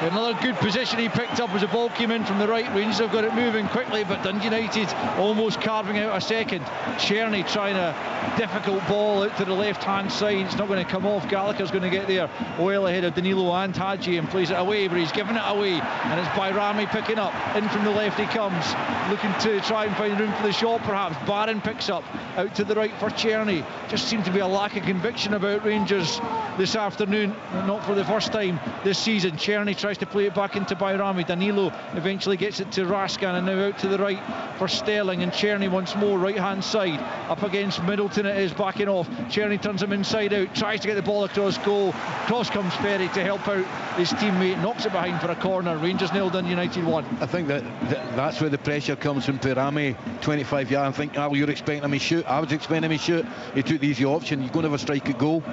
Another good position he picked up as the ball came in from the right. Rangers have got it moving quickly, but Dundee United almost carving out a second. Cherny trying a difficult ball out to the left hand side. It's not going to come off. Gallagher's going to get there well ahead of Danilo and Hadji and plays it away, but he's given it away, and it's Bayrami picking up. In from the left he comes, looking to try and find room for the shot perhaps. Barron picks up out to the right for Cherny. Just seemed to be a lack of conviction about Rangers this afternoon, not for the first time this season. Cherny tries tries to play it back into Bayrami. Danilo eventually gets it to Raskin, and now out to the right for Sterling, and Czerny once more, right hand side, up against Middleton it is, backing off. Czerny turns him inside out, tries to get the ball across goal. Cross comes Ferry to help out his teammate, knocks it behind for a corner. Rangers 0, Dundee United 1. I think that's where the pressure comes from. Bayrami, 25 yards. I think, you're expecting him to shoot. I was expecting him to shoot. He took the easy option. You're going to have a strike at goal.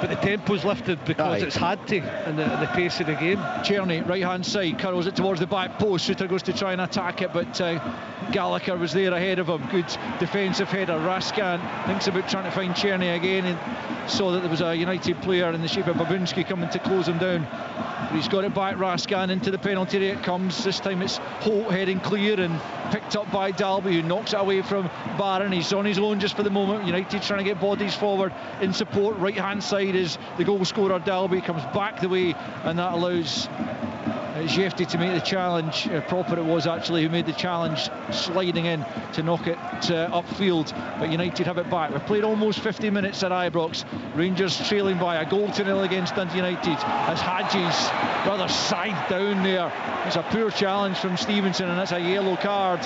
But the tempo's lifted because it's had to, and the pace of the game. Czerny, right hand side, curls it towards the back post. Suter goes to try and attack it, but Gallagher was there ahead of him. Good defensive header. Raskin thinks about trying to find Czerny again, and saw that there was a United player in the shape of Babunski coming to close him down. But he's got it back. Raskin into the penalty area it comes. This time it's Holt heading clear and picked up by Dalby, who knocks it away from Barron. He's on his own just for the moment. United trying to get bodies forward in support. Right hand side is the goal scorer Dalby, comes back the way, and that allows Jefty to make the challenge. Proper it was actually who made the challenge, sliding in to knock it upfield, but United have it back. We've played almost 50 minutes at Ibrox. Rangers trailing by a goal to 0 against Dundee United as Hadji's rather scythed down there. It's a poor challenge from Stevenson, and that's a yellow card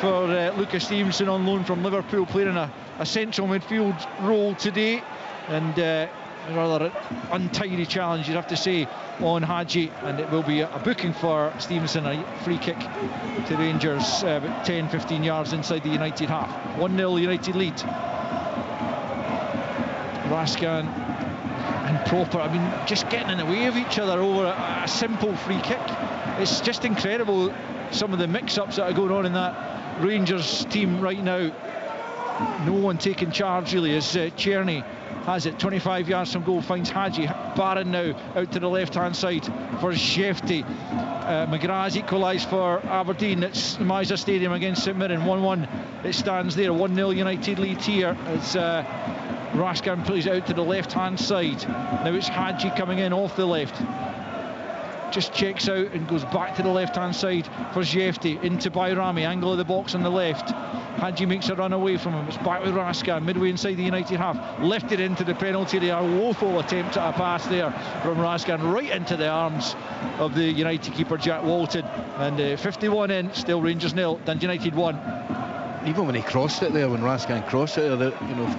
for Lucas Stevenson on loan from Liverpool, playing a central midfield role today, and rather untidy challenge, you'd have to say, on Hadji, and it will be a booking for Stevenson. A free kick to Rangers, about 10-15 yards inside the United half. 1-0 United lead. Raskin and Proper, I mean, just getting in the way of each other over a simple free kick. It's just incredible, some of the mix-ups that are going on in that Rangers team right now. No one taking charge really, as Czerny has it 25 yards from goal, finds Hadji. Barron now out to the left hand side for Jefty. McGrath's equalised for Aberdeen. It's Miser Stadium against St Mirren. 1-1 it stands there. 1-0 United lead here as Raskin plays it out to the left hand side. Now it's Hadji coming in off the left, just checks out and goes back to the left hand side for Jefty, into Bayrami, angle of the box on the left. Hadji makes a run away from him. It's back with Raskin, midway inside the United half. Lifted into the penalty area. A woeful attempt at a pass there from Raskin, right into the arms of the United keeper, Jack Walton. And 51 in, still Rangers 0, Dundee United 1. Even when he crossed it there, when Raskin crossed it,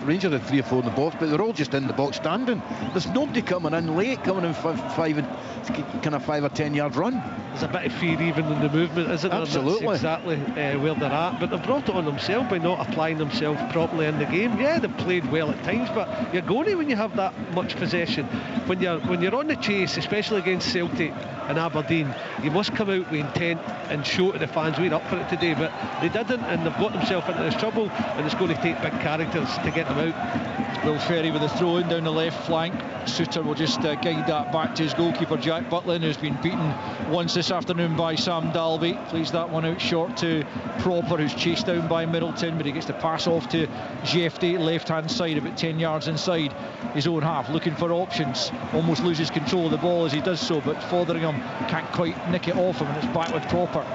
Rangers had 3 or 4 in the box, but they're all just in the box standing. There's nobody coming in late, coming in kind of 5 or 10 yard run. There's a bit of fear even in the movement, isn't there? Absolutely. That's exactly where they're at, but they've brought it on themselves by not applying themselves properly in the game. Yeah, they've played well at times, but you're going to when you have that much possession. When you're on the chase, especially against Celtic and Aberdeen, you must come out with intent and show to the fans we're up for it today, but they didn't, and they've got themselves into this trouble, and it's going to take big characters to get them out. Will Ferry with a throw in down the left flank. Suter will just guide that back to his goalkeeper Jack Butlin, who's been beaten once this afternoon by Sam Dalby. Plays that one out short to Proper, who's chased down by Middleton, but he gets the pass off to Jefty, left hand side, about 10 yards inside his own half, looking for options. Almost loses control of the ball as he does so, but Fotheringham can't quite nick it off him, and it's back with Proper.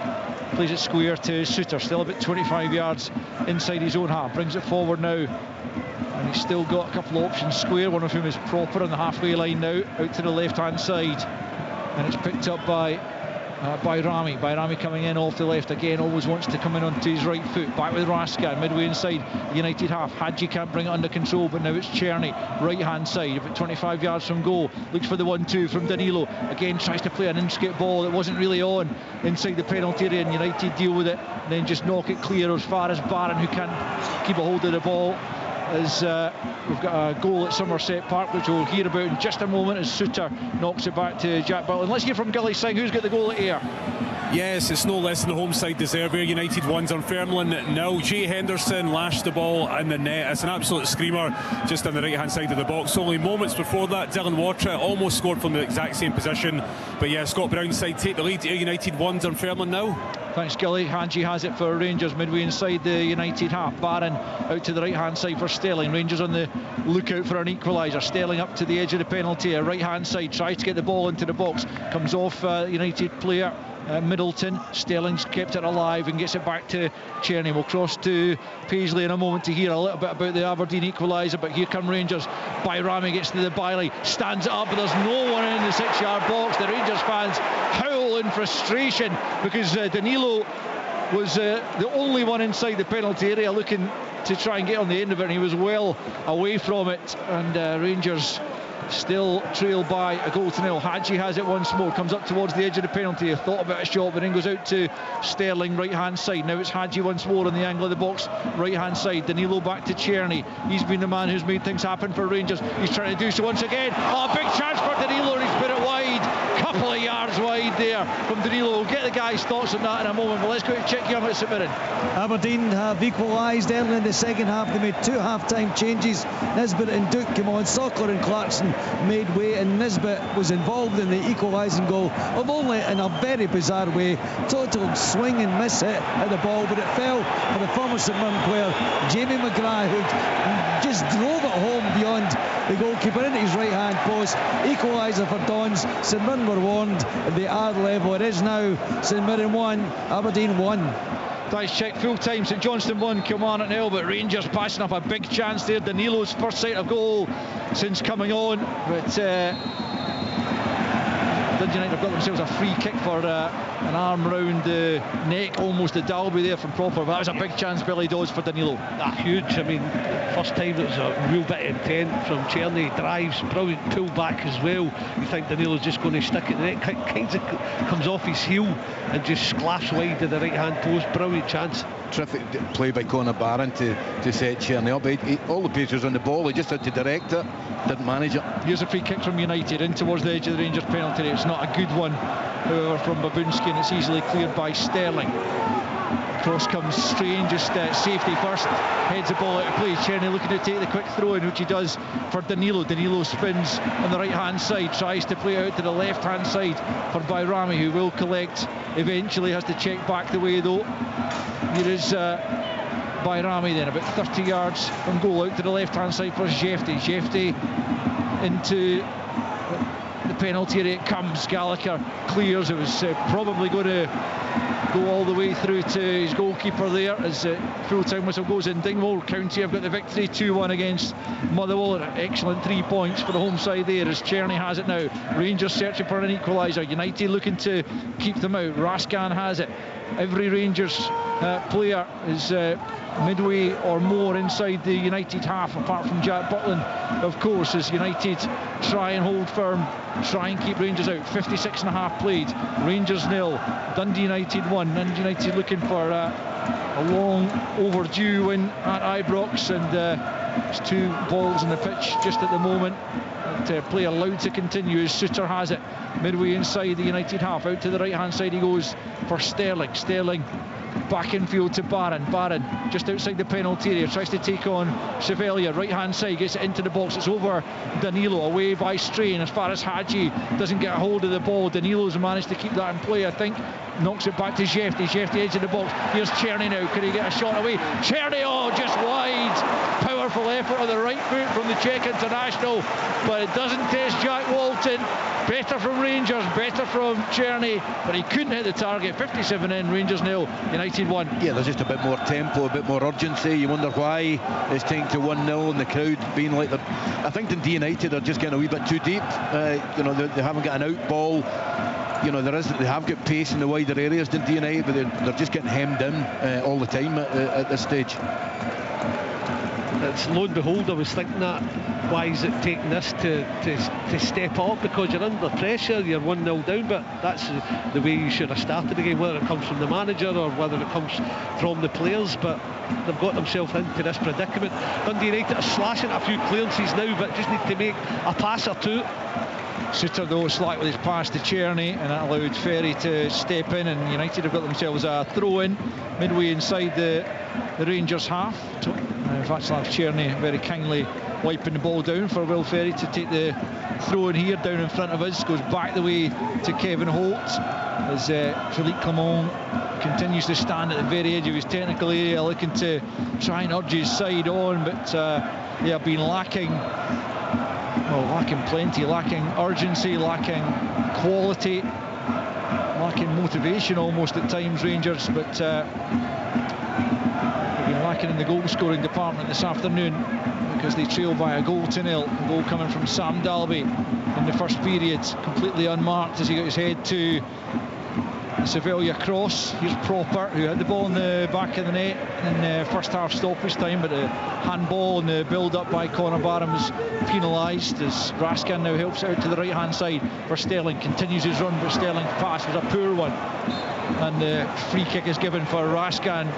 Plays it square to Suter, still about 25 yards inside his own half. Brings it forward now, and he's still got a couple of options square, one of whom is Proper on the halfway line now, out to the left hand side, and it's picked up by Rami. Rami coming in off the left again, always wants to come in onto his right foot. Back with Raskin, midway inside the United half. Hadji can't bring it under control, but now it's Czerny, right hand side, about 25 yards from goal. Looks for the 1-2 from Danilo. Again tries to play an in-skip ball that wasn't really on inside the penalty area, and United deal with it and then just knock it clear as far as Barron, who can't keep a hold of the ball. As we've got a goal at Somerset Park, which we'll hear about in just a moment, as Suter knocks it back to Jack Butlin. Let's hear from Gilly Singh. Who's got the goal at Ayr? Yes, it's no less than the home side deserve. Ayr United 1, Dunfermline 0. Jay Henderson lashed the ball in the net. It's an absolute screamer just on the right hand side of the box. Only moments before that, Dylan Watrett almost scored from the exact same position. But yeah, Scott Brown's side take the lead. Ayr United 1, Dunfermline 0. Thanks, Gilly. Hadji has it for Rangers, midway inside the United half. Barron out to the right hand side for Sterling. Rangers on the lookout for an equaliser. Sterling up to the edge of the penalty area, right hand side, tries to get the ball into the box, comes off United player Middleton. Sterling's kept it alive and gets it back to Cherny. We'll cross to Paisley in a moment to hear a little bit about the Aberdeen equaliser, but here come Rangers. Bayrami gets to the byline, stands it up, but there's no one in the 6-yard box. The Rangers fans howl in frustration because Danilo was the only one inside the penalty area looking to try and get on the end of it, and he was well away from it, and Rangers still trail by a goal to nil. Hadji has it once more, comes up towards the edge of the penalty, thought about a shot, but then goes out to Sterling, right hand side. Now it's Hadji once more on the angle of the box, right hand side. Danilo back to Cherny. He's been the man who's made things happen for Rangers. He's trying to do so once again. Oh, big chance for Danilo, and he's put it wide, couple of yards wide there from Danilo. We'll get the guy's thoughts on that in a moment, but let's go to Chick Young at St Mirren. Aberdeen have equalised early in the second half. They made 2 half-time changes. Nisbet and Duke came on. Sockler and Clarkson made way, and Nisbet was involved in the equalising goal, of only in a very bizarre way. Total swing and miss hit at the ball, but it fell for the former St Mirren player Jamie McGrath, who just drove it home beyond the goalkeeper into his right hand post. Equaliser for Dons. St Mirren were warned. They are level. It is now St Mirren 1, Aberdeen 1. Thanks, Check. Full time, St Johnstone 1, Kilmarnock 0, but Rangers passing up a big chance there. Danilo's first sight of goal since coming on, but Dundee United have got themselves a free kick for an arm round the neck, almost a Dalby there from Cropper, but that was a big chance, Billy Dawes, for Danilo. Huge. I mean, first time it was a real bit of intent from Cherny. Drives, brilliant pull back as well. You think Danilo's just going to stick it in the net, kind of comes off his heel and just splash wide to the right hand post. Brilliant chance. Terrific play by Conor Barron to set Cherny up. All the players on the ball, he just had to direct it, didn't manage it. Here's a free kick from United in towards the edge of the Rangers penalty. It's not a good one, however, from Babunski, and it's easily cleared by Sterling. Cross comes Strange, just safety first, heads the ball out of play. Cherny looking to take the quick throw in, which he does for Danilo. Danilo spins on the right hand side, tries to play out to the left hand side for Bayrami, who will collect eventually, has to check back the way though. Here is Bayrami then, about 30 yards from goal, out to the left hand side for Jefty. Jefty into the penalty area it comes. Gallagher clears. It was probably going to go all the way through to his goalkeeper there as full-time whistle goes in. Dingwall County have got the victory 2-1 against Motherwell. Excellent 3 points for the home side there as Cherny has it now. Rangers searching for an equaliser. United looking to keep them out. Rascan has it. Every Rangers player is midway or more inside the United half, apart from Jack Butland, of course, as United try and hold firm, try and keep Rangers out. 56.5 played, Rangers 0, Dundee United 1. Dundee United looking for a long overdue win at Ibrox, and there's 2 balls on the pitch just at the moment. Play allowed to continue as Suter has it midway inside the United half. Out to the right hand side he goes for Sterling. Sterling back infield to Barron. Barron just outside the penalty area, tries to take on Chevalier. Right hand side, gets it into the box. It's over Danilo, away by Strain as far as Hadji doesn't get a hold of the ball. Danilo's managed to keep that in play, I think. Knocks it back to Jefty. Jefty edge of the box. Here's Cherny now. Can he get a shot away? Cherny, oh, just wide. Powerful effort on the right foot from the Czech international, but it doesn't test Jack Walton. Better from Rangers, better from Cherny, but he couldn't hit the target. 57 in, Rangers 0, United 1. Yeah, there's just a bit more tempo, a bit more urgency. You wonder why it's taken to 1-0 and the crowd being like I think Dundee United are just getting a wee bit too deep. They haven't got an out ball. They have got pace in the wider areas, Dundee United, but they're just getting hemmed in all the time at this stage. It's lo and behold, I was thinking that. Why is it taking this to step up? Because you're under pressure, you're 1-0 down, but that's the way you should have started the game, whether it comes from the manager or whether it comes from the players. But they've got themselves into this predicament. Dundee United are slashing a few clearances now, but just need to make a pass or two. Suter though slack with his pass to Cherny, and that allowed Ferry to step in, and United have got themselves a throw in midway inside the Rangers half. In fact, I'll have Cherny very kindly wiping the ball down for Will Ferry to take the throw in here down in front of us. Goes back the way to Kevin Holt as Philippe Clement continues to stand at the very edge of his technical area looking to try and urge his side on, but they have been lacking plenty, lacking urgency, lacking quality, lacking motivation almost at times, Rangers, but they've been lacking in the goal scoring department this afternoon because they trail by a goal to nil. A goal coming from Sam Dalby in the first period, completely unmarked as he got his head to the Sevilla cross. Here's Proper, who had the ball in the back of the net in first half stoppage time, but a handball and the build-up by Conor Barham is penalised as Raskin now helps out to the right-hand side for Sterling. Continues his run, but Sterling's pass was a poor one, and the free kick is given for Raskin,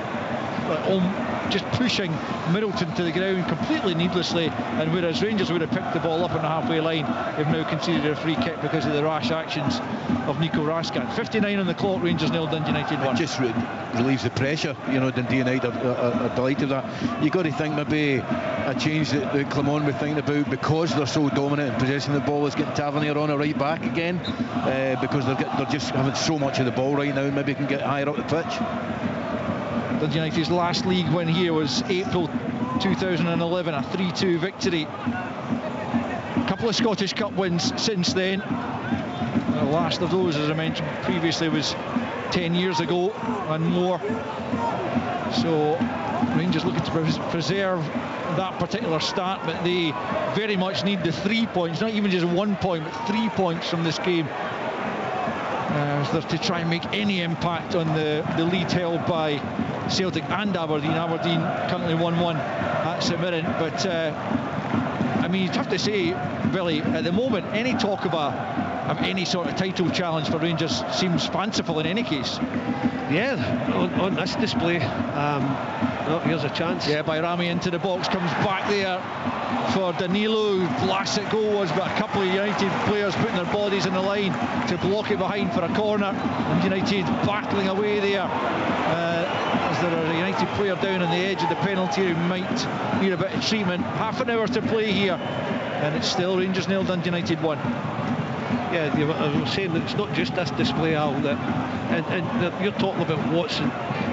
just pushing Middleton to the ground completely needlessly, and whereas Rangers would have picked the ball up on the halfway line, they've now conceded a free kick because of the rash actions of Nico Raskin. 59 on the clock, Rangers 0, Dundee United 1. It just relieves the pressure, Dundee United are delighted with that. You've got to think maybe a change that Clement was thinking about, because they're so dominant in possessing the ball, is getting Tavernier on it right back again, because they're just having so much of the ball right now, maybe can get higher up the pitch. Dundee United's last league win here was April 2011, a 3-2 victory. A couple of Scottish Cup wins since then. The last of those, as I mentioned previously, was 10 years ago and more. So Rangers looking to preserve that particular start, but they very much need the 3 points, not even just 1 point, but 3 points from this game. To try and make any impact on the lead held by Celtic and Aberdeen. Aberdeen currently 1-1 at St Mirren, but I mean, you'd have to say, Billy, at the moment any talk of any sort of title challenge for Rangers seems fanciful in any case. Yeah, on this display, here's a chance. Yeah, Bayrami into the box, comes back there for Danilo, blasts it goal was, but a couple of United players putting their bodies in the line to block it behind for a corner, and United battling away there as there are a United player down on the edge of the penalty who might need a bit of treatment. Half an hour to play here, and it's still Rangers 0, Dundee United 1. Yeah, I was saying that it's not just this display, Al, and you're talking about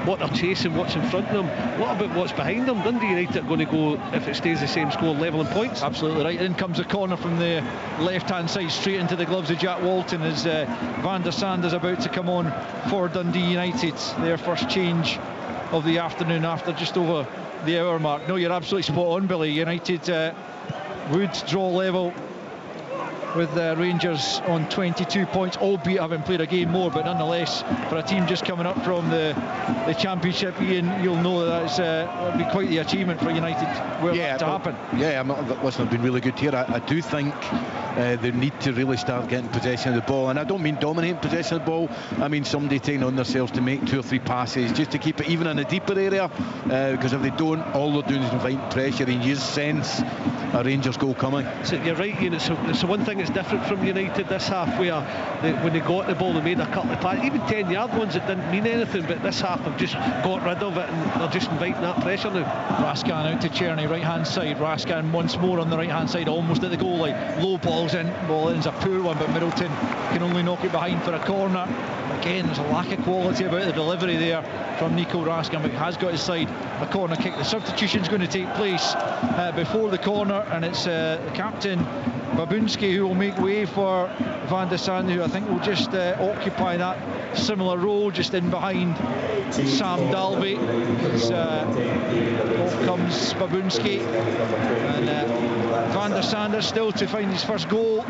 what they're chasing, what's in front of them. What about what's behind them? Dundee United are going to go, if it stays the same score, level in points. Absolutely right. In comes a corner from the left-hand side, straight into the gloves of Jack Walton as Van der Sande is about to come on for Dundee United. Their first change of the afternoon after just over the hour mark. No, you're absolutely spot on, Billy. United would draw level with Rangers on 22 points, albeit having played a game more, but nonetheless, for a team just coming up from the Championship, Ian, you'll know that that'd be quite the achievement for United were that to happen. Yeah, listen, I've been really good here. I do think they need to really start getting possession of the ball, and I don't mean dominating possession of the ball, I mean somebody taking on themselves to make 2 or 3 passes just to keep it even in a deeper area, because if they don't, all they're doing is inviting pressure, and you sense a Rangers goal coming. So you're right, Ian, it's the one thing that's different from United this half, where when they got the ball they made a couple of passes, even 10-yard ones that didn't mean anything, but this half they've just got rid of it and they're just inviting that pressure now. Raskin out to Czerny, right hand side. Raskin once more on the right hand side, almost at the goal line. Low balls in, ball in's a poor one, but Middleton can only knock it behind for a corner. Again, there's a lack of quality about the delivery there from Nico Raskin, but he has got his side a corner kick. The substitution's going to take place before the corner, and it's the captain Babunski who will make way for Van der Sande, who I think will just occupy that similar role just in behind Sam Dalby. Off comes Babunski, and Van der Sande still to find his first goal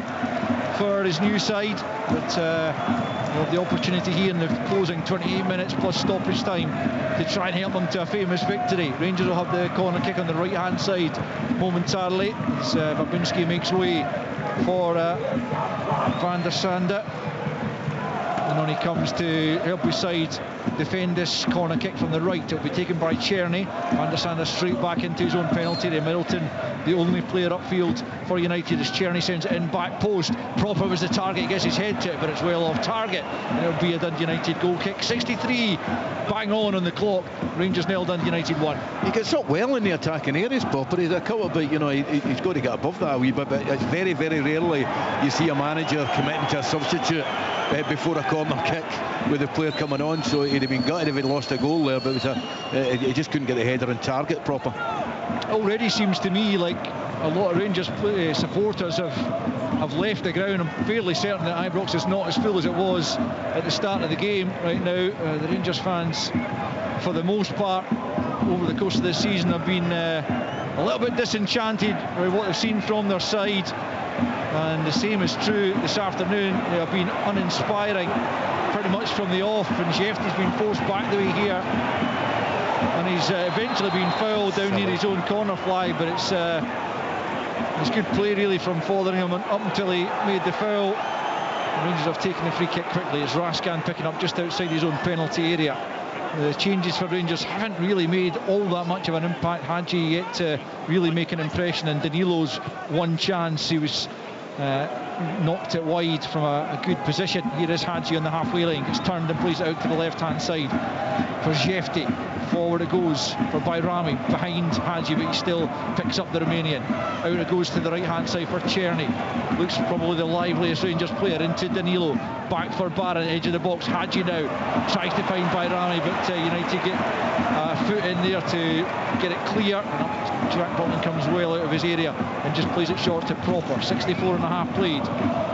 for his new side, but we'll have the opportunity here in the closing 28 minutes plus stoppage time to try and help them to a famous victory. Rangers will have the corner kick on the right hand side momentarily as Babunski makes way for Van der Sande, and on he comes to help his side defend this corner kick from the right. It'll be taken by Czerny. Van der Sande straight back into his own penalty area. Middleton, the only player upfield for United, as Czerny sends it in back post. Proper was the target, gets his head to it, but it's well off target, and it'll be a Dundee United goal kick. 63 bang on the clock. Rangers 0, Dundee United 1. He gets up well in the attacking areas, Popper. He's a couple, but he's got to get above that a wee bit. But it's very, very rarely you see a manager committing to a substitute before a corner kick with the player coming on. So he'd have been gutted if he'd lost a goal there, but he just couldn't get the header on target proper. already seems to me like a lot of Rangers supporters have left the ground. I'm fairly certain that Ibrox is not as full as it was at the start of the game right now. The Rangers fans, for the most part, over the course of this season, have been a little bit disenchanted by what they've seen from their side, and the same is true this afternoon. They have been uninspiring pretty much from the off, and Jefty's been forced back the way here, and he's eventually been fouled down near his own corner flag, but it's good play really from Fotheringham up until he made the foul. The Rangers have taken the free kick quickly. It's Raskan picking up just outside his own penalty area. The changes for Rangers haven't really made all that much of an impact. Hadji yet to really make an impression, and Danilo's one chance, he was knocked it wide from a good position. Here is Hadji on the halfway line, gets turned and plays it out to the left hand side for Jefty. Forward it goes for Bayrami, behind Hadji, but he still picks up the Romanian. Out it goes to the right hand side for Czerny. Looks probably the liveliest Rangers player, into Danilo, back for Barron, edge of the box. Hadji now tries to find Bayrami, but United get a foot in there to get it clear, and up Jack Butland comes well out of his area and just plays it short to Proper. 64 and a half played.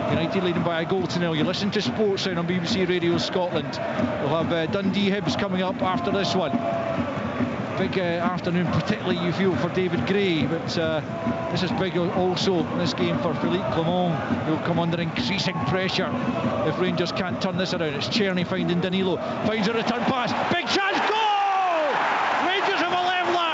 United leading by a goal to nil. You listen to Sports Sound on BBC Radio Scotland. We'll have Dundee Hibs coming up after this one. Big afternoon, particularly you feel for David Gray, but this is big also in this game for Philippe Clement, who will come under increasing pressure if Rangers can't turn this around. It's Czerny finding Danilo, finds a return pass, big chance, goal! Rangers have a leveller.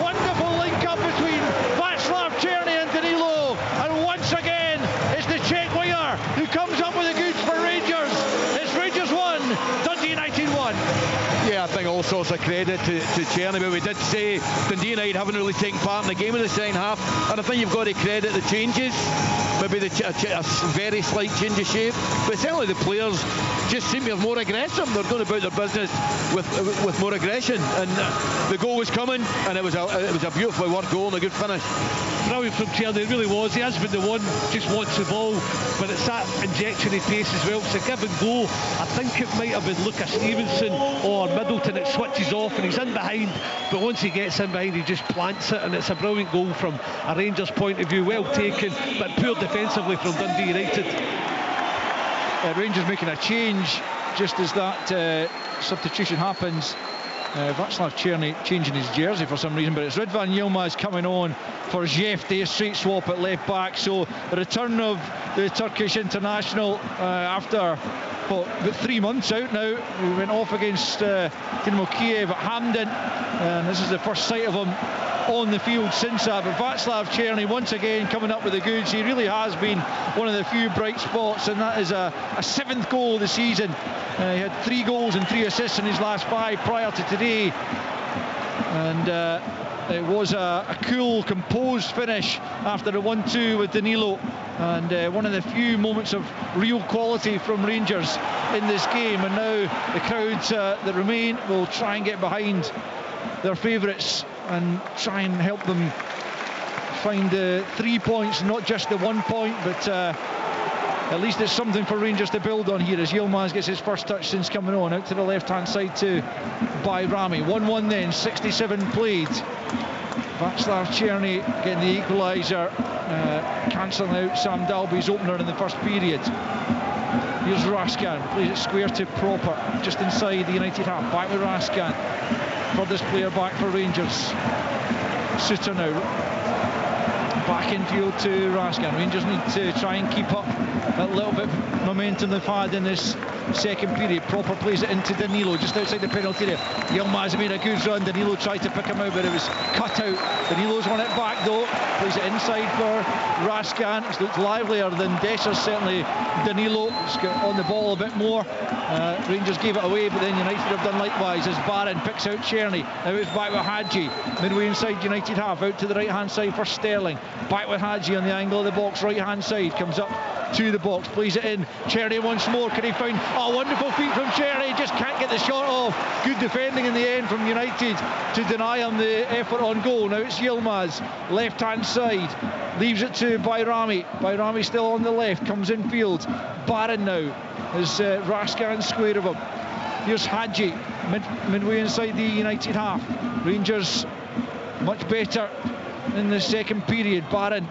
Wonderful link up between Václav Czerny and Danilo, and once again it's the Czech winger who comes up with the goods for Rangers. It's Rangers 1, Dundee United 1. Yeah, I think all sorts of credit to Czerny, but we did say Dundee United haven't really taken part in the game in the second half, and I think you've got to credit the changes. Maybe a very slight change of shape, but certainly the players just seem to be more aggressive. They're going about their business with more aggression, and the goal was coming, and it was a beautifully worked goal and a good finish. Brilliant from Czerny, it really was. He has been the one, just wants the ball, but it's that injection of pace as well. It's a give and go. I think it might have been Lucas Stevenson or Middleton. It switches off and he's in behind, but once he gets in behind he just plants it, and it's a brilliant goal from a Rangers point of view. Well taken, but poor defensively from Dundee United. Rangers making a change just as that substitution happens. Václav Czerny changing his jersey for some reason, but it's Ridvan Yilmaz coming on for Jefty, a straight swap at left back. So the return of the Turkish international after about 3 months out now. He went off against Dynamo Kiev at Hamden, and this is the first sight of him on the field since that. But Václav Czerny once again coming up with the goods. He really has been one of the few bright spots, and that is a 7th goal of the season. He had 3 goals and 3 assists in his last 5 prior to today, and it was a cool, composed finish after the 1-2 with Danilo, and one of the few moments of real quality from Rangers in this game. And now the crowds that remain will try and get behind their favourites and try and help them find 3 points, not just the 1 point, but at least it's something for Rangers to build on here as Yilmaz gets his first touch since coming on, out to the left hand side to Bayrami. 1-1 then, 67 played. Václav Czerny getting the equaliser, cancelling out Sam Dalby's opener in the first period. Here's Raskan, plays it square to Proper, just inside the United half. Back with Raskan, furthest player back for Rangers. Suter now. Back infield to Raskan. Rangers need to try and keep up that little bit of momentum they've had in this second period. Proper plays it into Danilo just outside the penalty area. Yilmaz made a good run. Danilo tried to pick him out, but it was cut out. Danilo's won it back though. Plays it inside for Raskan. It's looked livelier than Dessers, certainly. Danilo has got on the ball a bit more. Rangers gave it away, but then United have done likewise as Barron picks out Czerny. Now it's back with Hadji. Midway inside United half, out to the right hand side for Sterling. Back with Hadji on the angle of the box, right hand side, comes up to the box, plays it in. Czerny once more, can he find a wonderful feat from Czerny, just can't get the shot off. Good defending in the end from United to deny him the effort on goal. Now it's Yilmaz, left hand side, leaves it to Bayrami. Bayrami still on the left, comes infield. Barron now as Raskan square of him. Here's Hadji, midway inside the United half. Rangers much better in the second period. Barron,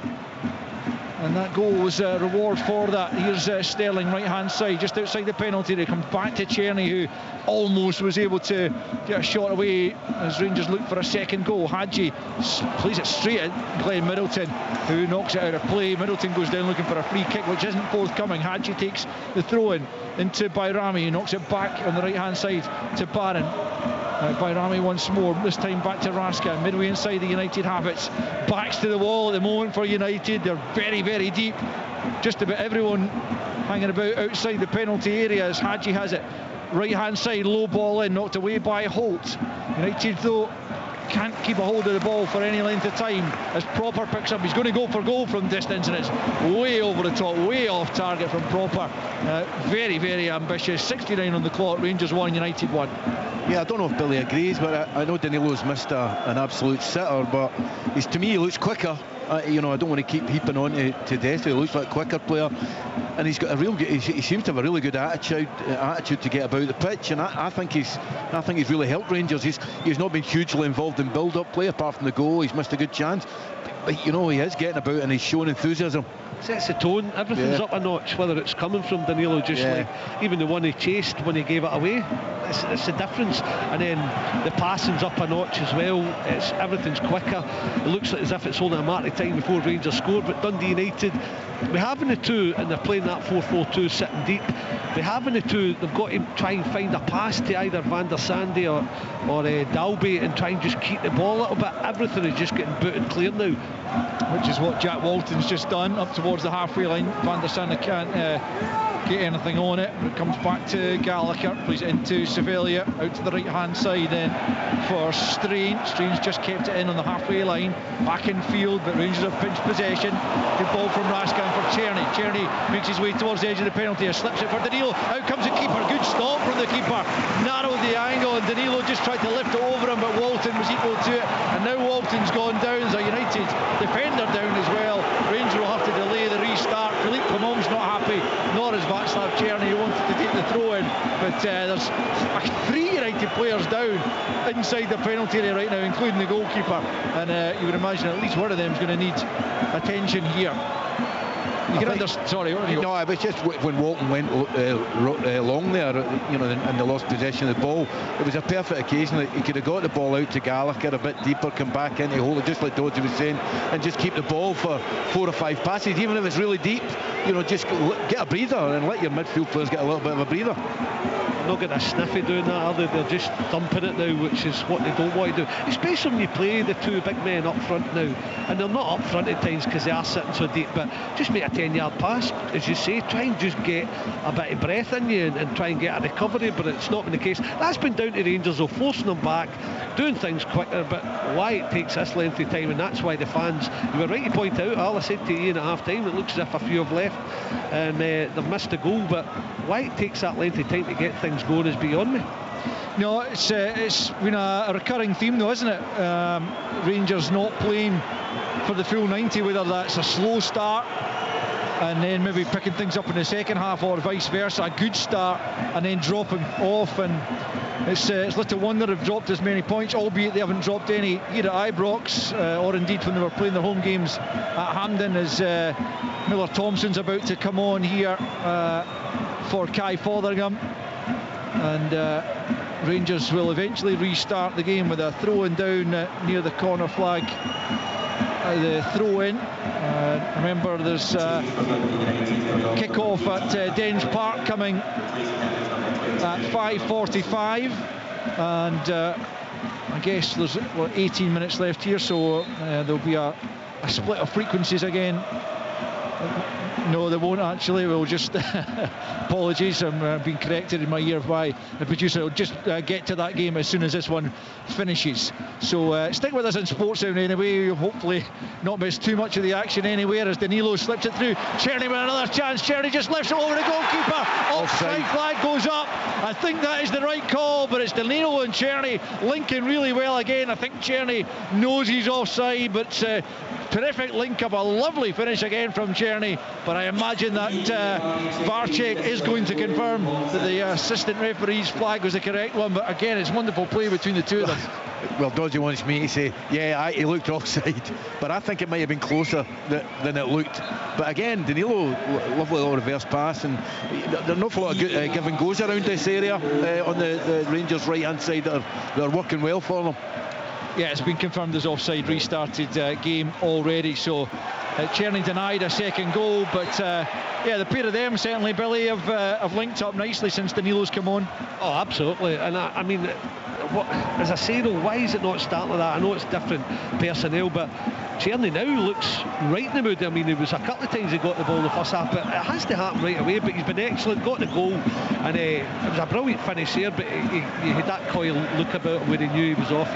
and that goal was a reward for that. Here's Sterling, right hand side, just outside the penalty. They come back to Czerny, who almost was able to get a shot away as Rangers look for a second goal. Hadji plays it straight at Glenn Middleton, who knocks it out of play. Middleton goes down looking for a free kick, which isn't forthcoming. Hadji takes the throw in into Bayrami, who knocks it back on the right hand side to Barron. Bayrami once more, this time back to Raska, midway inside the United half. It's backs to the wall at the moment for United. They're very, very deep. Just about everyone hanging about outside the penalty area as Hadji has it. Right hand side, low ball in, knocked away by Holt. United though can't keep a hold of the ball for any length of time as Proper picks up. He's going to go for goal from distance, and it's way over the top, way off target from Proper. Very, very ambitious. 69 on the clock. Rangers 1, United 1. Yeah, I don't know if Billy agrees, but I know Danilo's missed an absolute sitter, but to me he looks quicker. I don't want to keep heaping on to Desi. He looks like a quicker player, and he's got a real good, he seems to have a really good attitude to get about the pitch, and I think he's really helped Rangers. He's not been hugely involved in build-up play apart from the goal. He's missed a good chance, but he is getting about and he's showing enthusiasm. Sets the tone, everything's up a notch, whether it's coming from Danilo, just like even the one he chased when he gave it away. It's the difference, and then the passing's up a notch as well. Everything's quicker. It looks as if it's only a matter of time before Rangers score. But Dundee United, we having the two, and they're playing that 4-4-2 sitting deep. They having the two, they've got to try and find a pass to either Van der Sande or Dalby and try and just keep the ball a little bit. Everything is just getting booted clear now, which is what Jack Walton's just done up towards the halfway line. Van der Sande can't get anything on it. It comes back to Gallagher, plays it into Sevilla, out to the right hand side then for Strange. Strange just kept it in on the halfway line, back in field, but Rangers have pinched possession. Good ball from Raskan for Czerny. Czerny makes his way towards the edge of the penalty, slips it for Danilo. Out comes the keeper, good stop from the keeper, narrowed the angle, and Danilo just tried to lift it over him, but Walton was equal to it, and now Walton's gone down as a United defender down as well. Rangers will have to delay the restart. Philippe Clement's not happy, nor is Václav Czerny, who wanted to take the throw in, but there's 3 United players down inside the penalty area right now, including the goalkeeper, and you would imagine at least one of them is going to need attention here. You can understand. Sorry, what have you got? No, it was just when Walton went long there, and they lost possession of the ball. It was a perfect occasion that he could have got the ball out to Gallagher a bit deeper, come back into hold it, just like Dodgy was saying, and just keep the ball for 4 or 5 passes, even if it's really deep. Just get a breather and let your midfield players get a little bit of a breather. Not getting a sniffy doing that, are they? They're just dumping it now, which is what they don't want to do, especially when you play the 2 big men up front now, and they're not up front at times because they are sitting so deep, but just make a 10-yard pass, as you say, try and just get a bit of breath in you and try and get a recovery, but it's not been the case. That's been down to Rangers, though, forcing them back, doing things quicker, but why it takes this length of time, and that's why the fans, you were right to point out, I said to Ian at half time, it looks as if a few have left and they've missed a goal, but why it takes that length of time to get things going is beyond me. No, it's been a recurring theme though, isn't it? Rangers not playing for the full 90, whether that's a slow start and then maybe picking things up in the second half, or vice versa, a good start and then dropping off, and it's little wonder they've dropped as many points, albeit they haven't dropped any here at Ibrox, or indeed when they were playing their home games at Hampden, as Miller Thompson's about to come on here for Kai Fotheringham, and Rangers will eventually restart the game with a throw-in down near the corner flag. The throw-in, remember there's kick-off at Dens Park coming at 5:45, and I guess there's 18 minutes left here, so there'll be a split of frequencies again. No, they won't actually. We'll just apologies, I'm being corrected in my ear by the producer. We'll just get to that game as soon as this one finishes. So stick with us in Sports Sound anyway. You'll hopefully not miss too much of the action anywhere as Danilo slips it through. Czerny with another chance. Czerny just lifts it over the goalkeeper. Offside flag goes up. I think that is the right call, but it's Danilo and Czerny linking really well again. I think Czerny knows he's offside, but terrific link up, a lovely finish again from Czerny, but I imagine that Varcek is going to confirm that the assistant referee's flag was the correct one, but again it's wonderful play between the two of them. well, Dodgy wants me to say, yeah, he looked offside, but I think it might have been closer than it looked. But again, Danilo, lovely little reverse pass, and there are an awful lot of good, give and goes around this area on the Rangers' right-hand side that are working well for them. Yeah, it's been confirmed as offside, restarted game already, so Czerny denied a second goal, but the pair of them certainly, Billy, have linked up nicely since Danilo's come on. Oh, absolutely. And I mean, as I say though, why is it not starting like that? I know it's different personnel, but Czerny now looks right in the mood. I mean, there was a couple of times he got the ball in the first half, but it has to happen right away. But he's been excellent, got the goal, and it was a brilliant finish there, but he had that coy look about him where he knew he was off.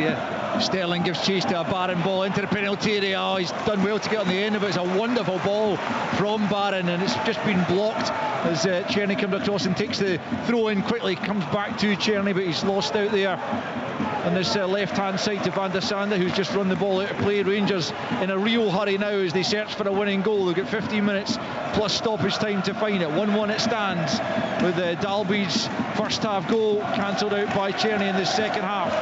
Sterling gives chase to a Barron ball into the penalty area. Oh, he's done well to get on the end of it. It's a wonderful ball from Barron, and it's just been blocked as Czerny comes across and takes the throw in quickly, comes back to Czerny, but he's lost out there. And this left hand side to Van der Sande, who's just run the ball out of play. Rangers in a real hurry now as they search for a winning goal. They've got 15 minutes plus stoppage time to find it. 1-1 it stands, with Dalby's first half goal cancelled out by Czerny in the second half.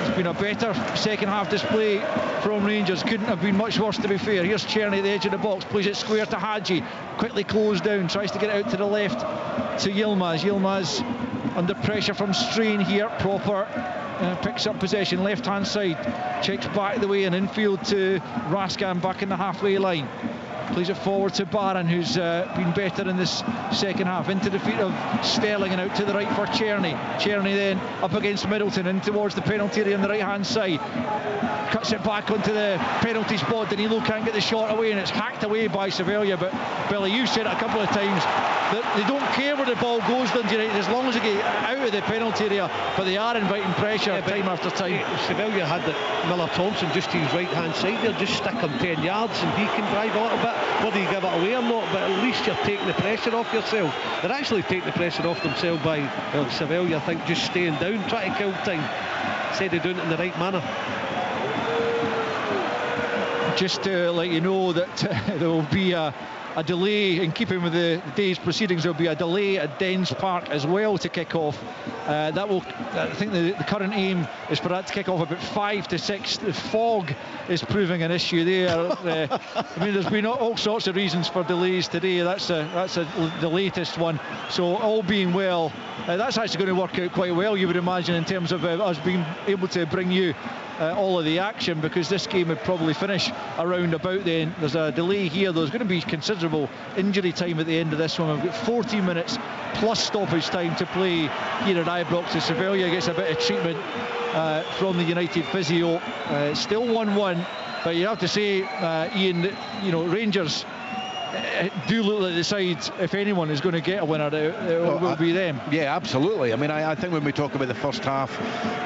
It's been a better second half display from Rangers. Couldn't have been much worse, to be fair. Here's Czerny at the edge of the box, plays it square to Hadji, quickly closed down, tries to get it out to the left to Yilmaz. Yilmaz under pressure from Strain here, proper. Picks up possession, left hand side, checks back the way and infield to Raskan back in the halfway line. Plays it forward to Barron, who's been better in this second half. Into the feet of Sterling and out to the right for Czerny. Czerny then up against Middleton, in towards the penalty area on the right hand side. Cuts it back onto the penalty spot. Danilo can't get the shot away, and it's hacked away by Sevilla. But Billy, you've said it a couple of times that they don't care where the ball goes, Dundee United, as long as they get out of the penalty area, but they are inviting pressure time after time. Sevilla had Miller Thompson just to his right hand side there, just stick him 10 yards and he can drive a little bit, whether you give it away or not, but at least you're taking the pressure off yourself. They're actually taking the pressure off themselves by Sevilla, I think, just staying down, trying to kill time. Say they're doing it in the right manner. Just to let you know that there will be a delay, in keeping with the day's proceedings. There will be a delay at Dens Park as well to kick off. I think the current aim is for that to kick off about 5 to 6. The fog is proving an issue there. I mean, there's been all sorts of reasons for delays today. That's the latest one. So all being well, that's actually going to work out quite well, you would imagine, in terms of us being able to bring you all of the action, because this game would probably finish around about then. There's a delay here. There's going to be considerable injury time at the end of this one. We've got 40 minutes plus stoppage time to play here at Ibrox. So Sevilla gets a bit of treatment from the United physio. Still 1-1, but you have to say, Ian, Rangers do look like the side, if anyone is going to get a winner, it will be them. Yeah, absolutely. I mean, I think when we talk about the first half,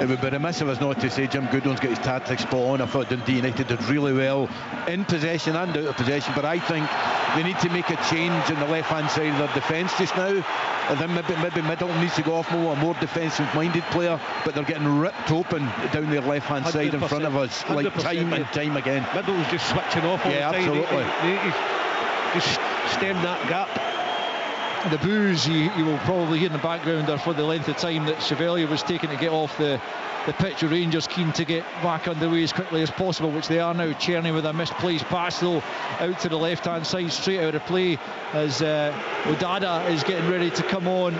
it would be remiss of us not to say Jim Goodwin's got his tactics spot on. I thought Dundee United did really well in possession and out of possession, but I think they need to make a change in the left-hand side of their defence just now. And then maybe Middleton needs to go off more, a more defensive-minded player, but they're getting ripped open down their left-hand side in front of us, like time and time again. Middleton's just switching off all the time. Absolutely. Just stem that gap. The boos you will probably hear in the background are for the length of time that Sevilla was taking to get off the pitch. Rangers keen to get back underway as quickly as possible, which they are now. Czerny with a misplaced pass though out to the left hand side, straight out of play, as Odada is getting ready to come on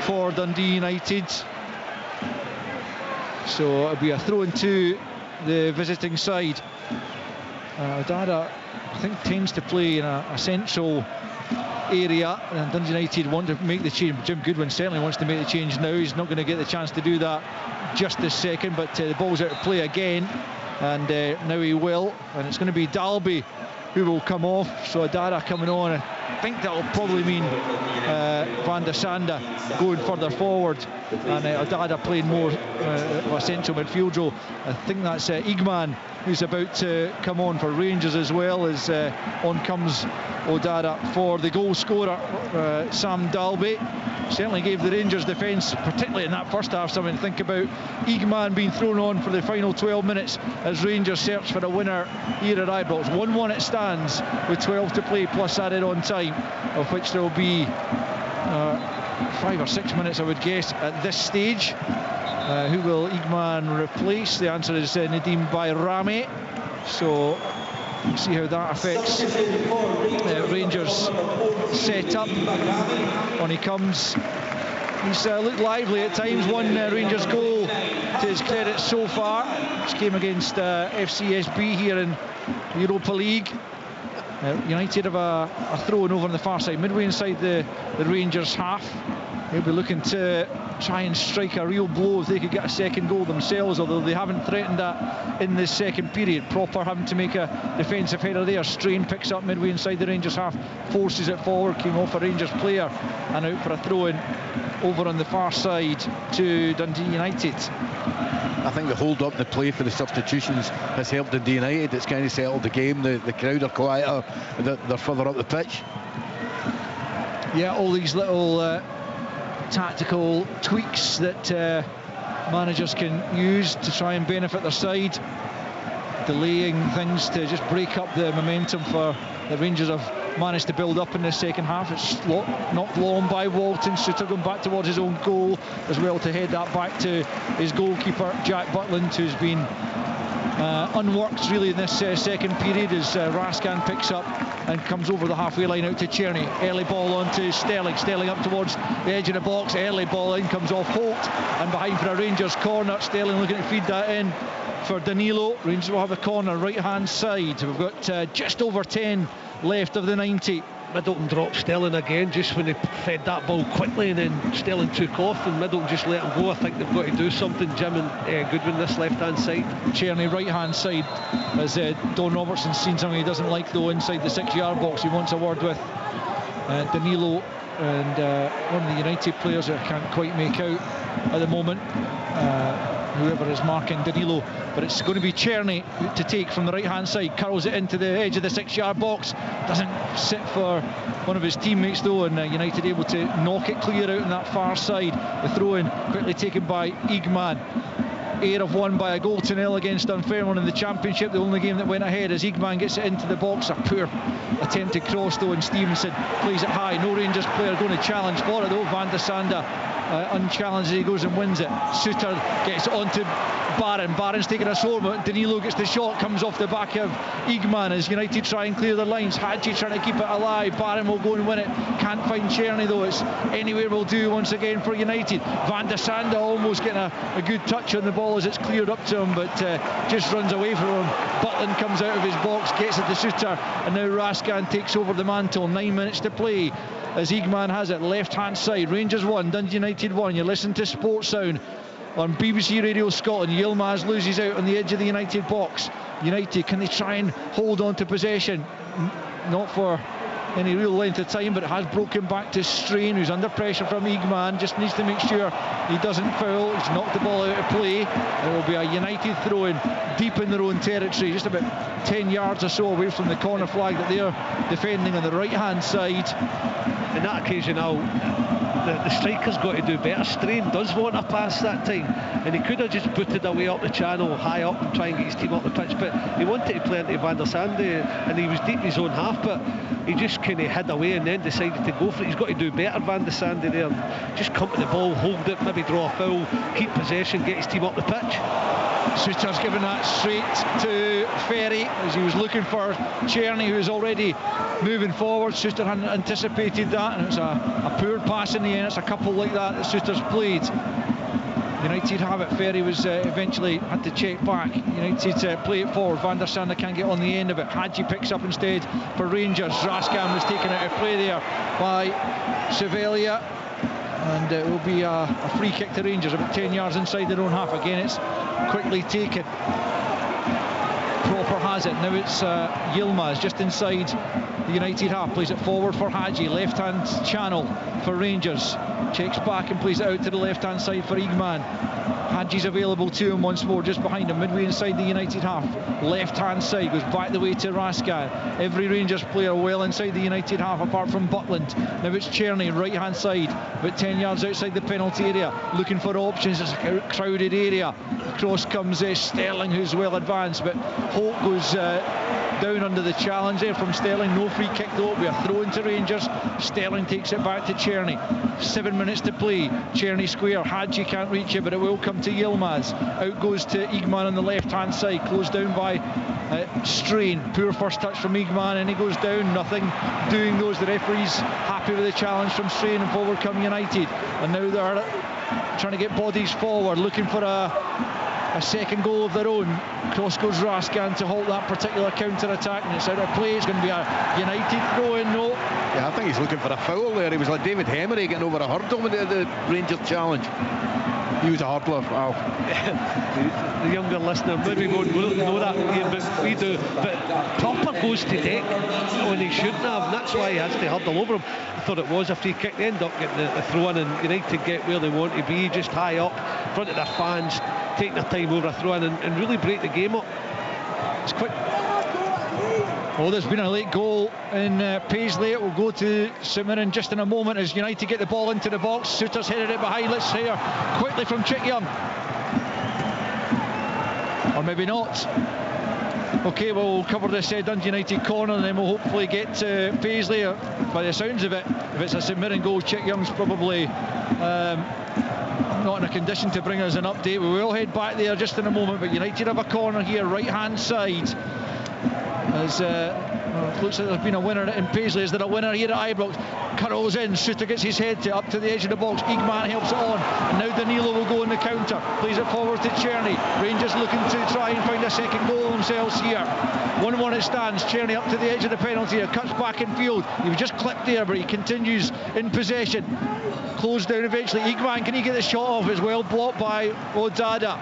for Dundee United. So it'll be a throw into the visiting side. Odada, I think, tends to play in a central area, and Dundee United want to make the change. Jim Goodwin certainly wants to make the change now. He's not going to get the chance to do that just this second, but the ball's out of play again, and now he will, and it's going to be Dalby who will come off. So Odada coming on. I think that'll probably mean Van der Sande going further forward, and Odada playing more of a central midfield role. I think that's Igman who's about to come on for Rangers as well, as on comes Odada for the goal scorer, Sam Dalby. Certainly gave the Rangers defence, particularly in that first half, something to think about. Igman being thrown on for the final 12 minutes as Rangers search for a winner here at Ibrox. 1-1 it stands with 12 to play plus added on time, of which there will be 5 or 6 minutes, I would guess, at this stage. Who will Igman replace? The answer is Nadim Bayrami. So we'll see how that affects Rangers set up. On he comes. He's looked lively at times. One Rangers goal to his credit so far. This game against FCSB here in the Europa League. United have a throw-in over on the far side, midway inside the Rangers half. They'll be looking to try and strike a real blow if they could get a second goal themselves, although they haven't threatened that in this second period. Proper having to make a defensive header there. Strain picks up midway inside the Rangers half, forces it forward, came off a Rangers player and out for a throw-in over on the far side to Dundee United. I think the hold up, the play for the substitutions has helped Dundee United. It's kind of settled the game. The crowd are quieter, they're further up the pitch. Yeah, all these little tactical tweaks that managers can use to try and benefit their side, delaying things to just break up the momentum for the Rangers have managed to build up in the second half. It's knocked long by Walton. Suter going back towards his own goal as well to head that back to his goalkeeper Jack Butland, who's been unworked really in this second period as Raskan picks up and comes over the halfway line out to Czerny. Early ball on to Sterling. Sterling up towards the edge of the box. Early ball in, comes off Holt and behind for a Rangers corner. Sterling looking to feed that in for Danilo. Rangers will have a corner right hand side. We've got just over 10 left of the 90. Middleton dropped Sterling again just when he fed that ball quickly, and then Sterling took off and Middleton just let him go. I think they've got to do something, Jim and Goodwin, this left hand side. Czerny right hand side, as Don Robertson's seen something he doesn't like though inside the 6-yard box. He wants a word with Danilo and one of the United players that I can't quite make out at the moment, whoever is marking Danilo, but it's going to be Czerny to take from the right hand side. Curls it into the edge of the 6-yard box, doesn't sit for one of his teammates though, and United able to knock it clear out on that far side. The throw in quickly taken by Igman. Ayr have won by a goal to nil against Dunfermline in the Championship, the only game that went ahead, as Igman gets it into the box. A poor attempted cross though, and Stevenson plays it high. No Rangers player going to challenge for it though. Van der Sande unchallenged, he goes and wins it. Suter gets it onto Barron. Barron's taking a sword, but Danilo gets the shot, comes off the back of Igman as United try and clear their lines. Hadji trying to keep it alive. Barron will go and win it. Can't find Czerny though. It's anywhere will do once again for United. Van der Sande almost getting a good touch on the ball as it's cleared up to him, but just runs away from him. Butland comes out of his box, gets it to Suter, and now Raskan takes over the mantle. 9 minutes to play as Igman has it left hand side. Rangers 1, Dundee United 1. You listen to Sports Sound on BBC Radio Scotland. Yilmaz loses out on the edge of the United box. United, can they try and hold on to possession? Not for any real length of time, but it has broken back to Strain, who's under pressure from Igman. Just needs to make sure he doesn't foul. He's knocked the ball out of play. It will be a United throw-in deep in their own territory, just about 10 yards or so away from the corner flag that they're defending on the right hand side. In that occasion now, the striker's got to do better. Strain does want a pass that time, and he could have just booted away up the channel high up and try and get his team up the pitch, but he wanted to play into Van der Sande, and he was deep in his own half, but he just kind of hid away and then decided to go for it. He's got to do better, Van der Sande there. Just come to the ball, hold it, maybe draw a foul, keep possession, get his team up the pitch. Suter's given that straight to Ferry as he was looking for Czerny, who's already moving forward. Suter hadn't anticipated that, and it was a poor pass in the end. It's a couple like that Suter's played. United have it. Ferry was eventually had to check back. United play it forward. Van der Sande can't get on the end of it. Hadji picks up instead for Rangers. Raskan was taken out of play there by Sevelia, and it will be a free kick to Rangers about 10 yards inside their own half. Again, it's quickly taken. Proper has it. Now it's Yilmaz just inside the United half. Plays it forward for Hadji. Left hand channel for Rangers. Checks back and plays it out to the left hand side for Igman. Hadji's available to him once more, just behind him, midway inside the United half. Left hand side goes back the way to Raskan. Every Rangers player well inside the United half apart from Butland. Now it's Czerny, right hand side, about 10 yards outside the penalty area, looking for options. It's a crowded area. Across comes Sterling, who's well advanced, but Holt goes down under the challenge there from Sterling. No free kick though. We are thrown to Rangers. Sterling takes it back to Czerny. 7 minutes to play. Czerny square. Hadji can't reach it, but it will come to Yilmaz. Out goes to Igman on the left hand side. Closed down by Strain. Poor first touch from Igman, and he goes down. Nothing doing those. The referee's happy with the challenge from Strain and forward come United. And now they're trying to get bodies forward, looking for a second goal of their own. Cross goes Raskan to halt that particular counter-attack, and it's out of play. It's going to be a United throw-in. No. Yeah, I think he's looking for a foul there. He was like David Hemery getting over a hurdle with the Rangers challenge. He was a hurdler. Wow. The younger listener maybe won't know that game, but we do. But Proper goes to deck when he shouldn't have, and that's why he has to hurdle over him. I thought it was a free kick. They end up getting the throw-in, and United get where they want to be, just high up in front of their fans, take their time over a throw-in and really break the game up. It's quick. Oh, there's been a late goal in Paisley. It will go to St Mirren just in a moment as United get the ball into the box. Souttar's headed it behind. Let's hear quickly from Chick Young. Or maybe not. OK, we'll cover this Dundee United corner, and then we'll hopefully get to Paisley. By the sounds of it, if it's a St Mirren goal, Chick Young's probably not in a condition to bring us an update. We will head back there just in a moment, but United have a corner here, right hand side. As it looks like there's been a winner in Paisley. Is there a winner here at Ibrox? Curls in, Souttar gets his head up to the edge of the box. Igman helps it on, and now Danilo will go in the counter, plays it forward to Czerny. Rangers looking to try and find a second goal themselves here. 1-1 it stands. Czerny up to the edge of the penalty area, cuts back in field. He was just clipped there, but he continues in possession. Closed down eventually. Igman, can he get the shot off? It's well blocked by Odada.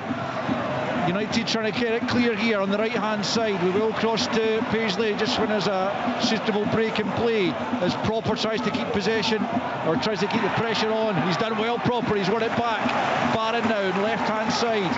United trying to get it clear here on the right hand side. We will cross to Paisley just when there's a suitable break in play as Proper tries to keep possession, or tries to keep the pressure on. He's done well, Proper. He's won it back. Barron now on the left hand side,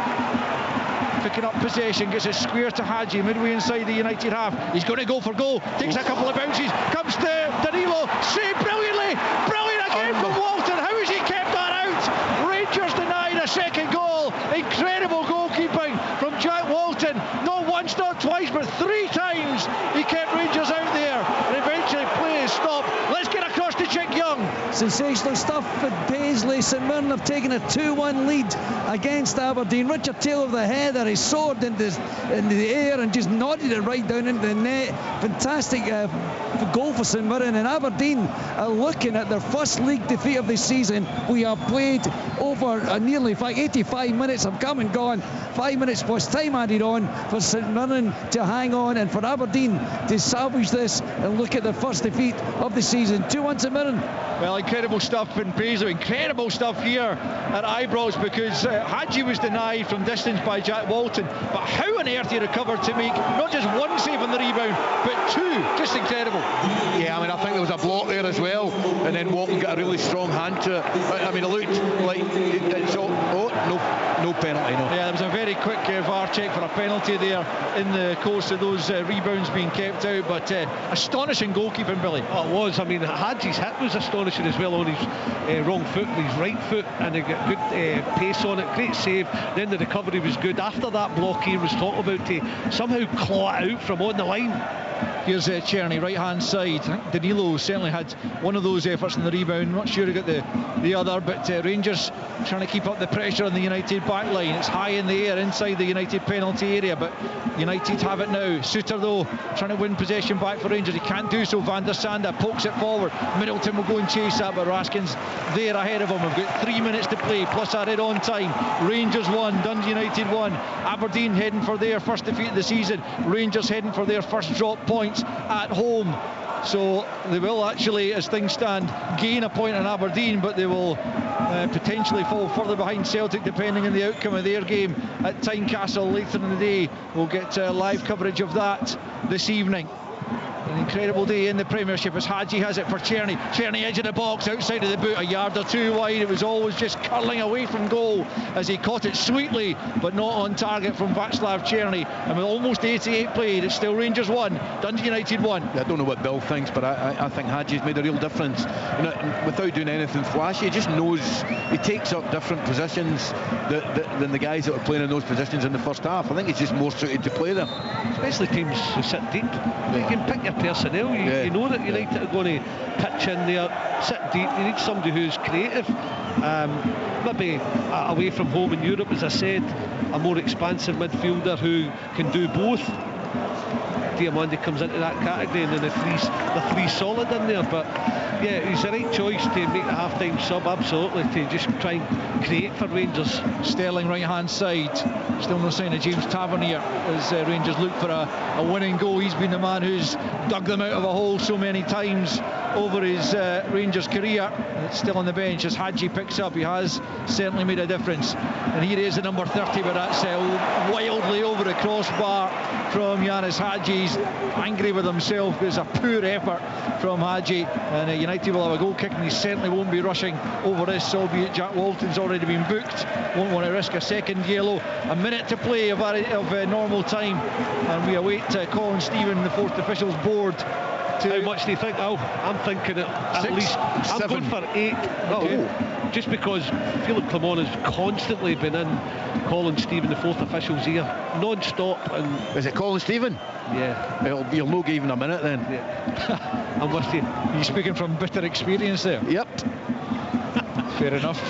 picking up possession, gets a square to Hadji midway inside the United half. He's going to go for goal, takes a couple of bounces, comes to Danilo, saved brilliantly, brilliant again from Walton. How has he kept that out? Rangers denied a second goal. Incredible goalkeeping from Jack Walton. Not once, not twice, but 3 times he kept Rangers out there, and eventually play is stopped. Let's get across to Chick Young. Sensational stuff at Paisley. St Mirren have taken a 2-1 lead against Aberdeen. Richard Taylor with the header, he soared into the air and just nodded it right down into the net. Fantastic goal for St Mirren, and Aberdeen are looking at their first league defeat of the season. We have played over nearly 85 minutes have come and gone. 5 minutes plus time added on for St Mirren to hang on, and for Aberdeen to salvage this and look at their first defeat of the season. 2-1 St Mirren. Well, incredible stuff in Paisley, incredible stuff here at Ibrox, because Hadji was denied from distance by Jack Walton, but how on earth he recovered to make not just one save on the rebound, but 2, just incredible. Yeah, I mean, I think there was a block there as well, and then Walton got a really strong hand to it. I mean, it looked like no penalty, no. Yeah, there was a very quick VAR check for a penalty there in the course of those rebounds being kept out, but astonishing goalkeeping, Billy. Oh, it was. I mean, Hadji's hit was astonishing as well on his wrong foot, his right foot, and he got good pace on it. Great save. Then the recovery was good. After that block Ian was talking about, to somehow claw it out from on the line. Here's Czerny, right hand side. I think Danilo certainly had one of those efforts in the rebound. Not sure he got the other, but Rangers trying to keep up the pressure on the United back line. It's high in the air inside the United penalty area, but United have it now. Souttar though trying to win possession back for Rangers. He can't do so. Van der Sande pokes it forward. Middleton will go and chase that, but Raskin's there ahead of him. We've got 3 minutes to play plus added on time. Rangers 1, Dundee United 1. Aberdeen heading for their first defeat of the season. Rangers heading for their first drop points at home. So they will actually, as things stand, gain a point in Aberdeen, but they will potentially fall further behind Celtic depending on the outcome of their game at Tynecastle later in the day. We'll get live coverage of that this evening. An incredible day in the Premiership as Hadji has it for Czerny. Czerny edge of the box, outside of the boot, a yard or two wide. It was always just curling away from goal as he caught it sweetly, but not on target from Václav Czerny. And with almost 88 played, it's still Rangers 1, Dundee United 1. I don't know what Bill thinks, but I think Hadji's made a real difference. You know, without doing anything flashy, he just knows he takes up different positions than the guys that were playing in those positions in the first half. I think he's just more suited to play them. Especially teams who sit deep. You can pick your personnel. You know that United are going to pitch in there, sit deep. You need somebody who's creative. Maybe away from home in Europe, as I said, a more expansive midfielder who can do both. Diamandi comes into that category, and then the three solid in there. But yeah, he's the right choice to make a half-time sub, absolutely, to just try and create for Rangers. Sterling right hand side, still no sign of James Tavernier as Rangers look for a winning goal. He's been the man who's dug them out of a hole so many times over his Rangers career. It's still on the bench as Hadji picks up. He has certainly made a difference, and here he is at number 30, but that's wildly over the crossbar from Yanis Hadji. He's angry with himself. It's a poor effort from Hadji, and United will have a goal kick, and he certainly won't be rushing over this, albeit Jack Walton's already been booked. Won't want to risk a second yellow. A minute to play of normal time, and we await Colin Stephen, the fourth officials board. How much do you think? I'm thinking at least. I'm going for 8. Okay. Just because Philippe Clement has constantly been in Colin Stephen, the fourth official's ear, non-stop. And is it Colin Stephen? Yeah. You'll no give even a minute then. Yeah. I'm with you. You're speaking from bitter experience there. Yep. Fair enough.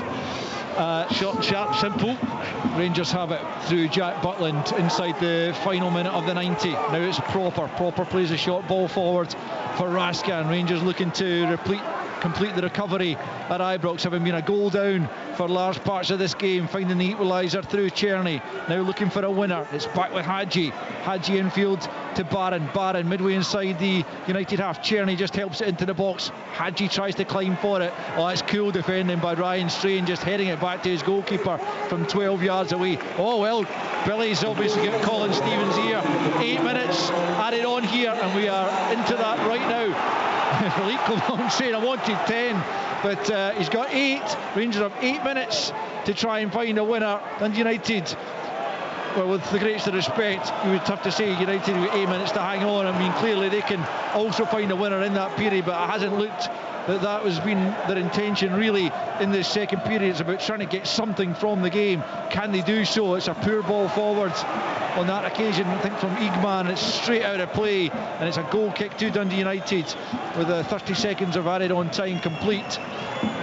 Short and sharp, simple. Rangers have it through Jack Butland inside the final minute of the 90. Now it's Proper plays a short ball forward for Raskin. Rangers looking to complete the recovery at Ibrox, having been a goal down for large parts of this game, finding the equaliser through Czerny. Now looking for a winner. It's back with Hadji infield to Barron midway inside the United half. Czerny just helps it into the box. Hadji tries to climb for it. It's cool defending by Ryan Strain, just heading it back to his goalkeeper from 12 yards away. Oh well, Billy's obviously got Colin Stevens here. 8 minutes added on here, and we are into that right now. Philippe Clement saying I wanted 10, but he's got 8. Rangers have 8 minutes to try and find a winner. And United, well, with the greatest of respect, you would have to say United with 8 minutes to hang on. I mean, clearly they can also find a winner in that period, but it hasn't looked that was been their intention really in this second period. It's about trying to get something from the game. Can they do so? It's a poor ball forward on that occasion, I think, from Igman. It's straight out of play, and it's a goal kick to Dundee United with 30 seconds of added on time complete.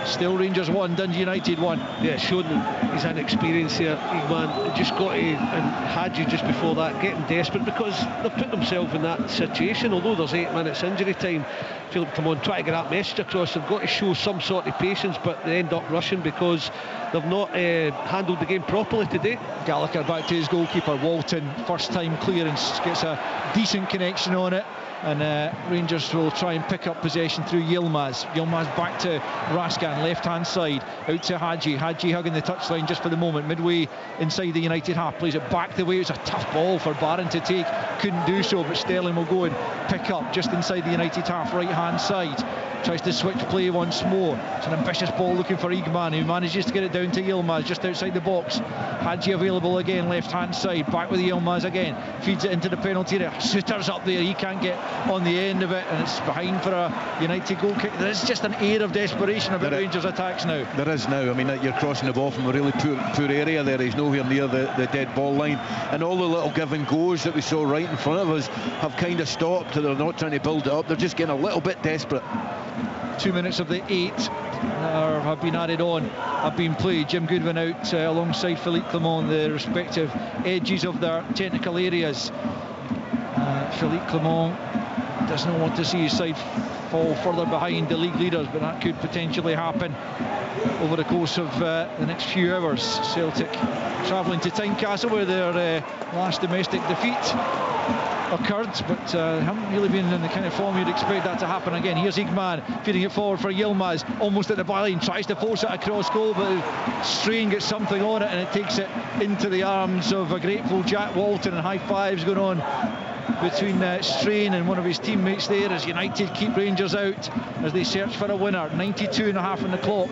Still Rangers 1, Dundee United 1. Yeah, showing his inexperience here. Igman just got to, and Hadji just before that, getting desperate because they've put themselves in that situation. Although there's 8 minutes injury time, Philippe Clement try to get that message across. They've got to show some sort of patience, but they end up rushing because they've not handled the game properly today. Gallagher back to his goalkeeper Walton, first time clearance, gets a decent connection on it, and Rangers will try and pick up possession through Yilmaz back to Raskin, left hand side, out to Hadji hugging the touchline just for the moment, midway inside the United half, plays it back the way. It's a tough ball for Barron to take, couldn't do so, but Sterling will go and pick up just inside the United half, right hand side. Tries to switch play once more. It's an ambitious ball looking for Igman, who manages to get it down to Yilmaz just outside the box. Hadji available again, left hand side, back with Yilmaz again, feeds it into the penalty area. Suter's up there, he can't get on the end of it, and it's behind for a United goal kick. There's just an air of desperation about Rangers attacks now. There is now. I mean, you're crossing the ball from a really poor area there. He's nowhere near the dead ball line, and all the little give and goes that we saw right in front of us have kind of stopped. They're not trying to build it up, they're just getting a little bit desperate. 2 minutes of the 8 have been added on, have been played. Jim Goodwin out alongside Philippe Clement, the respective edges of their technical areas. Philippe Clement does not want to see his side fall further behind the league leaders, but that could potentially happen over the course of the next few hours. Celtic travelling to Tynecastle, where their last domestic defeat occurred, but haven't really been in the kind of form you'd expect that to happen again. Here's Igman feeding it forward for Yilmaz, almost at the byline, tries to force it across goal, but Strain gets something on it, and it takes it into the arms of a grateful Jack Walton, and high fives going on between Strain and one of his teammates there as United keep Rangers out as they search for a winner. 92.5 on the clock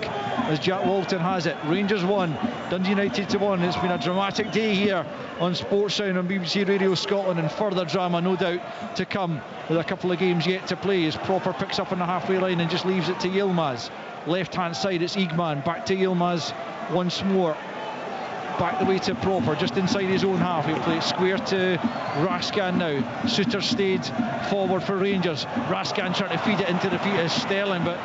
as Jack Walton has it. Rangers 1, Dundee United 1. It's been a dramatic day here on Sports Sound on BBC Radio Scotland, and further drama no doubt to come with a couple of games yet to play as Proper picks up on the halfway line and just leaves it to Yilmaz. Left hand side it's Igman, back to Yilmaz once more. Back the way to Proper, just inside his own half. He'll play it square to Raskan now. Suter stayed forward for Rangers. Raskan trying to feed it into the feet of Sterling, but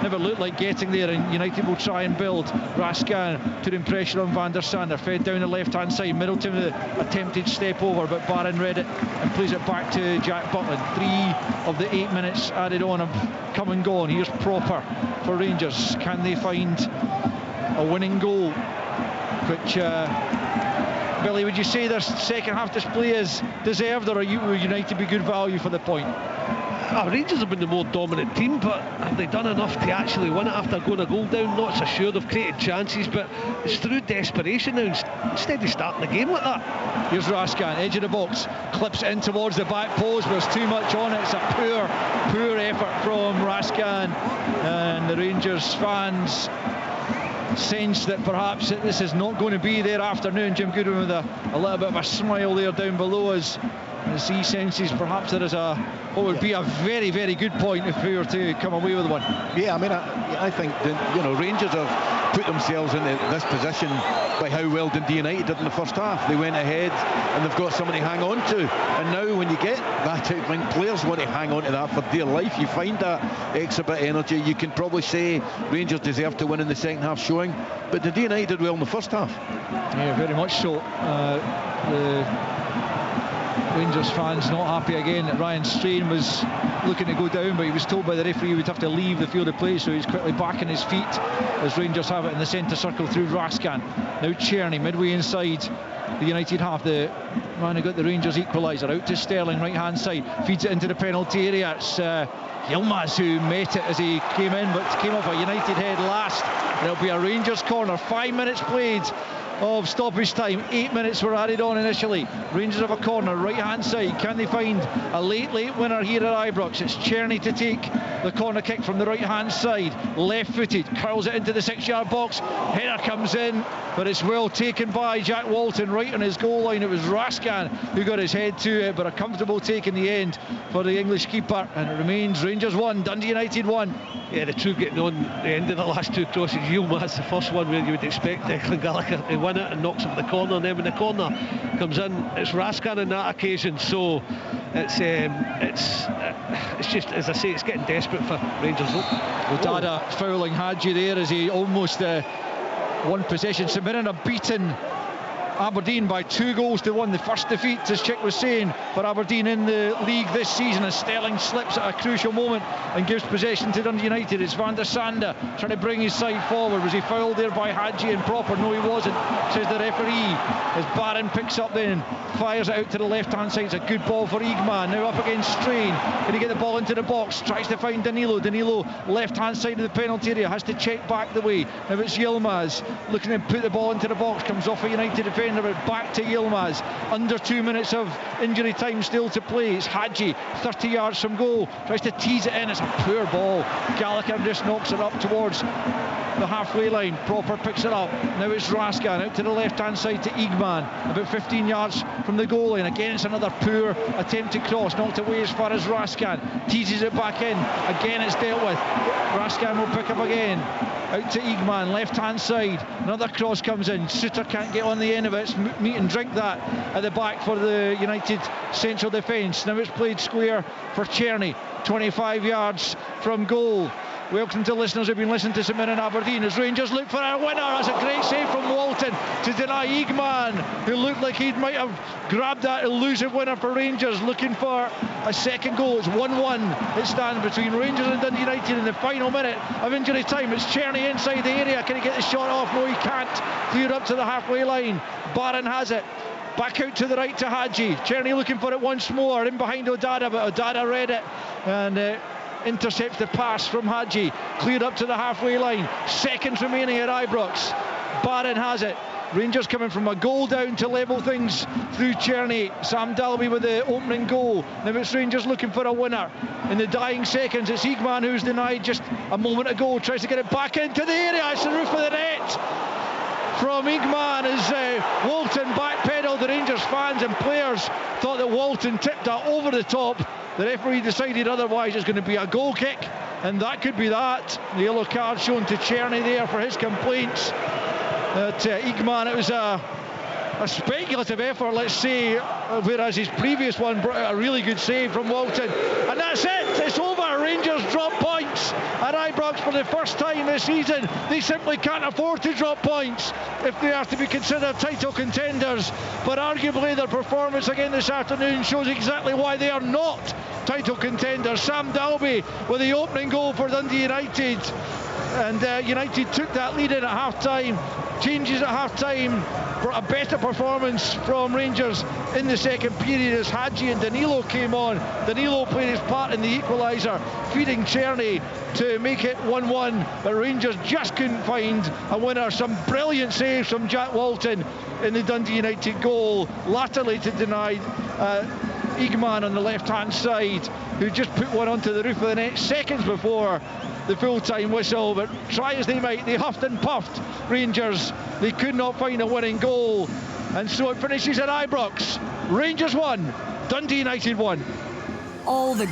never looked like getting there, and United will try and build. Raskan putting pressure on Van der Sande, fed down the left hand side. Middleton with an attempted step over, but Barron read it and plays it back to Jack Butland. 3 of the 8 minutes added on have come and gone. Here's Proper for Rangers. Can they find a winning goal? Which, Billy, would you say their second half display is deserved, or will United be good value for the point? Rangers have been the more dominant team, but have they done enough to actually win it after going a goal down? Not so sure. They've created chances, but it's through desperation now instead of starting the game like that. Here's Raskan, edge of the box, clips it in towards the back post, but there's too much on it. It's a poor effort from Raskan, and the Rangers fans sense that perhaps this is not going to be their afternoon. Jim Goodwin with a little bit of a smile there down below us, as he senses perhaps there is what would be a very, very good point if we were to come away with one. Yeah, I mean, I think that, Rangers have put themselves in this position by how well Dundee United did in the first half. They went ahead and they've got somebody to hang on to, and now when you get that, when players want to hang on to that for dear life, you find that extra bit of energy. You can probably say Rangers deserve to win in the second half showing, but Dundee United did well in the first half. Yeah, very much so. The Rangers fans not happy again that Ryan Strain was looking to go down, but he was told by the referee he would have to leave the field of play, so he's quickly back on his feet as Rangers have it in the centre circle through Raskan. Now Czerny midway inside the United half. The man who got the Rangers equaliser out to Sterling, right hand side, feeds it into the penalty area. It's Yilmaz who met it as he came in, but came off a United head last. There'll be a Rangers corner. 5 minutes played of stoppage time. 8 minutes were added on initially. Rangers have a corner, right hand side. Can they find a late winner here at Ibrox? It's Czerny to take the corner kick from the right hand side. Left footed, curls it into the 6-yard box. Header comes in, but it's well taken by Jack Walton right on his goal line. It was Raskan who got his head to it, but a comfortable take in the end for the English keeper, and it remains Rangers 1, Dundee United 1. Yeah, the two getting on the end of the last two crosses. Yilmaz, the first one where you would expect Declan Gallagher to win it and knocks it in the corner, and then when the corner comes in, it's Raskan on that occasion. So it's just, as I say, it's getting desperate for Rangers. Dada fouling Hadji there as he almost won possession. St Mirren have beaten Aberdeen by 2-1. The first defeat, as Chick was saying, for Aberdeen in the league this season, as Sterling slips at a crucial moment and gives possession to Dundee United. It's Van der Sande trying to bring his side forward. Was he fouled there by Hadji and Proper? No, he wasn't, says the referee, as Barron picks up then, fires it out to the left hand side. It's a good ball for Igman, now up against Strain. Can he get the ball into the box? Tries to find Danilo left hand side of the penalty area, has to check back the way. Now it's Yilmaz looking to put the ball into the box, comes off a United defender, but back to Yilmaz. Under 2 minutes of injury time still to play. It's Hadji, 30 yards from goal, tries to tease it in. It's a poor ball. Gallagher just knocks it up towards the halfway line. Proper picks it up. Now it's Raskan out to the left hand side to Igman, about 15 yards from the goal line. Again, it's another poor attempted cross, knocked away as far as Raskan, teases it back in. Again, it's dealt with. Raskan will pick up again, out to Igman, left hand side. Another cross comes in. Suter can't get on the end of it. It's meet and drink that at the back for the United central defence. Now it's played square for Czerny, 25 yards from goal. Welcome to listeners who've been listening to St Mirren Aberdeen as Rangers look for a winner. That's a great save from Walton to deny Igman, who looked like he might have grabbed that elusive winner for Rangers, looking for a second goal. It's 1-1. It stands between Rangers and Dundee United in the final minute of injury time. It's Czerny inside the area. Can he get the shot off? No, he can't. Cleared up to the halfway line. Barron has it. Back out to the right to Hadji. Czerny looking for it once more. In behind O'Dada, but O'Dada read it and intercepts the pass from Hadji. Cleared up to the halfway line. Seconds remaining at Ibrox. Barron has it. Rangers coming from a goal down to level things through Czerny. Sam Dalby with the opening goal. Now it's Rangers looking for a winner. In the dying seconds, it's Igman who's denied just a moment ago. Tries to get it back into the area. It's the roof of the net from Igman as Walton backpedaled. The Rangers fans and players thought that Walton tipped that over the top. The referee decided otherwise. It's going to be a goal kick, and that could be that. The yellow card shown to Czerny there for his complaints. Igman, it was a speculative effort, let's say, whereas his previous one brought out a really good save from Walton. And that's it, it's over. Rangers drop points at Ibrox for the first time this season. They simply can't afford to drop points if they are to be considered title contenders. But arguably their performance again this afternoon shows exactly why they are not title contenders. Sam Dalby with the opening goal for Dundee United. And United took that lead in at half-time. Changes at half-time for a better performance from Rangers in the second period as Hadji and Danilo came on. Danilo played his part in the equaliser, feeding Czerny to make it 1-1, but Rangers just couldn't find a winner. Some brilliant saves from Jack Walton in the Dundee United goal, latterly to deny Igman on the left-hand side, who just put one onto the roof of the net seconds before the full-time whistle. But try as they might, they huffed and puffed. Rangers, they could not find a winning goal, and so it finishes at Ibrox. Rangers 1, Dundee United 1. All the